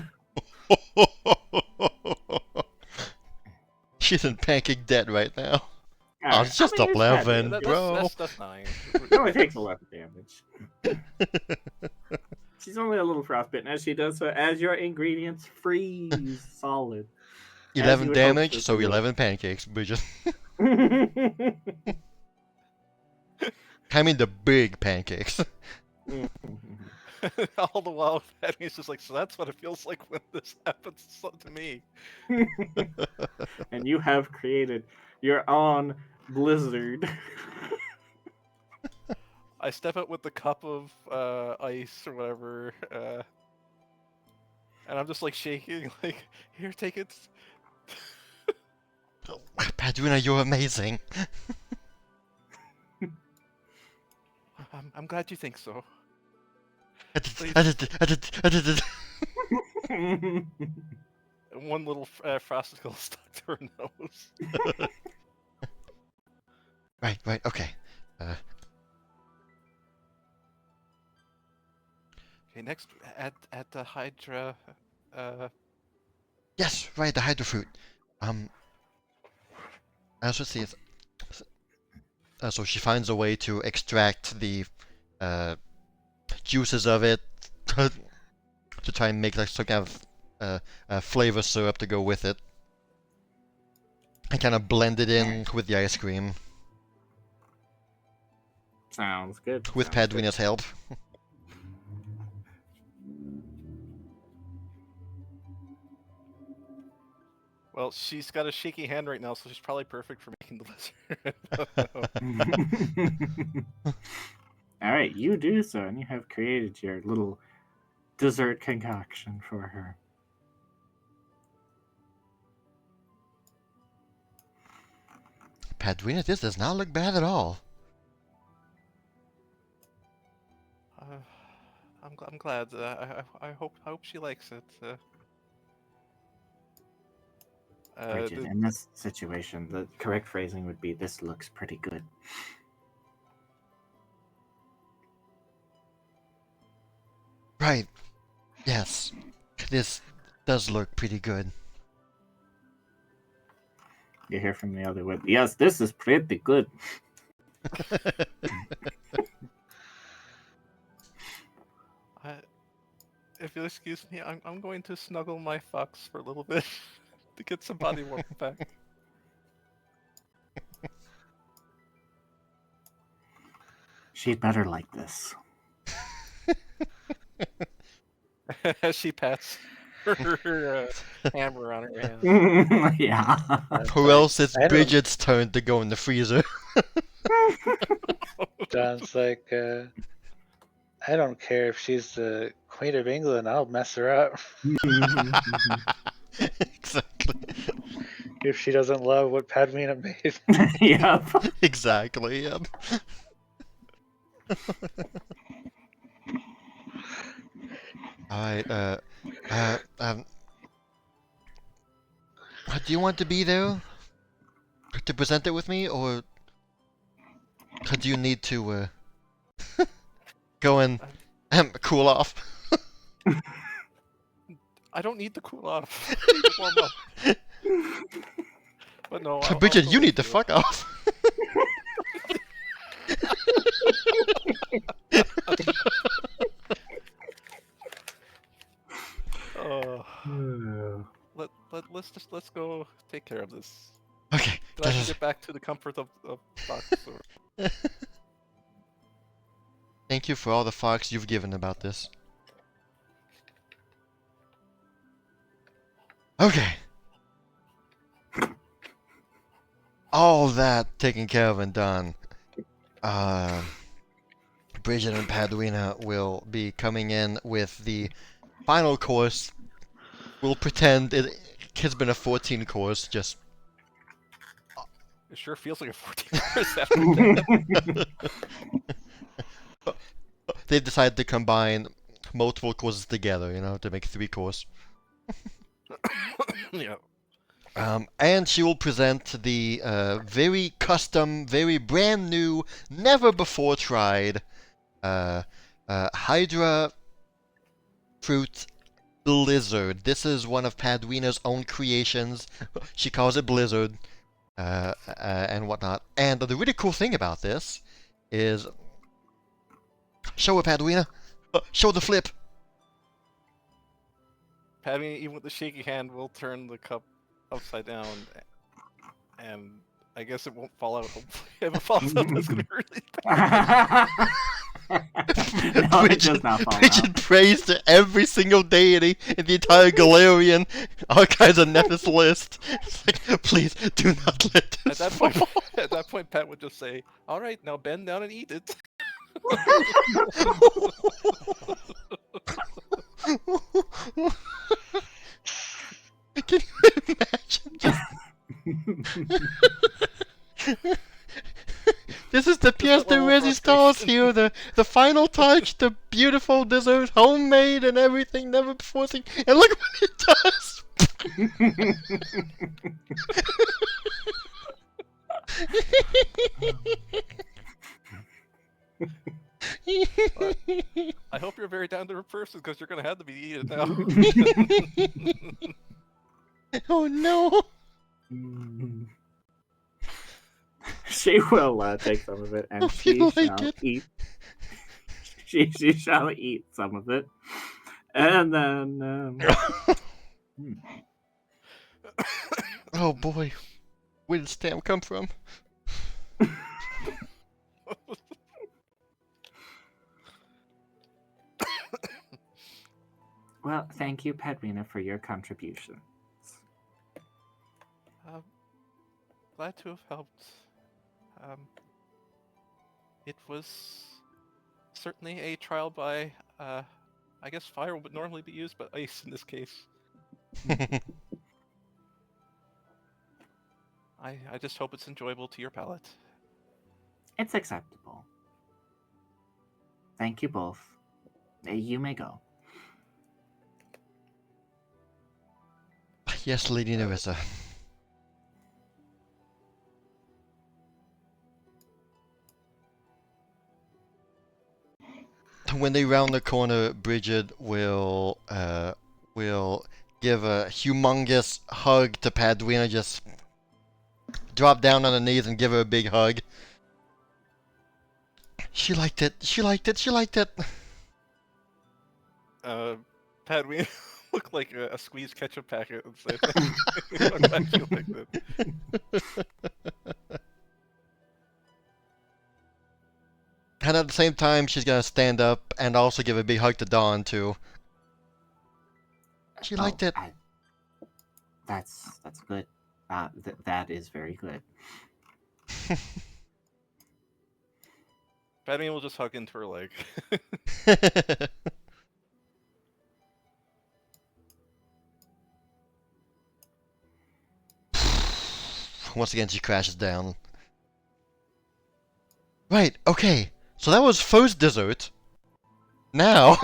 She's in pancake debt right now. Oh, Alright, it's just I mean, it's 11, bad. bro. That's 9. It only takes 11 damage. She's only a little frostbitten as she does so as your ingredients freeze solid. 11 would hope damage, that so they would. 11 pancakes, Bridget. I mean the big pancakes. All the while, Patty's just like, so that's what it feels like when this happens to me. And you have created your own blizzard. I step out with the cup of ice or whatever, and I'm just like shaking, like, here, take it. Padrina, you're amazing. I'm glad you think so. And one little frosticle stuck to her nose. Right, okay. Okay, next, add the Hydra. Yes, right, the hydro fruit. As we see it. So she finds a way to extract the juices of it to try and make like some kind of flavor syrup to go with it. And kind of blend it in with the ice cream Sounds good. with sounds good. Padrina's help. Well, she's got a shaky hand right now, so she's probably perfect for making the lizard. All right, you do so, and you have created your little dessert concoction for her. Padrina, this does not look bad at all. I'm glad. I hope she likes it. Bridget, in this situation, the correct phrasing would be, "This looks pretty good." Right. Yes. This does look pretty good. You hear from the other wood. Yes, this is pretty good. If you'll excuse me, I'm going to snuggle my fox for a little bit to get some body warmth back. She'd better like this. As she pats her hammer on her hand. Yeah. Or else it's I don't- Bridget's turn to go in the freezer. John's like, I don't care if she's the Queen of England, I'll mess her up. Exactly. If she doesn't love what Padmina made. Yep. Exactly, yep. Alright, what do you want to be there? to present it with me, or do you need to go and cool off? I don't need to cool off. I need to warm up. But no, I'll Bridget, still you let need to fuck off. Let's go take care of this. Okay. Then I can get back to the comfort of Fox. Or... Thank you for all the fucks you've given about this. Okay. All that taken care of and done. Bridget and Padwina will be coming in with the final course. We'll pretend it has been a 14 course, just... It sure feels like a 14 course after that. They've decided to combine multiple courses together, you know, to make 3 course. Yeah. And she will present the very custom, very brand new, never before tried Hydra Fruit Blizzard. This is one of Padwina's own creations. She calls it Blizzard and whatnot. And the really cool thing about this is... Show her, Padwina! Show the flip! Padwina, even with the shaky hand, will turn the cup upside down, and I guess it won't fall out. Hopefully, if it falls out, that's gonna be really bad. No, it does not fall Bridget out. prays to every single deity in the entire Galarian Archives of Nephis list. It's like, please do not let At this that fall. point, at that point, Pat would just say, "All right, now bend down and eat it." Can you imagine? This is the pièce de level of résistance frustration. here, the final touch, the beautiful dessert, homemade and everything, never before seen. And look what it does! I hope you're a very down to earth person because you're gonna have to be eating it now. Oh no! She will take some of it, and Hope she you like shall it. eat. She shall eat some of it, and then. Oh boy, where did Stam come from? Well, thank you, Padwina, for your contribution. Glad to have helped. It was certainly a trial by, I guess fire would normally be used, but ice in this case. I just hope it's enjoyable to your palate. It's acceptable. Thank you both. You may go. Yes, Lady Nyrissa. When they round the corner, Bridget will give a humongous hug to Padwina, just drop down on her knees and give her a big hug. She liked it. She liked it. She liked it. Padwina look like a squeezed ketchup packet and say, "I'm glad you liked it." And at the same time, she's gonna stand up and also give a big hug to Dawn too. She liked it. That's good. That is very good. Padwina will just hug into her leg. Once again, she crashes down. Right, okay. So that was first dessert. Now...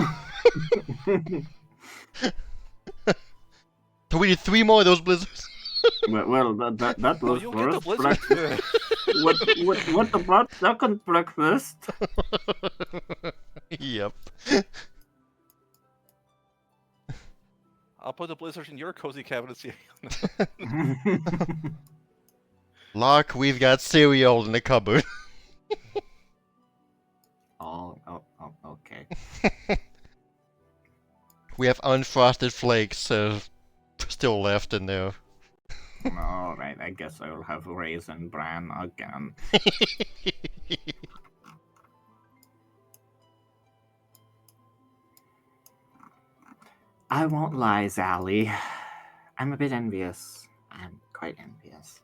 So we need 3 more of those blizzards. Well, that Oh, was you'll get the first blizzard breakfast. too. What about second breakfast? Yep. I'll put the blizzard in your cozy cabinets. Lark, we've got cereal in the cupboard. Oh, okay. We have unfrosted flakes still left in there. All right, I guess I'll have raisin bran again. I won't lie, Sally. I'm a bit envious. I'm quite envious.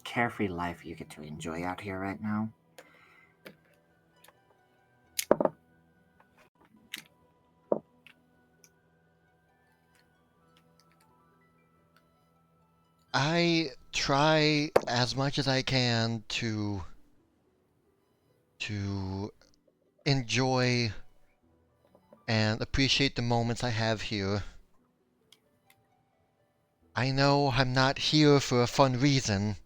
Carefree life you get to enjoy out here right now. I try as much as I can to enjoy and appreciate the moments I have here. I know I'm not here for a fun reason,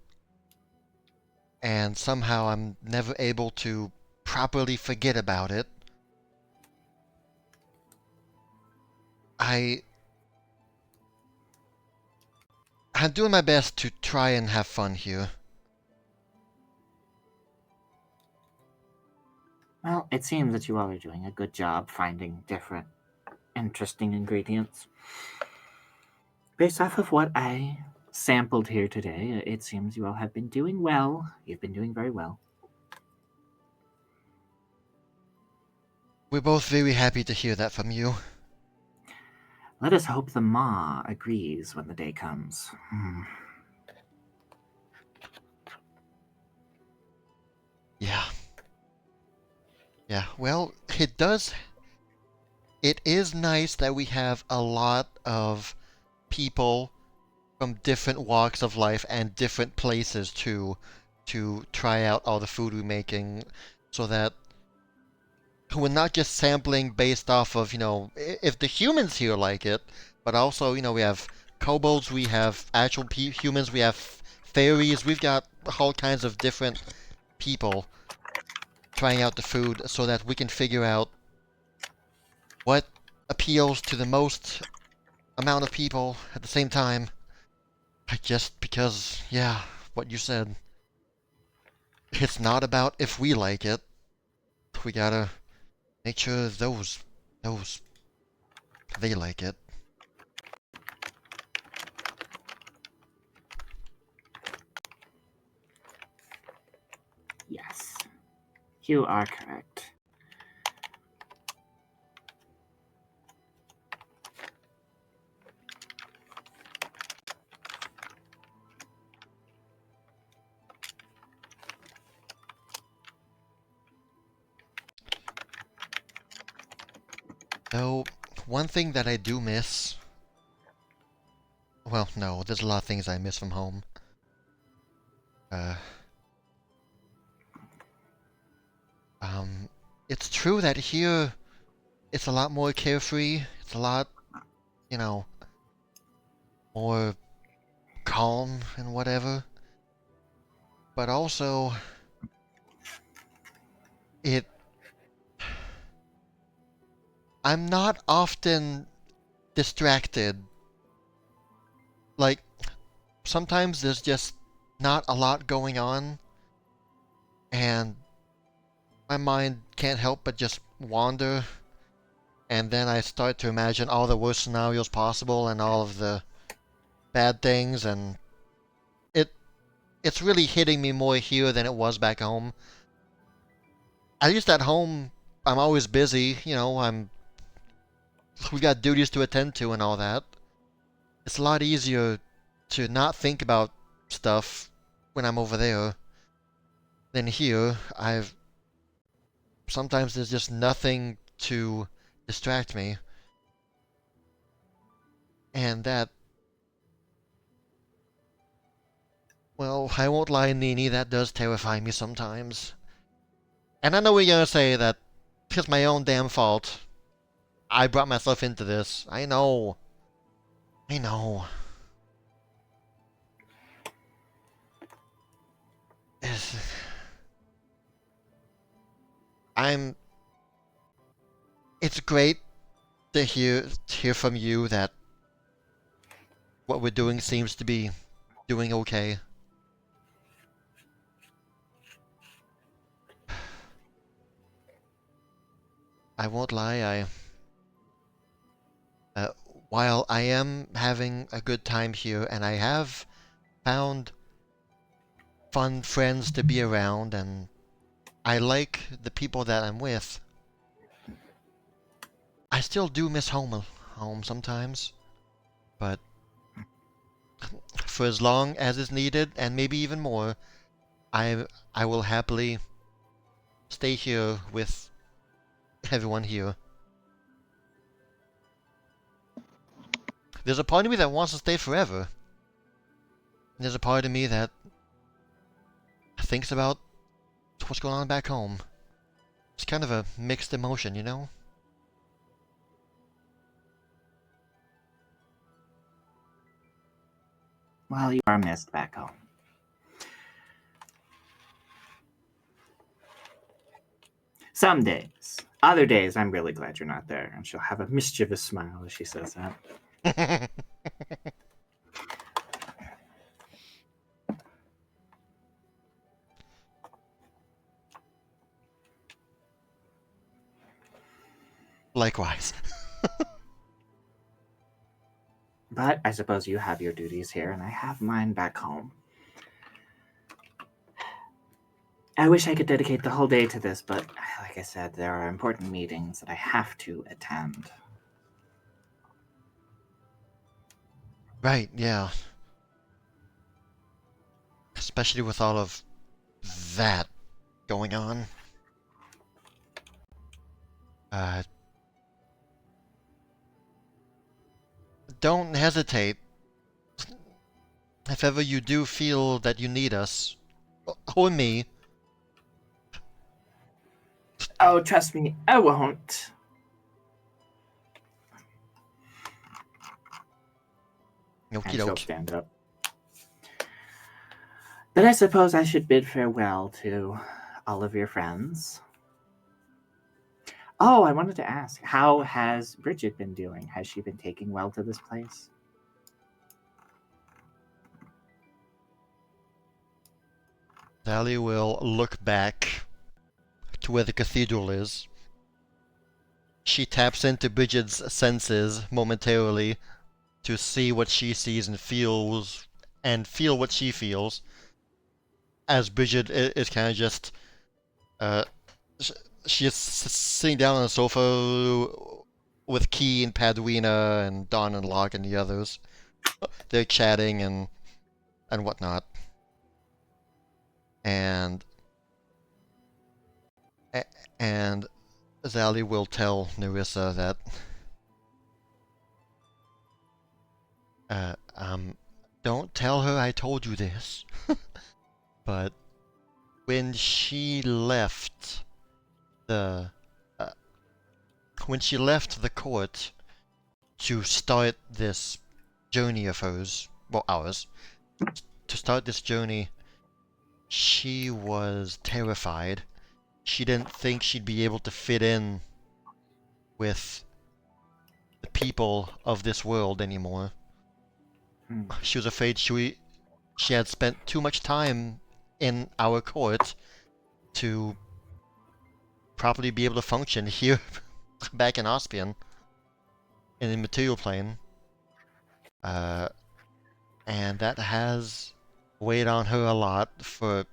and somehow I'm never able to properly forget about it. I'm doing my best to try and have fun here. Well, it seems that you all are doing a good job finding different, interesting ingredients. Based off of what I sampled here today, it seems you all have been doing well. You've been doing very well. We're both very happy to hear that from you. Let us hope the Ma agrees when the day comes. Yeah. Yeah, well, it is nice that we have a lot of people from different walks of life and different places to try out all the food we're making, so that we're not just sampling based off of, if the humans here like it, but also, we have kobolds, we have actual humans, we have fairies, we've got all kinds of different people trying out the food so that we can figure out what appeals to the most amount of people at the same time. Just because, yeah, what you said. It's not about if we like it. We gotta make sure they like it. Yes, you are correct. Though, one thing that I do miss... Well, no, there's a lot of things I miss from home. It's true that here, it's a lot more carefree. It's a lot, more calm and whatever. But also, I'm not often distracted. Like, sometimes there's just not a lot going on, and my mind can't help but just wander, and then I start to imagine all the worst scenarios possible and all of the bad things, and it's really hitting me more here than it was back home. At least at home, I'm always busy, we've got duties to attend to and all that. It's a lot easier to not think about stuff when I'm over there than here. Sometimes there's just nothing to distract me. And well, I won't lie, Nini, that does terrify me sometimes. And I know you're gonna say that it's my own damn fault. I brought myself into this. I know. I know. It's- I'm. It's great to hear from you that what we're doing seems to be doing okay. I won't lie, uh, while I am having a good time here and I have found fun friends to be around and I like the people that I'm with, I still do miss home sometimes. But for as long as is needed and maybe even more, I I will happily stay here with everyone here. There's a part of me that wants to stay forever. And there's a part of me that thinks about what's going on back home. It's kind of a mixed emotion, you know? Well, you are missed back home. Some days. Other days, I'm really glad you're not there. And she'll have a mischievous smile as she says that. Likewise. But I suppose you have your duties here, and I have mine back home. I wish I could dedicate the whole day to this, but like I said, there are important meetings that I have to attend. Right, yeah. Especially with all of that going on. Don't hesitate. If ever you do feel that you need us, or me, Oh, trust me, I won't. okie And she'll doke. stand up. But I suppose I should bid farewell to all of your friends. Oh, I wanted to ask, how has Bridget been doing? Has she been taking well to this place? Sally will look back to where the cathedral is. She taps into Bridget's senses momentarily to see what she sees and feel what she feels. As Bridget is kind of just, uh, she is sitting down on the sofa with Key and Padwina and Don and Locke and the others. They're chatting and whatnot. And and Zally will tell Nyrissa that uh, um don't tell her I told you this. But when she left the uh, court to start this journey of hers, well, ours, to start this journey, she was terrified. She didn't think she'd be able to fit in with the people of this world anymore. She was afraid she had spent too much time in our court to properly be able to function here back in Ospian in the material plane. And that has weighed on her a lot for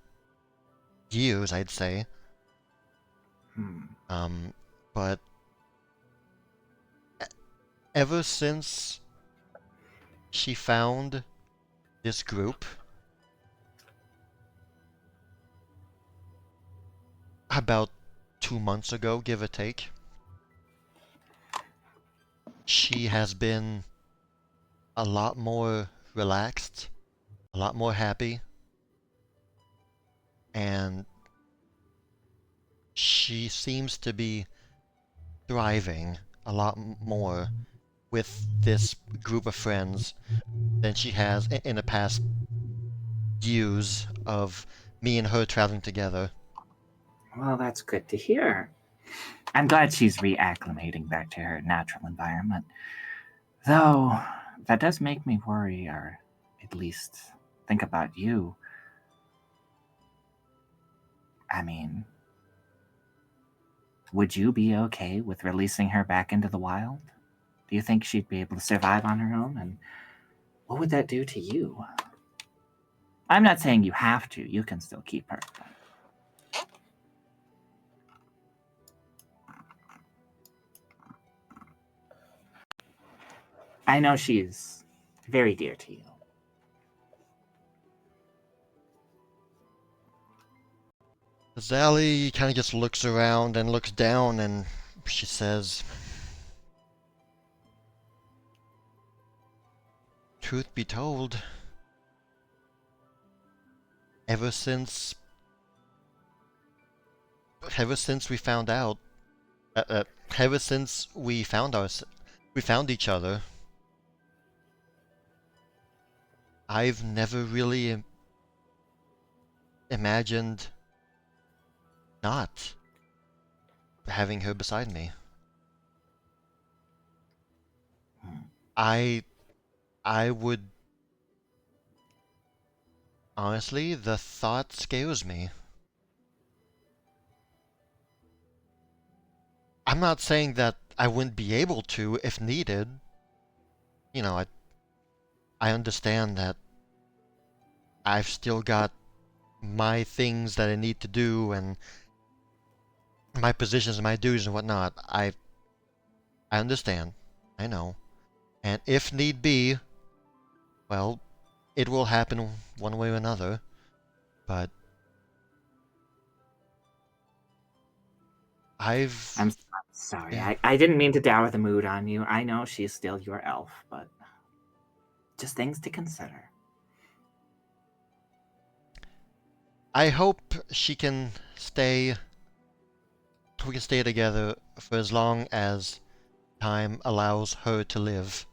years, I'd say. But ever since she found this group, about 2 months ago, give or take, she has been a lot more relaxed, a lot more happy, and she seems to be thriving a lot more with this group of friends than she has in the past years of me and her traveling together. Well, that's good to hear. I'm glad she's reacclimating back to her natural environment. Though, that does make me worry, or at least think about you. I mean, would you be okay with releasing her back into the wild? Do you think she'd be able to survive on her own? And what would that do to you? I'm not saying you have to. You can still keep her. I know she's very dear to you. Zally kind of just looks around and looks down and she says, truth be told, ever since we found out, ever since we found each other, I've never really imagined not having her beside me. I would honestly, the thought scares me. I'm not saying that I wouldn't be able to if needed. You know, I understand that I've still got my things that I need to do and my positions and my duties and whatnot. I understand. I know. And if need be, well, it will happen one way or another. But I'm sorry. Yeah. I didn't mean to dour the mood on you. I know she's still your elf, but just things to consider. I hope she can stay. We can stay together for as long as time allows her to live.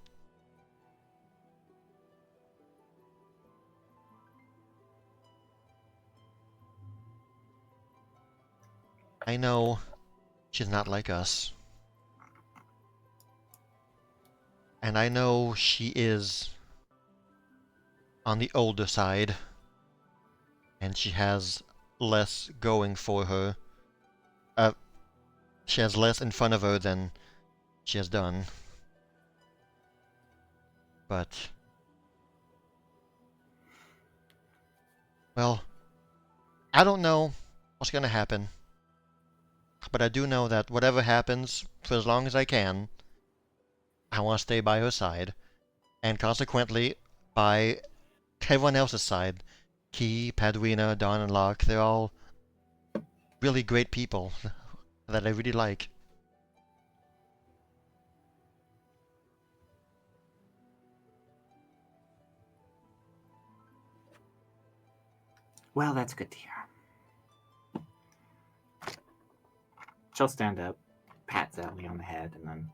I know she's not like us. And I know she is on the older side. And she has less going for her. She has less in front of her than she has done. But, well, I don't know what's gonna happen. But I do know that whatever happens, for as long as I can, I want to stay by her side. And consequently, by everyone else's side. Key, Padwina, Dawn, and Locke, they're all really great people that I really like. Well, that's good to hear. She'll stand up, pat Sally on the head, and then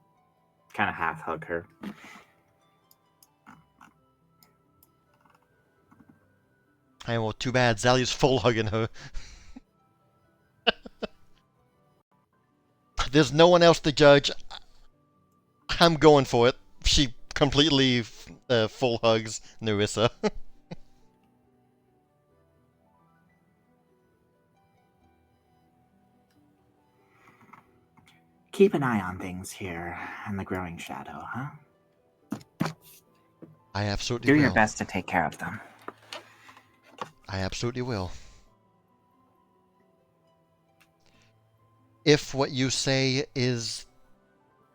kind of half hug her. Hey, well, too bad. Sally's full hugging her. There's no one else to judge. I'm going for it. She completely full hugs Nyrissa. Keep an eye on things here in the growing shadow, huh? I absolutely Do will. your best to take care of them. I absolutely will. If what you say is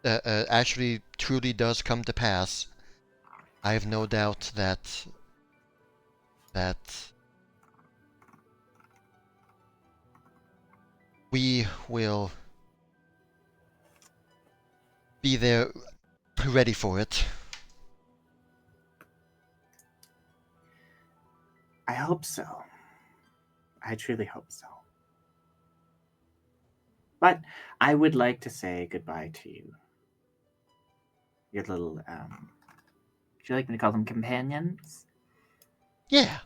actually truly does come to pass, I have no doubt that we will be there ready for it. I hope so. I truly hope so. But I would like to say goodbye to you. Your little, would you like me to call them companions? Yeah.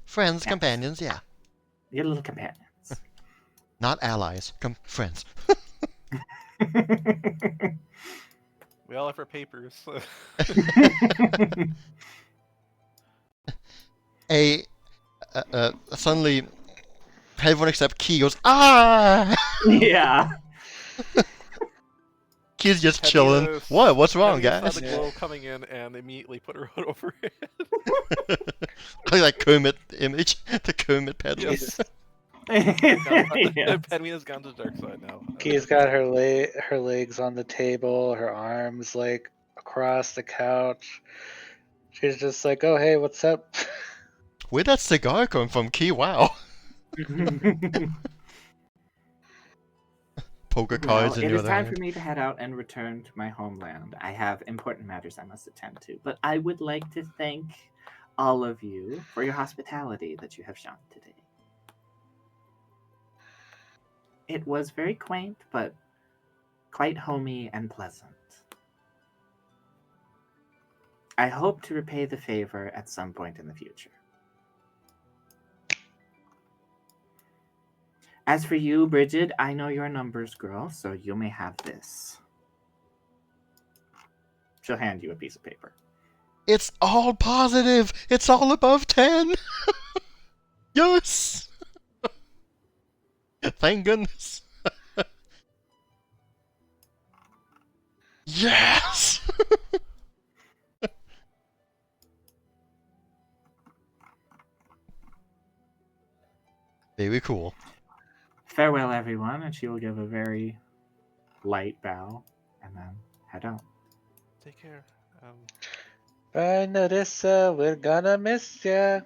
Friends, Yes. companions, yeah. Your little companions. Not allies. Friends. We all have our papers. Suddenly, everyone except Key goes, ah! Yeah. Key's just Penny chilling. is- What? What's wrong, Penny saw guys? the glow coming in and immediately put her hood over it. I like Kermit image. The Kermit pedal. Yes. Yes. Penny has gone to the dark side now. Key's got her legs on the table, her arms like across the couch. She's just like, "Oh hey, what's up?" Where'd that cigar come from, Key? Wow. Poker cards Well, in it your is other time hand. for me to head out and return to my homeland. I have important matters I must attend to, but I would like to thank all of you for your hospitality that you have shown today. It was very quaint, but quite homey and pleasant. I hope to repay the favor at some point in the future. As for you, Bridget, I know you're a numbers girl, so you may have this. She'll hand you a piece of paper. It's all positive. It's all above 10. Yes. Thank goodness. Yes. Very cool. Farewell, everyone, and she will give a very light bow and then head out. Take care. Bye, Nyrissa. We're gonna miss ya.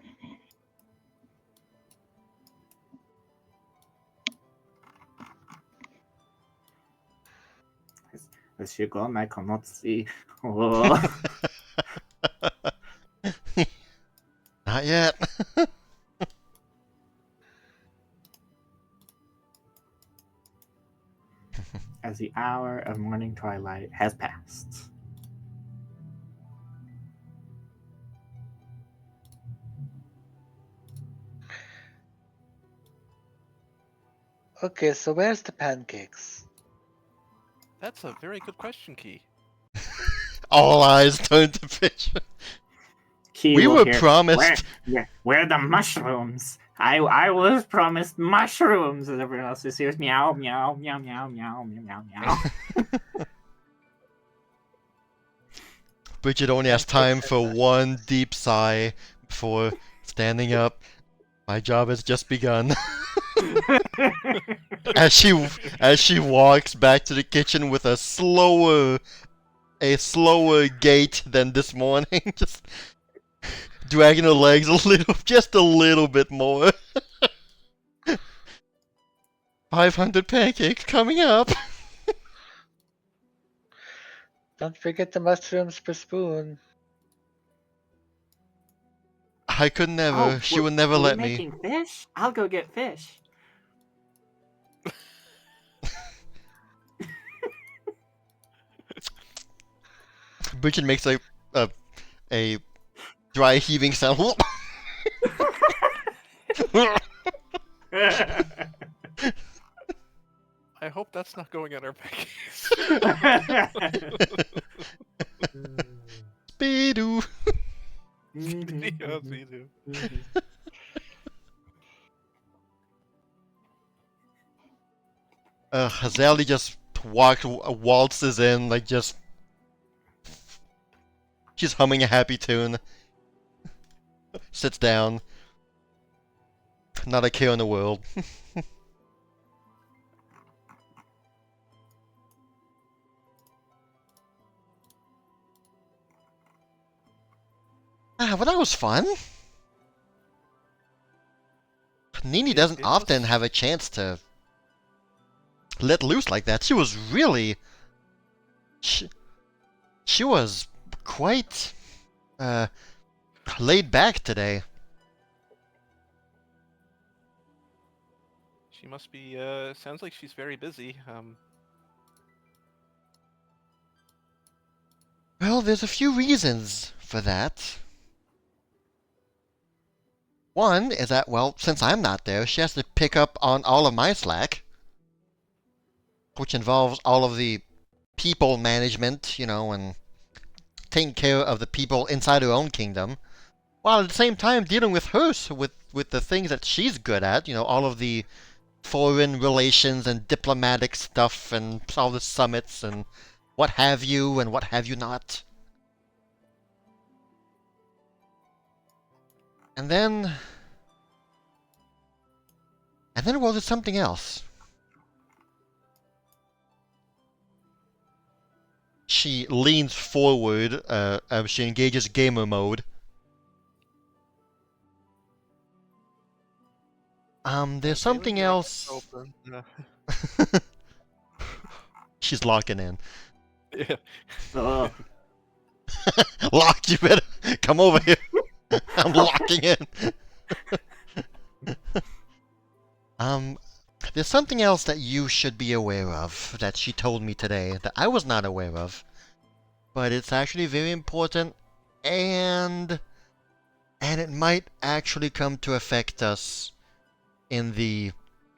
Shigo Naikonotsi. Oh. Not yet. As the hour of morning twilight has passed. Okay, so where's the pancakes? That's a very good question, Key. All eyes turn to fish. He We will were hear, promised. Where are the mushrooms? I was promised mushrooms. And everyone else just hears meow, meow, meow, meow, meow, meow, meow, meow. Bridget only has time for one deep sigh before standing up. My job has just begun. as she walks back to the kitchen with a slower gait than this morning, just dragging her legs just a little bit more. 500 pancakes coming up. Don't forget the mushrooms per spoon. I could never. She would never were let we me. making fish? I'll go get fish. Bridget makes a dry heaving sound. I hope that's not going on our package. Speedoo. Yes, we do. Hazali just waltzes in, like just. She's humming a happy tune. Sits down. Not a care in the world. Well, that was fun. Nini doesn't it often was- have a chance to let loose like that. She was really. She was quite laid back today. She must be. Sounds like she's very busy. Well, there's a few reasons for that. One is that, well, since I'm not there, she has to pick up on all of my slack, which involves all of the people management, and taking care of the people inside her own kingdom, while at the same time dealing with her, with the things that she's good at, all of the foreign relations and diplomatic stuff and all the summits and what have you and what have you not. And then, well, there's something else. She leans forward as she engages gamer mode. There's something Bailey, your eyes else. open. She's locking in. Yeah. Oh, Lock, you better come over here. I'm locking in. There's something else that you should be aware of that she told me today that I was not aware of. But it's actually very important, and it might actually come to affect us in the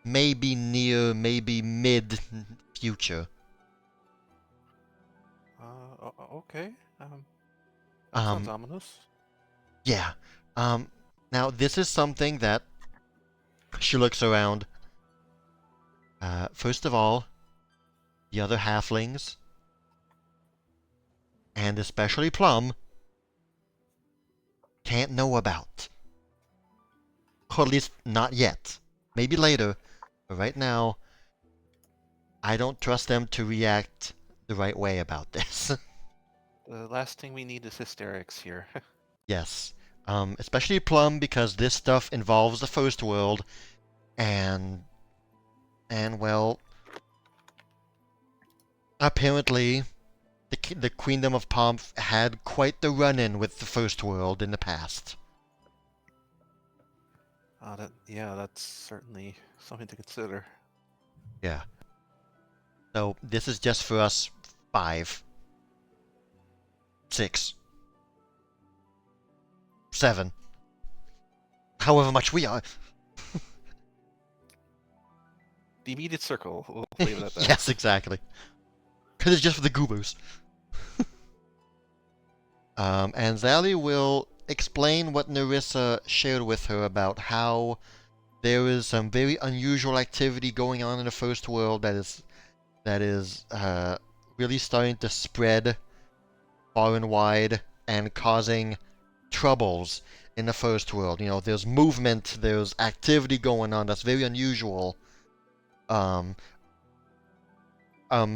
maybe near, maybe mid future. Okay. That sounds Um, ominous. yeah. Now this is something that she looks around. First of all, the other halflings, and especially Plum, can't know about. Or at least not yet. Maybe later, but right now, I don't trust them to react the right way about this. The last thing we need is hysterics here. Yes. Especially Plum, because this stuff involves the First World, and well, apparently, the Queendom of Pomp had quite the run-in with the First World in the past. That's certainly something to consider. Yeah. So this is just for us 5, 6, 7, however much we are. The immediate circle. We'll leave it at that. Yes, exactly. Because it's just for the goobers. And Zally will explain what Nyrissa shared with her about how there is some very unusual activity going on in the First World that is really starting to spread far and wide and causing troubles in the First World. There's movement, there's activity going on that's very unusual.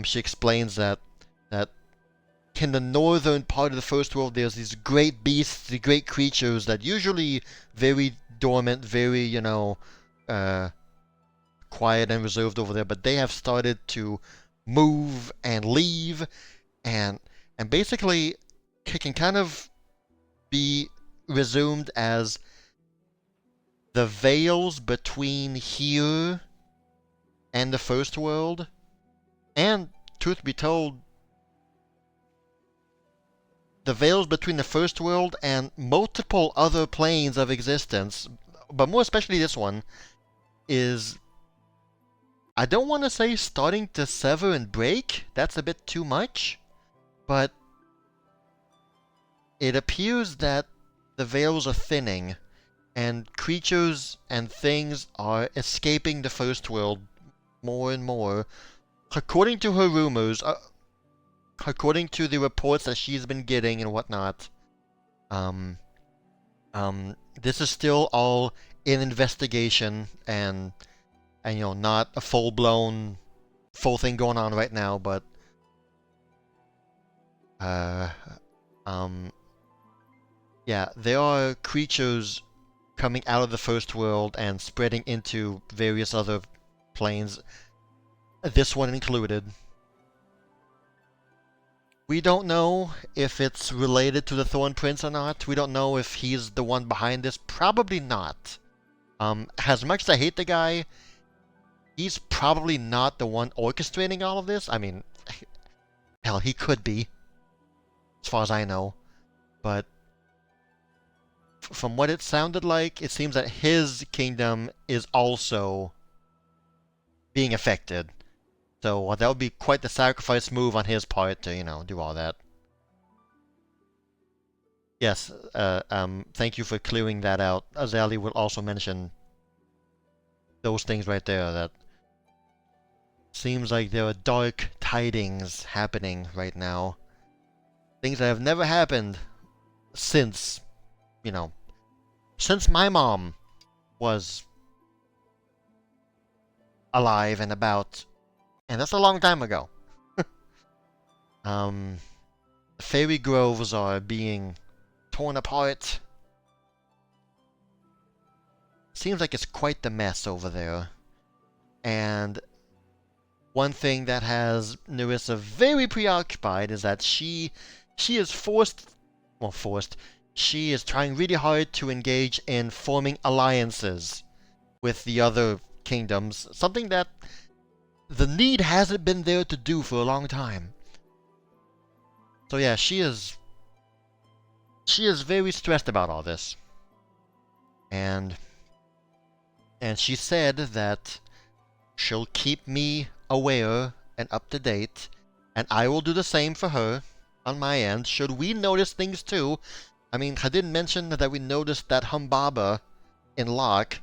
She explains that in the northern part of the First World, there's these great beasts, the great creatures that usually very dormant, very, quiet and reserved over there, but they have started to move and leave, and basically can kind of be resumed as the veils between here and the First World, and, truth be told, the veils between the First World and multiple other planes of existence, but more especially this one, is, I don't want to say starting to sever and break, that's a bit too much, but it appears that the veils are thinning, and creatures and things are escaping the First World more and more. According to her rumors, according to the reports that she's been getting and whatnot, this is still all in investigation and not a full thing going on right now, but yeah, there are creatures coming out of the First World and spreading into various other planes, this one included. We don't know if it's related to the Thorn Prince or not. We don't know if he's the one behind this. Probably not. As much as I hate the guy, he's probably not the one orchestrating all of this. I mean, hell, he could be, as far as I know. But from what it sounded like, it seems that his kingdom is also being affected. So that would be quite the sacrifice move on his part to, do all that. Yes, thank you for clearing that out. Azali will also mention those things right there. That seems like there are dark tidings happening right now. Things that have never happened since, since my mom was alive and about. And that's a long time ago. Fairy groves are being torn apart. Seems like it's quite the mess over there. And one thing that has Nyrissa very preoccupied is that she is forced, she is trying really hard to engage in forming alliances with the other kingdoms, something that the need hasn't been there to do for a long time. So yeah, she is very stressed about all this. And she said that she'll keep me aware and up to date, and I will do the same for her on my end, should we notice things too. I mean, I didn't mention that we noticed that Humbaba in Locke.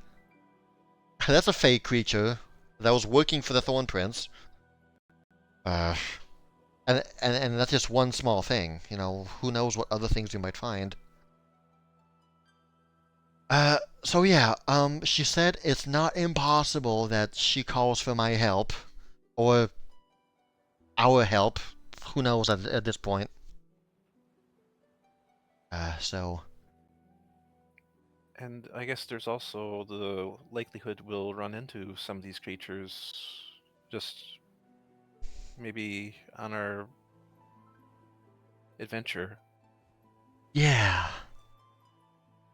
That's a fake creature that was working for the Thorn Prince. And that's just one small thing. Who knows what other things we might find. So yeah, she said it's not impossible that she calls for my help. Or our help. Who knows at this point. So... And I guess there's also the likelihood we'll run into some of these creatures just maybe on our adventure. Yeah.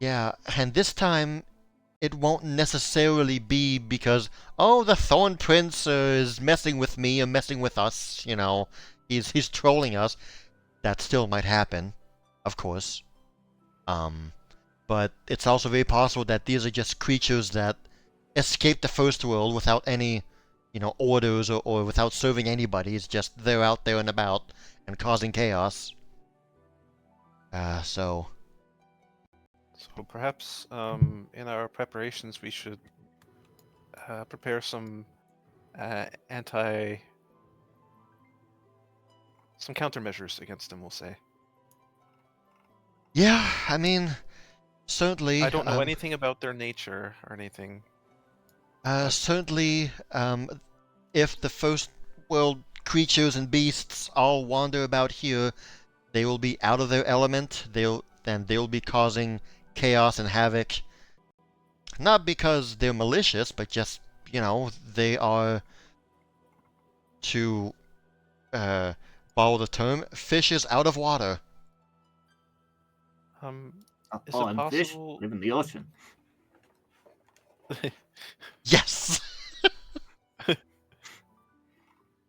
Yeah, and this time it won't necessarily be because, oh, the Thorn Prince is messing with me or messing with us, he's trolling us. That still might happen, of course. But it's also very possible that these are just creatures that escaped the first world without any, orders or without serving anybody. It's just they're out there and about and causing chaos. So perhaps in our preparations we should prepare some some countermeasures against them, we'll say. Yeah, I mean, certainly. I don't know anything about their nature or anything. Certainly, if the first world creatures and beasts all wander about here, they will be out of their element. They'll be causing chaos and havoc. Not because they're malicious, but just, they are, to borrow the term, fishes out of water. Is it and fish possible? live in the ocean. Yes!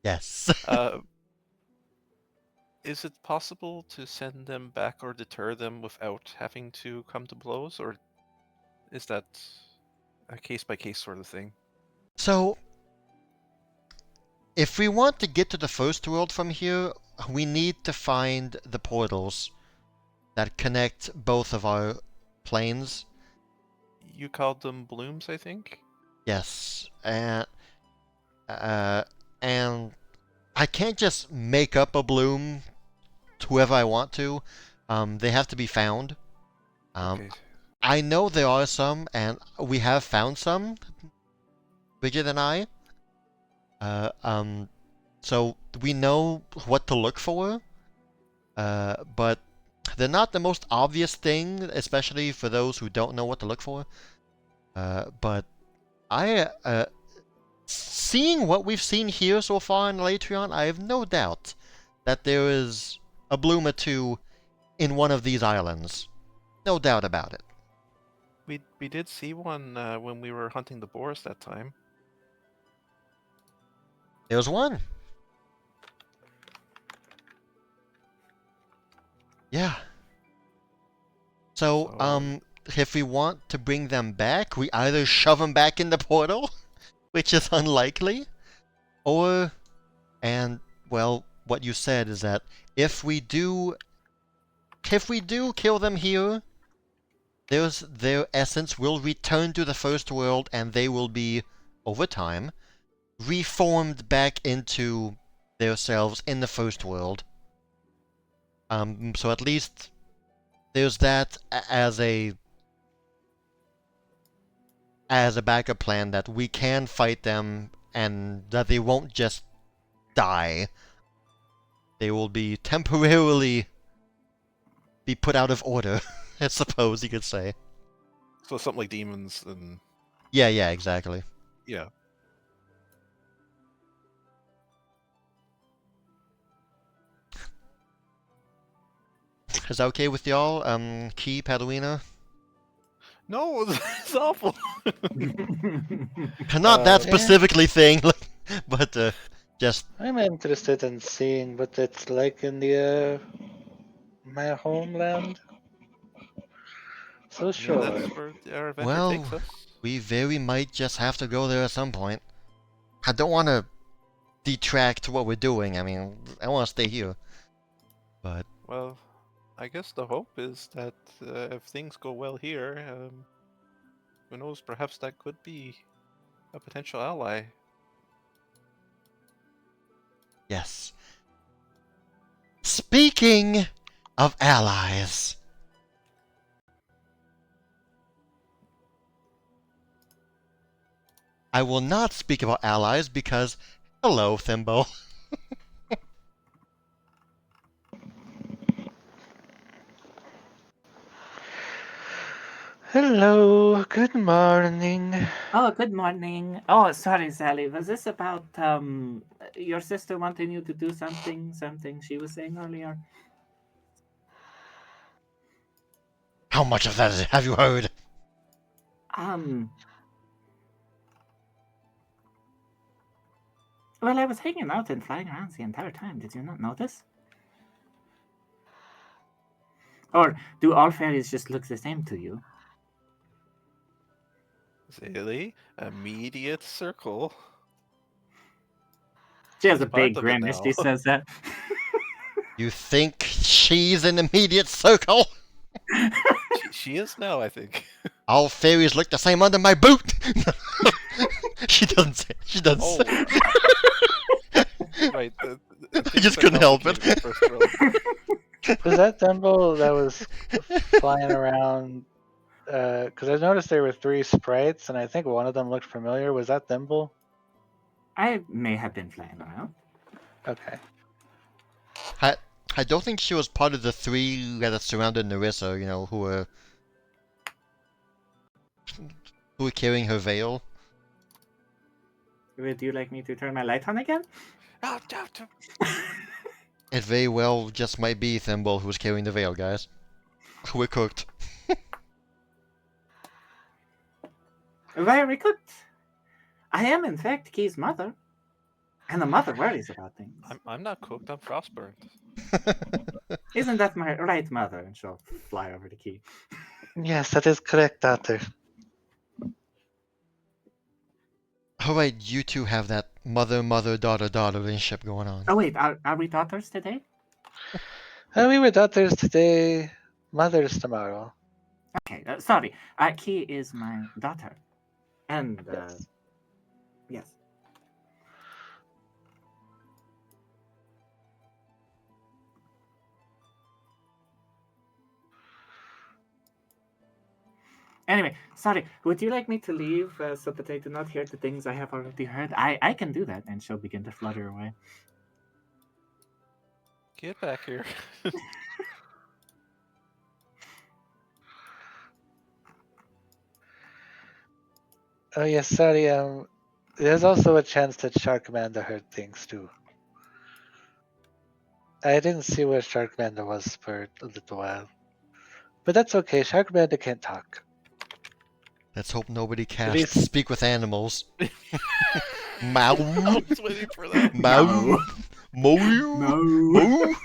Yes. Is it possible to send them back or deter them without having to come to blows, or is that a case-by-case sort of thing? So, if we want to get to the first world from here, we need to find the portals that connect both of our planes. You called them blooms, I think? Yes, and I can't just make up a bloom to whoever I want to. They have to be found. Okay. I know there are some, and we have found some, Bridget and I. So we know what to look for, but they're not the most obvious thing, especially for those who don't know what to look for. But seeing what we've seen here so far in Latreon, I have no doubt that there is a bloom or two in one of these islands. No doubt about it. We did see one when we were hunting the boars that time. There's one. Yeah. So, So- if we want to bring them back, we either shove them back in the portal, which is unlikely, or, and, well, what you said is that if we do kill them here, their essence will return to the first world and they will be, over time, reformed back into themselves in the first world. So at least there's that as a backup plan that we can fight them and that they won't just die. They will be temporarily be put out of order, I suppose you could say. So something like demons and Yeah, exactly. yeah. Is that okay with y'all? Key, Padawina? No, it's awful. Not that Yeah. specifically thing, but just I'm interested in seeing what it's like in the my homeland. So Yeah, sure. that's where our adventure Well, takes us. we very might just have to go there at some point. I don't want to detract what we're doing. I mean, I want to stay here. But Well, I guess the hope is that if things go well here, who knows? Perhaps that could be a potential ally. yes. Speaking of allies, I will not speak about allies because, hello, Thimble. Hello, good morning. Oh, good morning. Oh, sorry, Sally. Was this about your sister wanting you to do something she was saying earlier? How much of that have you heard? Um. Well, I was hanging out and flying around the entire time. Did you not notice? Or do all fairies just look the same to you? Zaylee, immediate circle. She has a She's part big of it grin as now. she says that. You think she's in immediate circle? She is now, I think. All fairies look the same under my boot. She doesn't say. She doesn't Oh, say. right. I just couldn't help it. Was that Thimble that was flying around? Because I noticed there were 3 sprites, and I think one of them looked familiar. Was that Thimble? I may have been flying around. Okay. I don't think she was part of the 3 that surrounded Nyrissa. You know, who were carrying her veil. Would you like me to turn my light on again? It very well just might be Thimble who was carrying the veil, guys. We're cooked. Very good. I am, in fact, Key's mother. And the mother worries about things. I'm not cooked. I'm frostburned. Isn't that my right, mother? And she'll fly over to Key. Yes, that is correct, daughter. Alright, you two have that mother-daughter relationship going on. Oh, wait, are we daughters today? We were daughters today, mothers tomorrow. Okay, sorry. Key is my daughter. And, Yes. yes. Anyway, sorry. Would you like me to leave so that I do not hear the things I have already heard? I can do that, and she'll begin to flutter away. Get back here. Oh yes, sorry. There's also a chance that Sharkmanda heard things too. I didn't see where Sharkmanda was for a little while, but that's okay. Sharkmanda can't talk. Let's hope nobody casts least- Speak with Animals. Mow. I was waiting for that. Mow. No. Moo. No. Moo.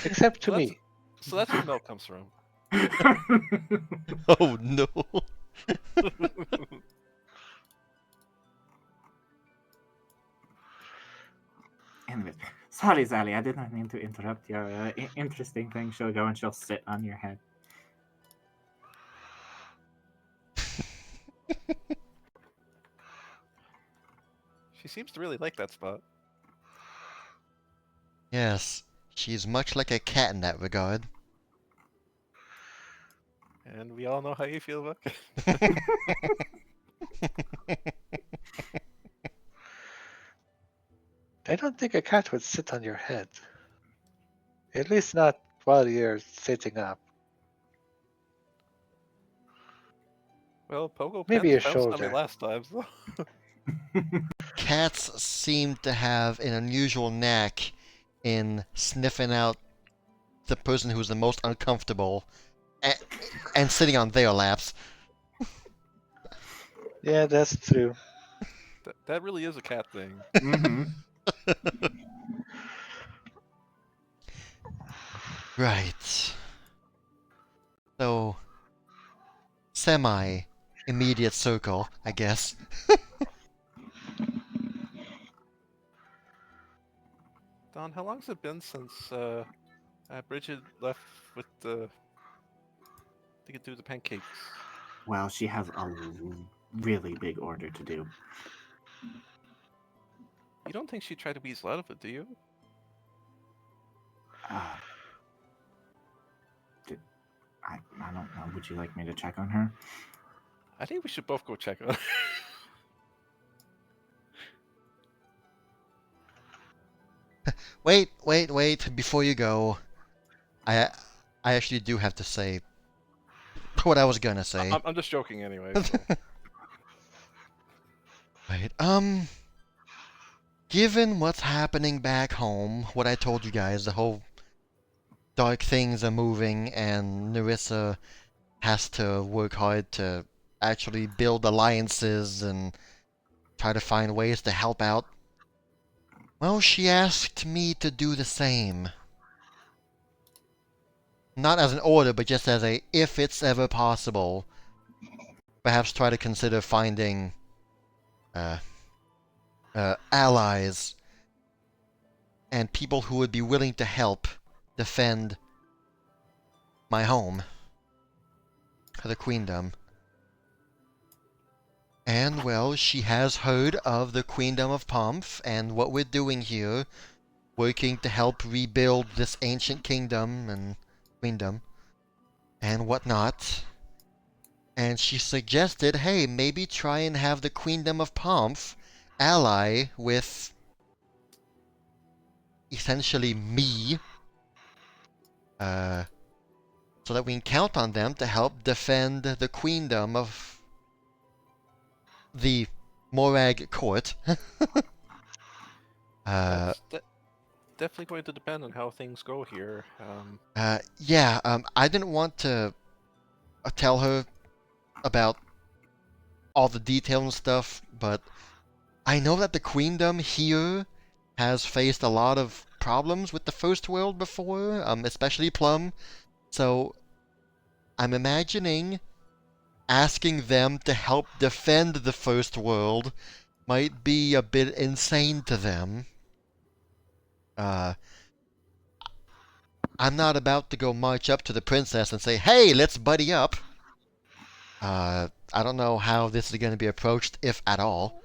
Except to So that's- me. So that's where milk comes from. Oh no. Anyways, sorry, Sally. I did not mean to interrupt your interesting thing. She'll go and she'll sit on your head. She seems to really like that spot. Yes, she's much like a cat in that regard. And we all know how you feel about it. I don't think a cat would sit on your head. At least not while you're sitting up. Well, Pogo Maybe Pants a bounced on me shoulder. last time, so... Cats seem to have an unusual knack in sniffing out the person who's the most uncomfortable and sitting on their laps. Yeah, that's true. That really is a cat thing. Mm-hmm. Right. So, semi-immediate circle, I guess. Don, how long has it been since Bridget left with the... to get through the pancakes? Well, she has a really big order to do. You don't think she'd try to weasel out of it, do you? Uh, I don't know. Would you like me to check on her? I think we should both go check on her. Wait, before you go, I actually do have to say what I was gonna say. I'm just joking anyway. So. Right, given what's happening back home, what I told you guys, the whole dark things are moving and Nyrissa has to work hard to actually build alliances and try to find ways to help out. Well, she asked me to do the same. Not as an order, but just as a, if it's ever possible, perhaps try to consider finding allies and people who would be willing to help defend my home, the Queendom. And, well, she has heard of the Queendom of Pomf and what we're doing here, working to help rebuild this ancient kingdom and queendom and whatnot. And she suggested, hey, maybe try and have the Queendom of Pomf ally with essentially me, so that we can count on them to help defend the Queendom of the Morag Court. That's definitely going to depend on how things go here. Yeah, I didn't want to tell her about all the details and stuff, but I know that the Queendom here has faced a lot of problems with the First World before, especially Plum, so I'm imagining asking them to help defend the First World might be a bit insane to them. I'm not about to go march up to the princess and say, hey, let's buddy up. I don't know how this is going to be approached, if at all.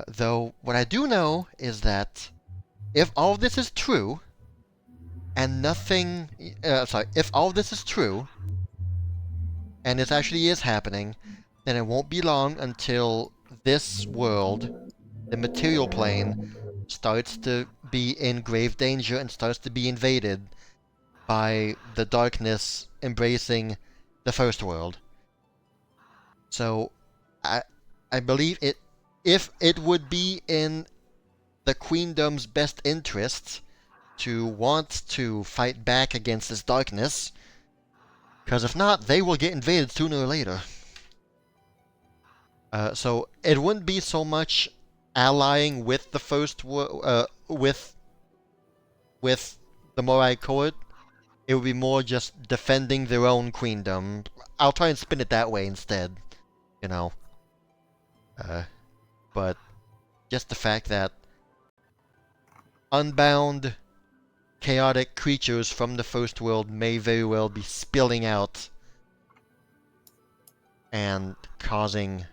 Though, what I do know is that if all this is true, and nothing... if all this is true, and this actually is happening, then it won't be long until this world, the material plane, starts to be in grave danger and starts to be invaded by the darkness embracing the First World. So, I believe if it would be in the Queendom's best interests to want to fight back against this darkness, because if not, they will get invaded sooner or later. So it wouldn't be so much allying with the with the Morai court. It would be more just defending their own queendom. I'll try and spin it that way instead, you know. But just the fact that unbound, chaotic creatures from the first world may very well be spilling out and causing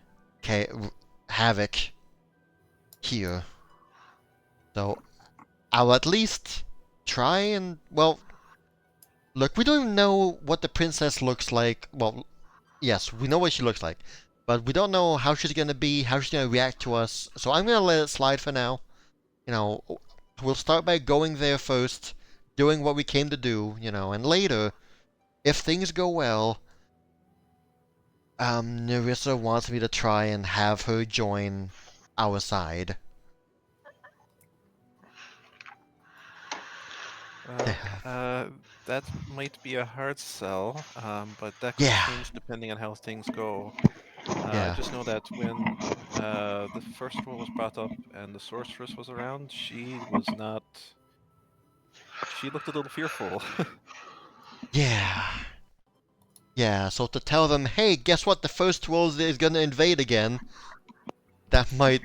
havoc here. So I'll at least try and, well, look, we don't even know what the princess looks like. Well, yes, we know what she looks like. But we don't know how she's gonna be, how she's gonna react to us. So I'm gonna let it slide for now. You know, we'll start by going there first, doing what we came to do, you know, and later, if things go well, Nyrissa wants me to try and have her join our side. That might be a hard sell, but that could Yeah. change depending on how things go. Yeah. I just know that when the first rule was brought up and the sorceress was around, she was not. She looked a little fearful. Yeah. Yeah, so to tell them, hey, guess what? The first world is gonna invade again. That might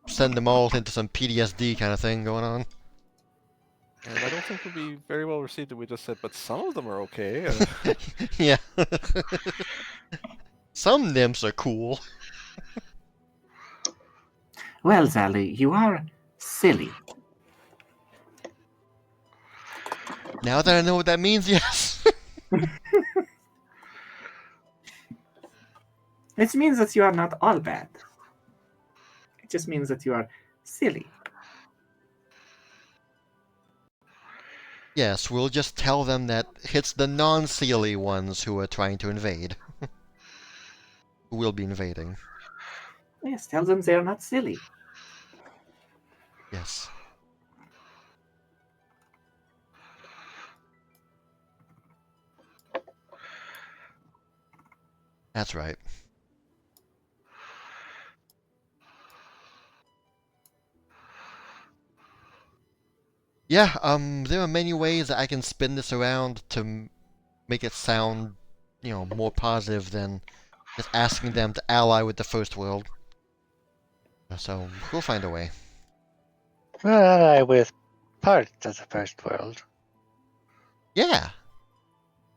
send them all into some PTSD kind of thing going on. And I don't think it would be very well received if we just said, but some of them are okay. Yeah. Some nymphs are cool. Well, Sally, you are silly. Now that I know what that means, yes. It means that you are not all bad. It just means that you are silly. Yes, we'll just tell them that it's the non-Sealy ones who are trying to invade. Who will be invading. Yes, tell them they are not silly. Yes. That's right. Yeah, there are many ways that I can spin this around to make it sound, you know, more positive than just asking them to ally with the first world. So, we'll find a way. Ally with part of the first world. Yeah!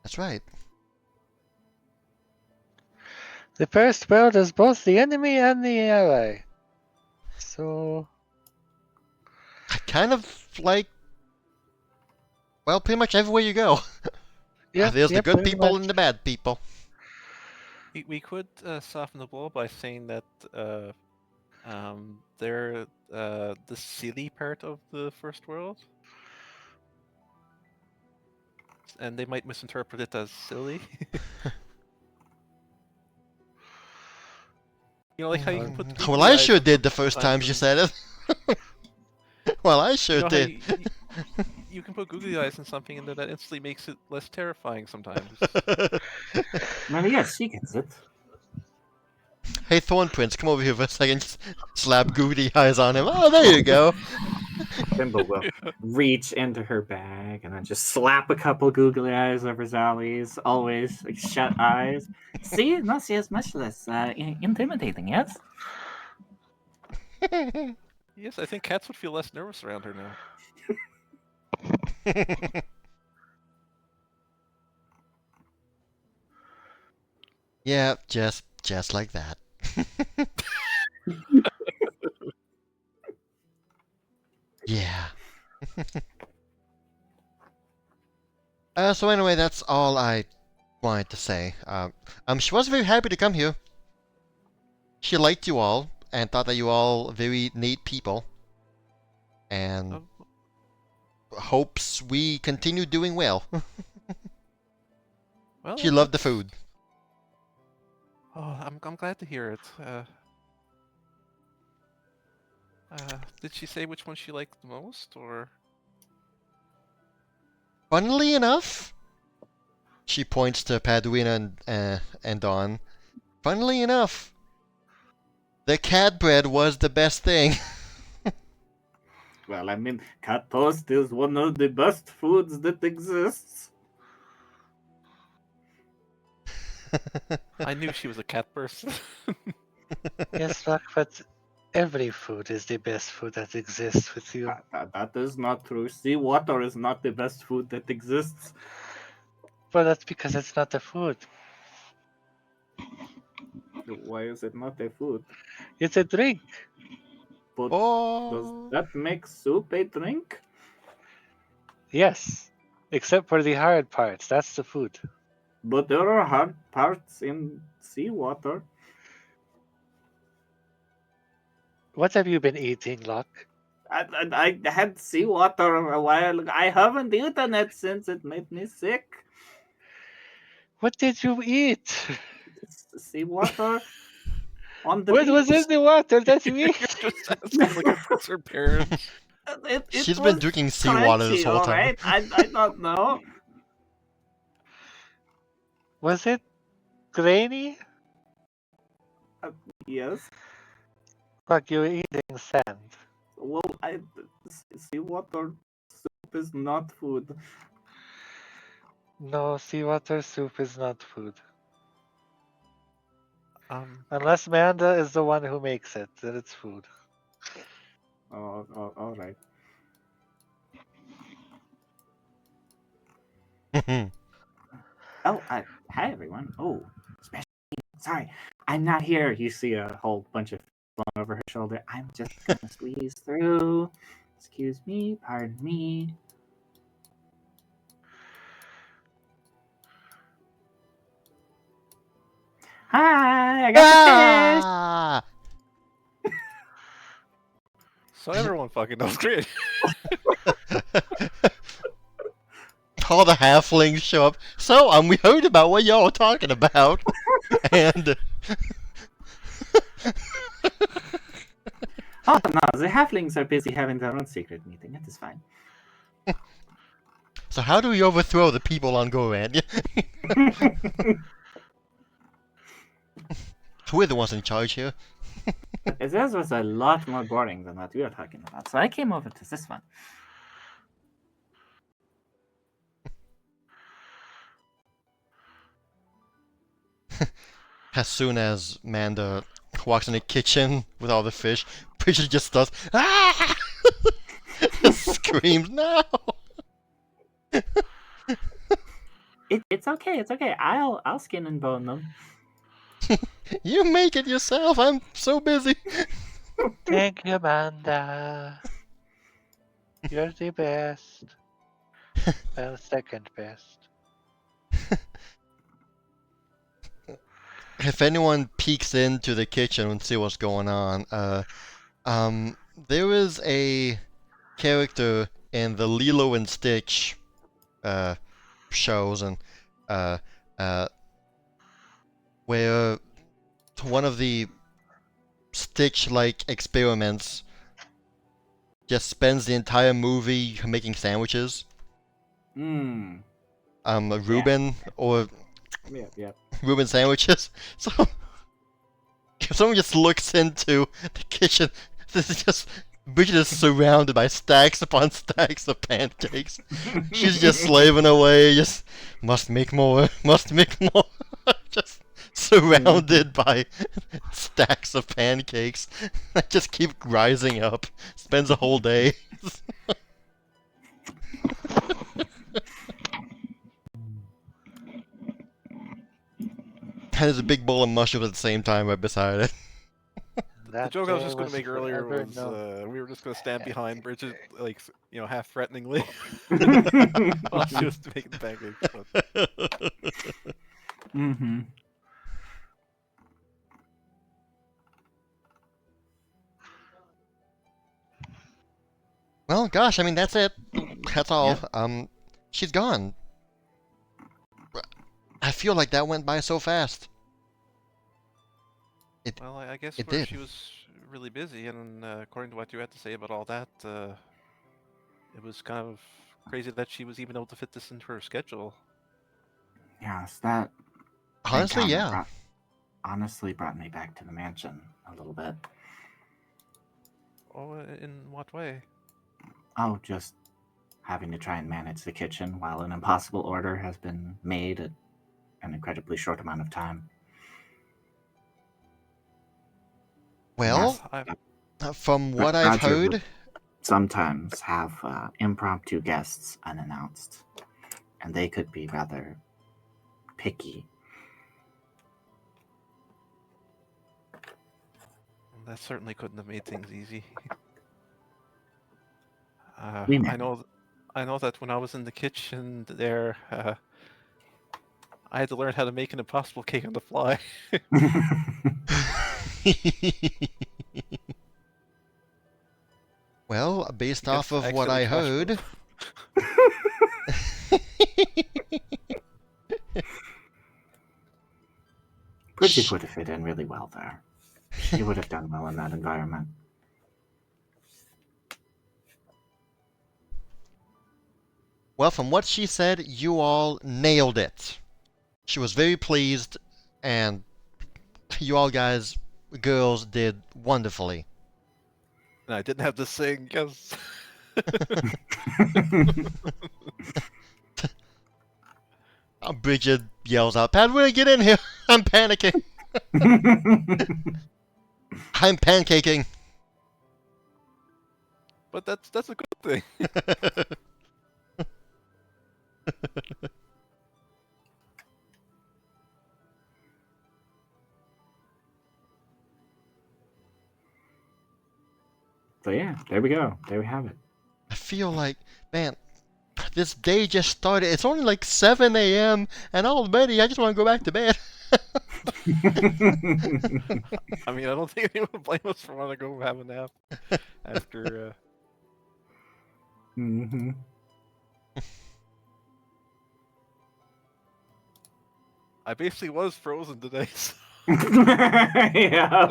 That's right. The first world is both the enemy and the ally. So I kind of like, well, pretty much everywhere you go. yeah, There's the good pretty people much. and the bad people. We could soften the blow by saying that they're the silly part of the first world, and they might misinterpret it as silly. You know, like how you can put. Well, googly I eyes sure on did the something first time sometimes you and- said it. Well, I You sure know how did. you can put googly eyes on something, and then that instantly makes it less terrifying sometimes. Well, yes, she gets it. Hey, Thorn Prince, come over here for a second. Just slap googly eyes on him. Oh, there you go. Thimble will reach into her bag and then just slap a couple googly eyes over Sally's always like, shut eyes. See, no, she is much less intimidating. Yes. Yes, I think cats would feel less nervous around her now. Yeah, just like that. Yeah. So anyway, that's all I wanted to say. She was very happy to come here. She liked you all and thought that you all very neat people, and Um, hopes we continue doing well. Well, She loved the that's- food. Oh, I'm glad to hear it. Did she say which one she liked the most, or? Funnily enough, she points to Paduina and Dawn. Funnily enough, The cat bread was the best thing. Well, I mean, cat toast is one of the best foods that exists. I knew she was a cat person. Yes, Rock, but every food is the best food that exists with you. That is not true. Seawater is not the best food that exists. Well, that's because it's not a food. Why is it not a food? It's a drink. But does Oh. that make soup a drink? Yes. Except for the hard parts. That's the food. But there are hard parts in seawater. What have you been eating, Locke? I had seawater a while ago. I haven't eaten it since it made me sick. What did you eat? Seawater on the What beach. was in the water that you You're ate? just asking like it's her parents. It She's was been drinking seawater this crunchy, whole all time. right? I don't know. Was it grainy? Yes. Like you were eating sand. Well, seawater soup is not food. No, seawater soup is not food. Um, Unless Manda is the one who makes it, then it's food. Oh, all right. Oh, hi everyone. Oh, special. Sorry, I'm not here. You see a whole bunch of flung over her shoulder. I'm just gonna squeeze through. Excuse me. Pardon me. Hi, I got Ah! so everyone fucking knows great. All the halflings show up. So, we heard about what y'all are talking about. And the fish. Oh no, the halflings are busy having their own secret meeting. It is fine. so how do we overthrow the people on Goran? We're the ones in charge here. This was a lot more boring than what we were talking about, so I came over to this one. As soon as Manda walks in the kitchen with all the fish, Bridget just does ah! Screams no. It's okay. It's okay. I'll skin and bone them. You make it yourself. I'm so busy. Thank you, Manda. You're the best. Well, second best. If anyone peeks into the kitchen and see what's going on, there is a character in the Lilo and Stitch shows, and where one of the Stitch-like experiments just spends the entire movie making sandwiches. Hmm. Reuben or Yeah. Reuben sandwiches. So if someone just looks into the kitchen, this is just Bridget is surrounded by stacks upon stacks of pancakes. She's just slaving away, just must make more, must make more. Just surrounded by stacks of pancakes that just keep rising up. Spends a whole day. And there's a big bowl of mushrooms at the same time right beside it. The That joke I was day just going to make earlier forever was known. we were just going to stand behind Bridget, like, half threateningly while she was making the pancakes. But... Mm-hmm. Well, gosh, I mean, that's it. That's all. Yeah. She's gone. I feel like that went by so fast. Well, I guess It where did. she was really busy, and according to what you had to say about all that, it was kind of crazy that she was even able to fit this into her schedule. Yes, that Honestly, encounter yeah. honestly brought me back to the mansion. a little bit. Oh, in what way? Oh, just having to try and manage the kitchen while an impossible order has been made at an incredibly short amount of time. Well, I've from what I've Roger would heard, sometimes have impromptu guests unannounced, and they could be rather picky. That certainly couldn't have made things easy. We I managed. know that when I was in the kitchen there, I had to learn how to make an impossible cake on the fly. well, based Because off of I what I accidentally heard, Bridget would have fit in really well there. She would have done well in that environment. well, from what she said, you all nailed it. She was very pleased, and you all girls did wonderfully. And I didn't have to sing because Bridget yells out, Padwin, get in here! I'm panicking! I'm pancaking! but that's a good thing. So yeah, there we go. There we have it. I feel like, man, this day just started. It's only like 7 a.m. and already I just want to go back to bed. I mean, I don't think anyone would blame us for wanting to go have a nap after. Mm-hmm. I basically was frozen today. So. Yeah.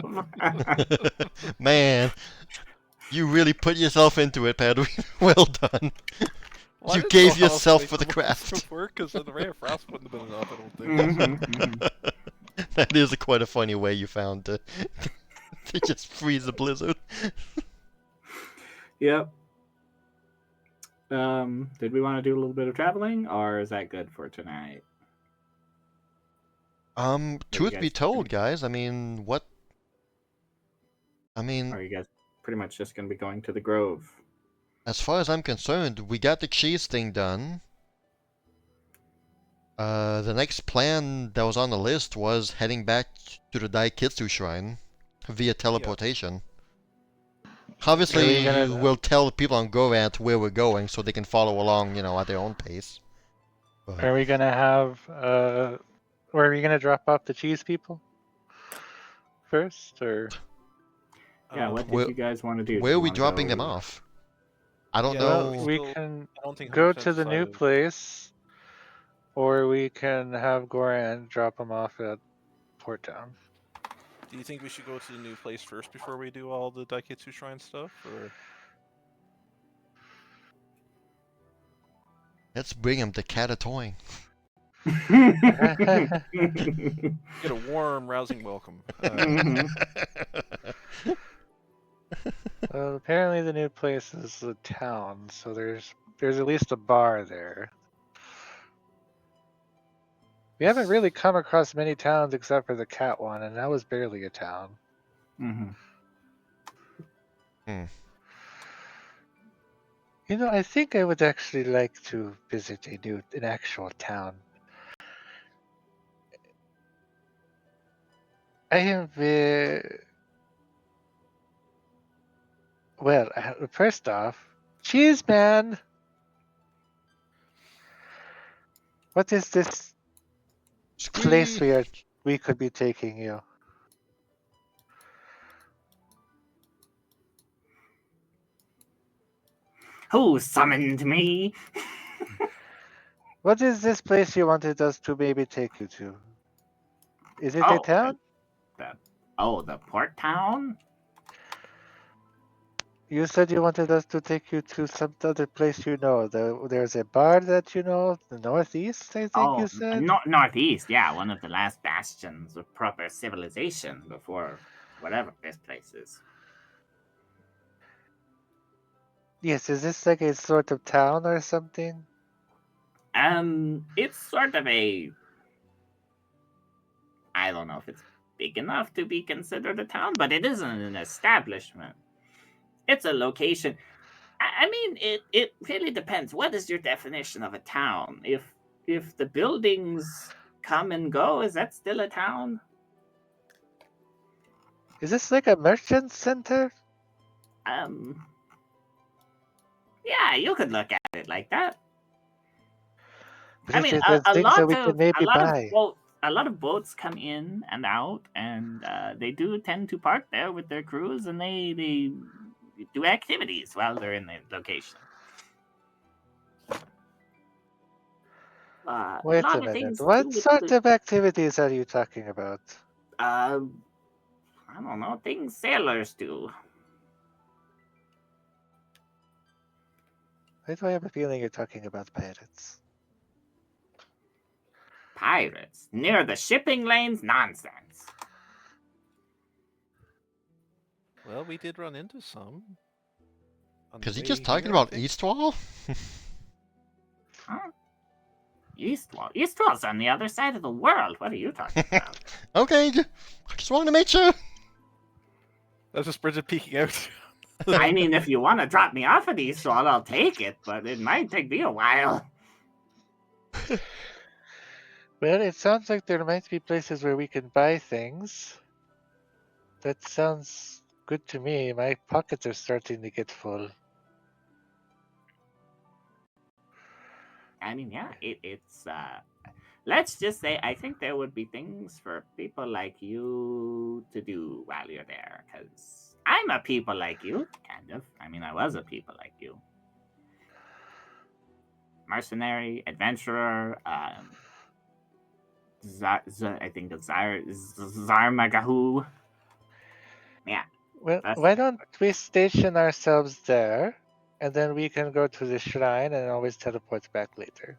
Man, you really put yourself into it, Padwin. Well done. Well, I You didn't gave know how yourself else for the most craft. would work because the ray of frost wouldn't have been enough. I don't think. Mm-hmm. That is quite a funny way you found to just freeze the blizzard. Yep. Did we want to do a little bit of traveling, or is that good for tonight? Truth guys be told, guys, I mean, what? I mean, Are you guys pretty much just going to be going to the Grove? as far as I'm concerned, we got the cheese thing done. The next plan that was on the list was heading back to the Daikitsu Shrine via teleportation. Obviously, you will tell people on Gorant where we're going so they can follow along, at their own pace. But Are we gonna have or are we gonna drop off the cheese people first, or? Yeah, what Where- did you guys want to do? where Do are you we wanna dropping them go- off? I don't Yeah, Well, know. we Still- can I don't think go 100% to the new decided. place, or we can have Goran drop them off at Port Town. Do you think we should go to the new place first before we do all the Daiketsu Shrine stuff, or? Let's bring him to Katatoing. Get a warm, rousing welcome. Mhm. Well, apparently the new place is a town, so there's at least a bar there. We haven't really come across many towns except for the cat one, and that was barely a town. Mhm. I think I would actually like to visit an actual town. I have well, first off, cheese man. What is this place we could be taking you? Who summoned me? What is this place you wanted us to maybe take you to? Is it a town? The port town? You said you wanted us to take you to some other place you know. There's a bar that you know, the northeast, I think you said? Northeast, yeah, one of the last bastions of proper civilization before whatever this place is. Yes, is this like a sort of town or something? It's sort of a. I don't know if it's big enough to be considered a town, but it isn't an establishment. It's a location. I mean, it really depends. What is your definition of a town? If the buildings come and go, is that still a town? Is this like a merchant center? Yeah, you could look at it like that. But I if mean, there's a things that lot we of can maybe buy. a lot of boats come in and out, and they do tend to park there with their crews, and they do activities while they're in the location. A Wait lot a of minute. things to What do with sort of activities are you talking about? I don't know, things sailors do. Why do I have a feeling you're talking about pirates? Pirates near the shipping lanes? Nonsense. Well, we did run into some. on the Is he way just talking here, I about think. Eastwall? Huh? Eastwall. Eastwall's on the other side of the world. What are you talking about? Okay, I just wanted to make sure. That's just Bridget peeking out. I mean, if you want to drop me off at Eastwall, I'll take it, but it might take me a while. Well, it sounds like there might be places where we can buy things. That sounds good to me. My pockets are starting to get full. I mean, yeah, it's let's just say I think there would be things for people like you to do while you're there, because I'm a people like you, kind of. I mean, I was a people like you. Mercenary, adventurer, I think it's Zarmagahu. Yeah, Well, that's why don't we station ourselves there, and then we can go to the shrine and always teleport back later?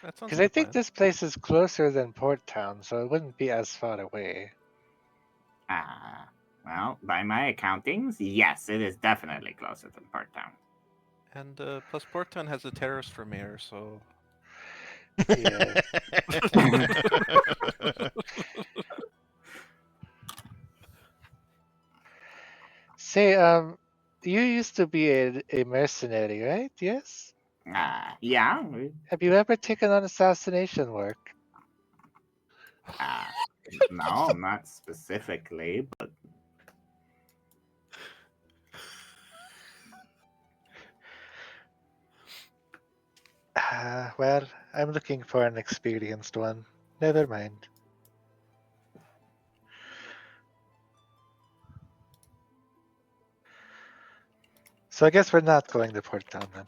That sounds Because like I a think plan. this place is closer than Port Town, so it wouldn't be as far away. well, by my accountings, yes, it is definitely closer than Port Town. And plus, Porttown has a terrorist for mayor, so Yeah. Say, you used to be a mercenary, right? Yes? Yeah, Have you ever taken on assassination work? no, not specifically, but Well, I'm looking for an experienced one. Never mind. So I guess we're not going to Port Town then.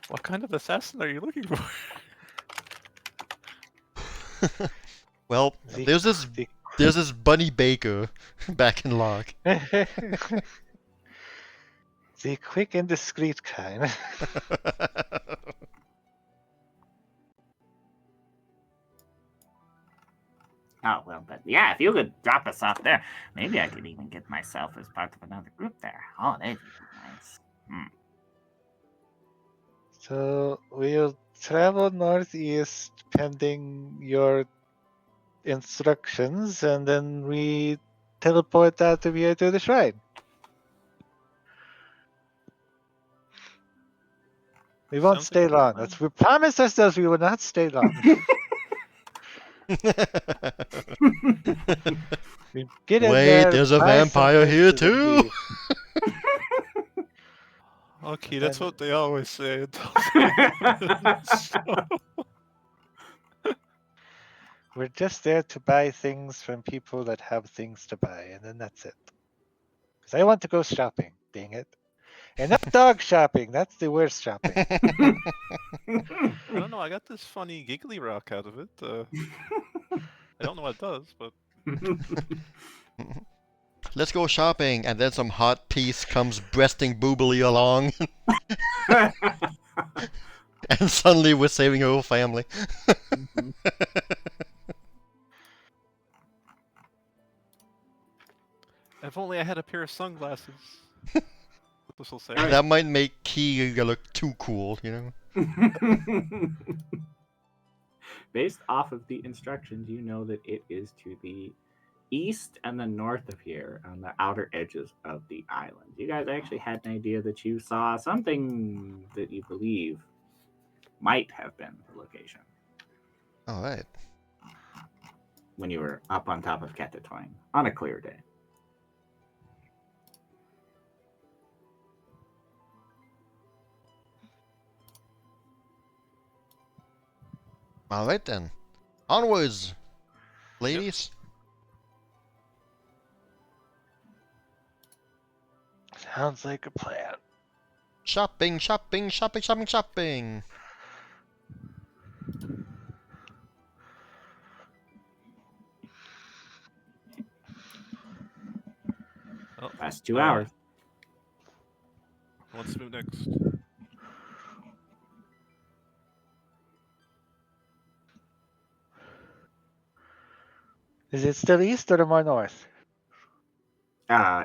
what kind of assassin are you looking for? Well, The- there's this Bunny Baker back in Locke. The quick and discreet kind. oh well. But yeah, if you could drop us off there, maybe I could even get myself as part of another group there. Oh, that'd be nice. So we'll travel northeast pending your instructions, and then we teleport out of here to the shrine. We won't Sounds stay like a good long. plan. We promised ourselves we will not stay long. We get in Wait, there, there's a buy some vampire here things, and then too? leave. Okay, And that's then- what they always say. We're just there to buy things from people that have things to buy, and then that's it. Because I want to go shopping, dang it. And not dog shopping, that's the worst shopping. I don't know. I got this funny giggly rock out of it. I don't know what it does, but Let's go shopping, and then some hot piece comes breasting boobily along, and suddenly we're saving her whole family. If only I had a pair of sunglasses. This will say. Alright. That might make Key look too cool, you know? Based off of the instructions, you know that it is to the east and the north of here on the outer edges of the island. You guys actually had an idea that you saw something that you believe might have been the location Alright. when you were up on top of Ketatoin on a clear day. Alright then. Onwards, ladies. Sounds like a plan. Shopping, shopping, shopping, shopping, shopping. Oh, Last 2 hours. what's to move next? Is it still east or more north?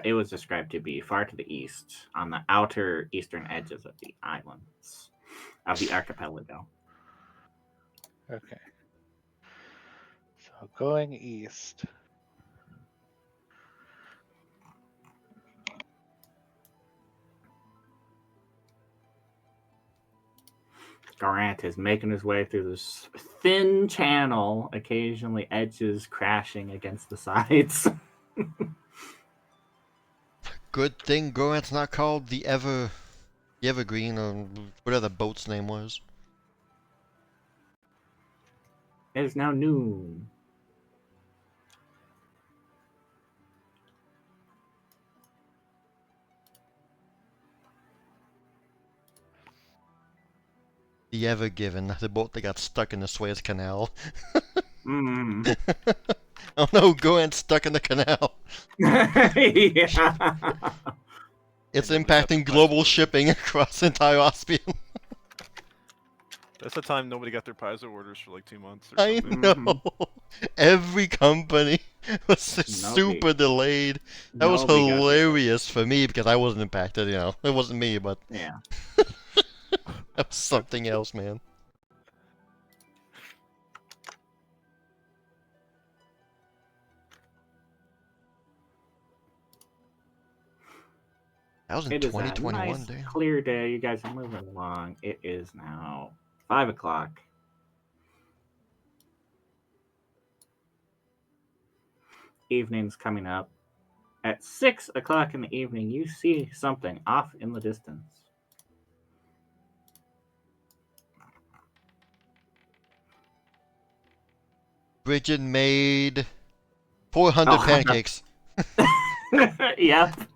It was described to be far to the east, on the outer eastern edges of the islands of the archipelago. Okay. So going east. Garant is making his way through this thin channel, occasionally edges crashing against the sides. Good thing Gorant's not called the Evergreen or whatever the boat's name was. It is now noon. The Evergiven, the boat that got stuck in the Suez Canal. Mm. Oh no, Gorant's stuck in the canal. Yeah. It's And nobody got impacting their global passport. shipping across the entire Caspian. That's the time nobody got their Paizo orders for like 2 months or I something. know. Every company was super delayed. That was Nobody got their hilarious for me because I wasn't impacted, you know. It wasn't me, but Yeah. that was something else, man. That was in It is a 2021, nice, dude. clear day. You guys are moving along. It is now 5 o'clock. Evening's coming up. At 6 o'clock in the evening, you see something off in the distance. Bridget made 400 Oh. pancakes. Yep.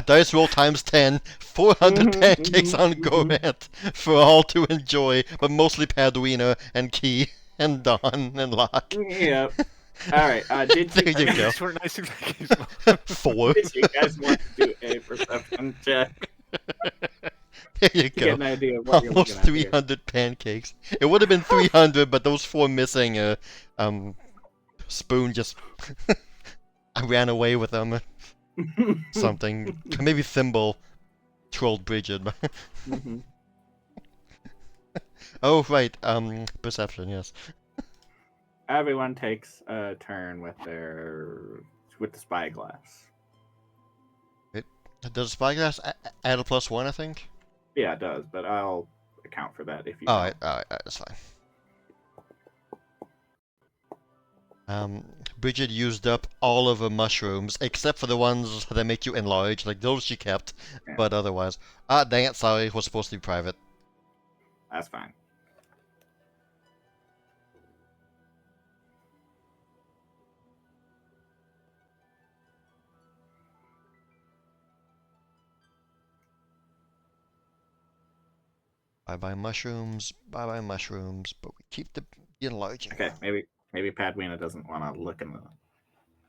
Dice roll times 10, 400 pancakes on Gorant for all to enjoy, but mostly Padwina and Key and Don and Locke. Yep. All right. Did There you go. These were nice executions. 4. Did you guys want to do a perception check There you to get go. an idea of what you're Almost looking at here? 300 pancakes. It would have been 300, but those 4 missing, Spoon just I ran away with them. Something. Maybe Thimble trolled Bridget. Mhm. Oh, right. Perception, yes. Everyone takes a turn with the spyglass. Does Spyglass add a +1, I think? Yeah, it does, but I'll account for that if you. Alright, that's fine. Bridget used up all of her mushrooms, except for the ones that make you enlarge. Like, those she kept, Yeah. but otherwise. Ah, dang it, sorry, it was supposed to be private. That's fine. Bye-bye mushrooms, but we keep the enlarging. Okay, maybe Padwina doesn't want to look in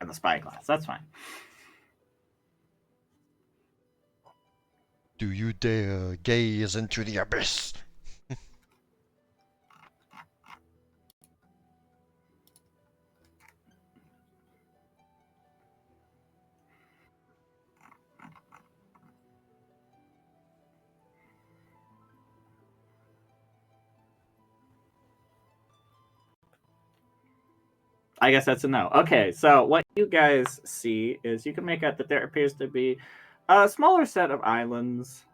the spyglass. That's fine. Do you dare gaze into the abyss? I guess that's a no. Okay, so what you guys see is you can make out that there appears to be a smaller set of islands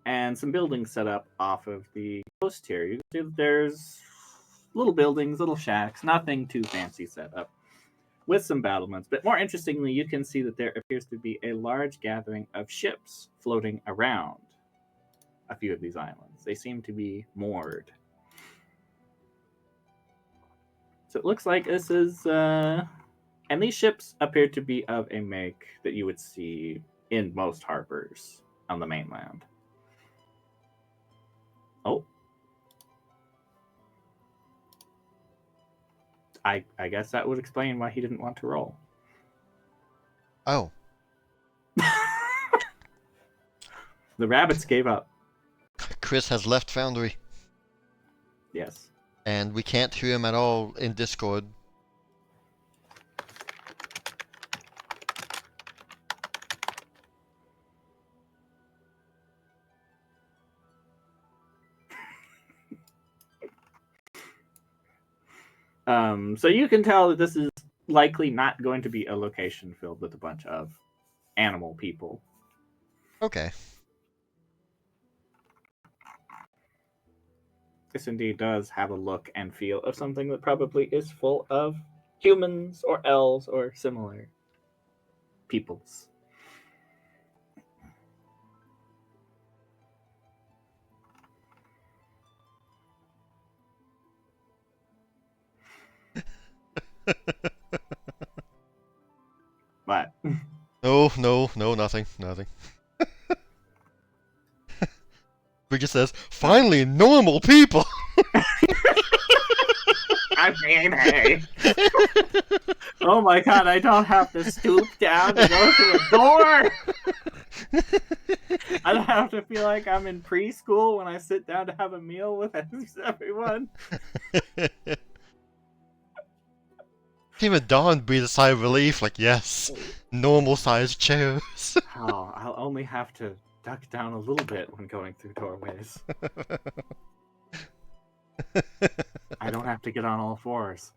and some buildings set up off of the coast here. You can see that there's little buildings, little shacks, nothing too fancy set up, with some battlements. But more interestingly, you can see that there appears to be a large gathering of ships floating around a few of these islands. They seem to be moored. So it looks like this is, and these ships appear to be of a make that you would see in most harbors on the mainland. Oh. I guess that would explain why he didn't want to roll. Oh. The rabbits gave up. Chris has left Foundry, Yes. and we can't hear him at all in Discord. So you can tell that this is likely not going to be a location filled with a bunch of animal people. Okay. This indeed does have a look and feel of something that probably is full of humans or elves or similar peoples. But No, nothing. Bridget says, finally, normal people! I mean, hey. Oh my god, I don't have to stoop down to go through a door! I don't have to feel like I'm in preschool when I sit down to have a meal with everyone. Even Dawn breathed a sigh of relief, like, yes, normal-sized chairs. Oh, I'll only have to duck down a little bit when going through doorways. I don't have to get on all fours.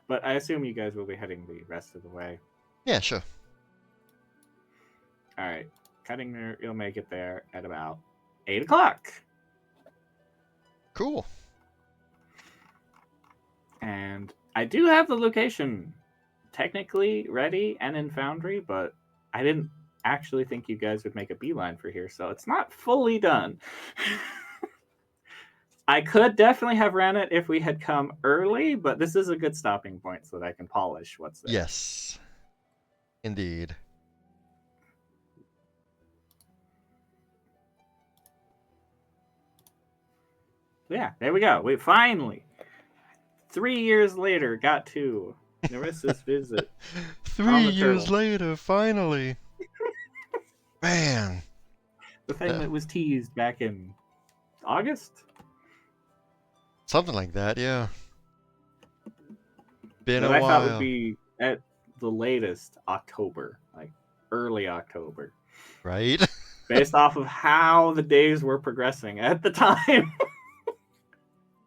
But I assume you guys will be heading the rest of the way. Yeah, sure. Alright. Cutting there, you'll make it there at about 8 o'clock. Cool. And I do have the location technically ready and in Foundry, but I didn't actually think you guys would make a beeline for here, so it's not fully done. I could definitely have ran it if we had come early, but this is a good stopping point so that I can polish what's there. Yes. Indeed. Yeah, there we go. We finally, 3 years later, got to Nyrissa's visit. 3 years later, finally. Man. The thing that was teased back in August? Something like that, yeah. Been That a I while. thought would be at the latest October, like early October. Right? Based off of how the days were progressing at the time.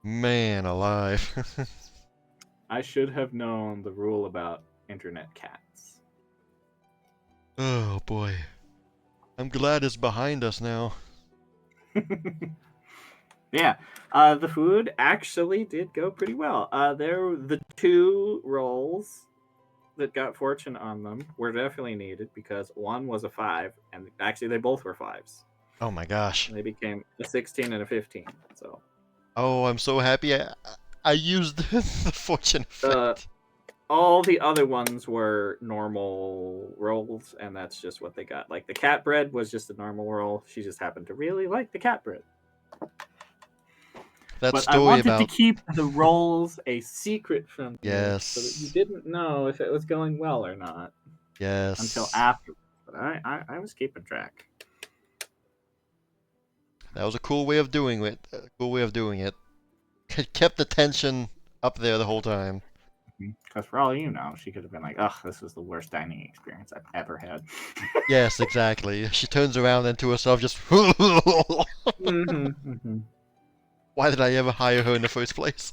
Man alive. I should have known the rule about internet cats. Oh boy. I'm glad it's behind us now. Yeah, the food actually did go pretty well. The 2 rolls that got fortune on them were definitely needed because one was a 5, and actually they both were 5s. Oh my gosh. They became a 16 and a 15. So. Oh, I'm so happy I used the fortune effect. All the other ones were normal rolls, and that's just what they got. Like the cat bread was just a normal roll. She just happened to really like the cat bread. That But story I wanted about to keep the rolls a secret from you, Yes. so that you didn't know if it was going well or not yes until after. But I was keeping track. That was a cool way of doing it. It kept the tension up there the whole time. Because for all you know, she could have been like, "Ugh, this was the worst dining experience I've ever had." Yes, exactly. She turns around and to herself just Mm-hmm. Wow, Why did I ever hire her in the first place?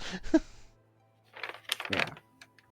Yeah.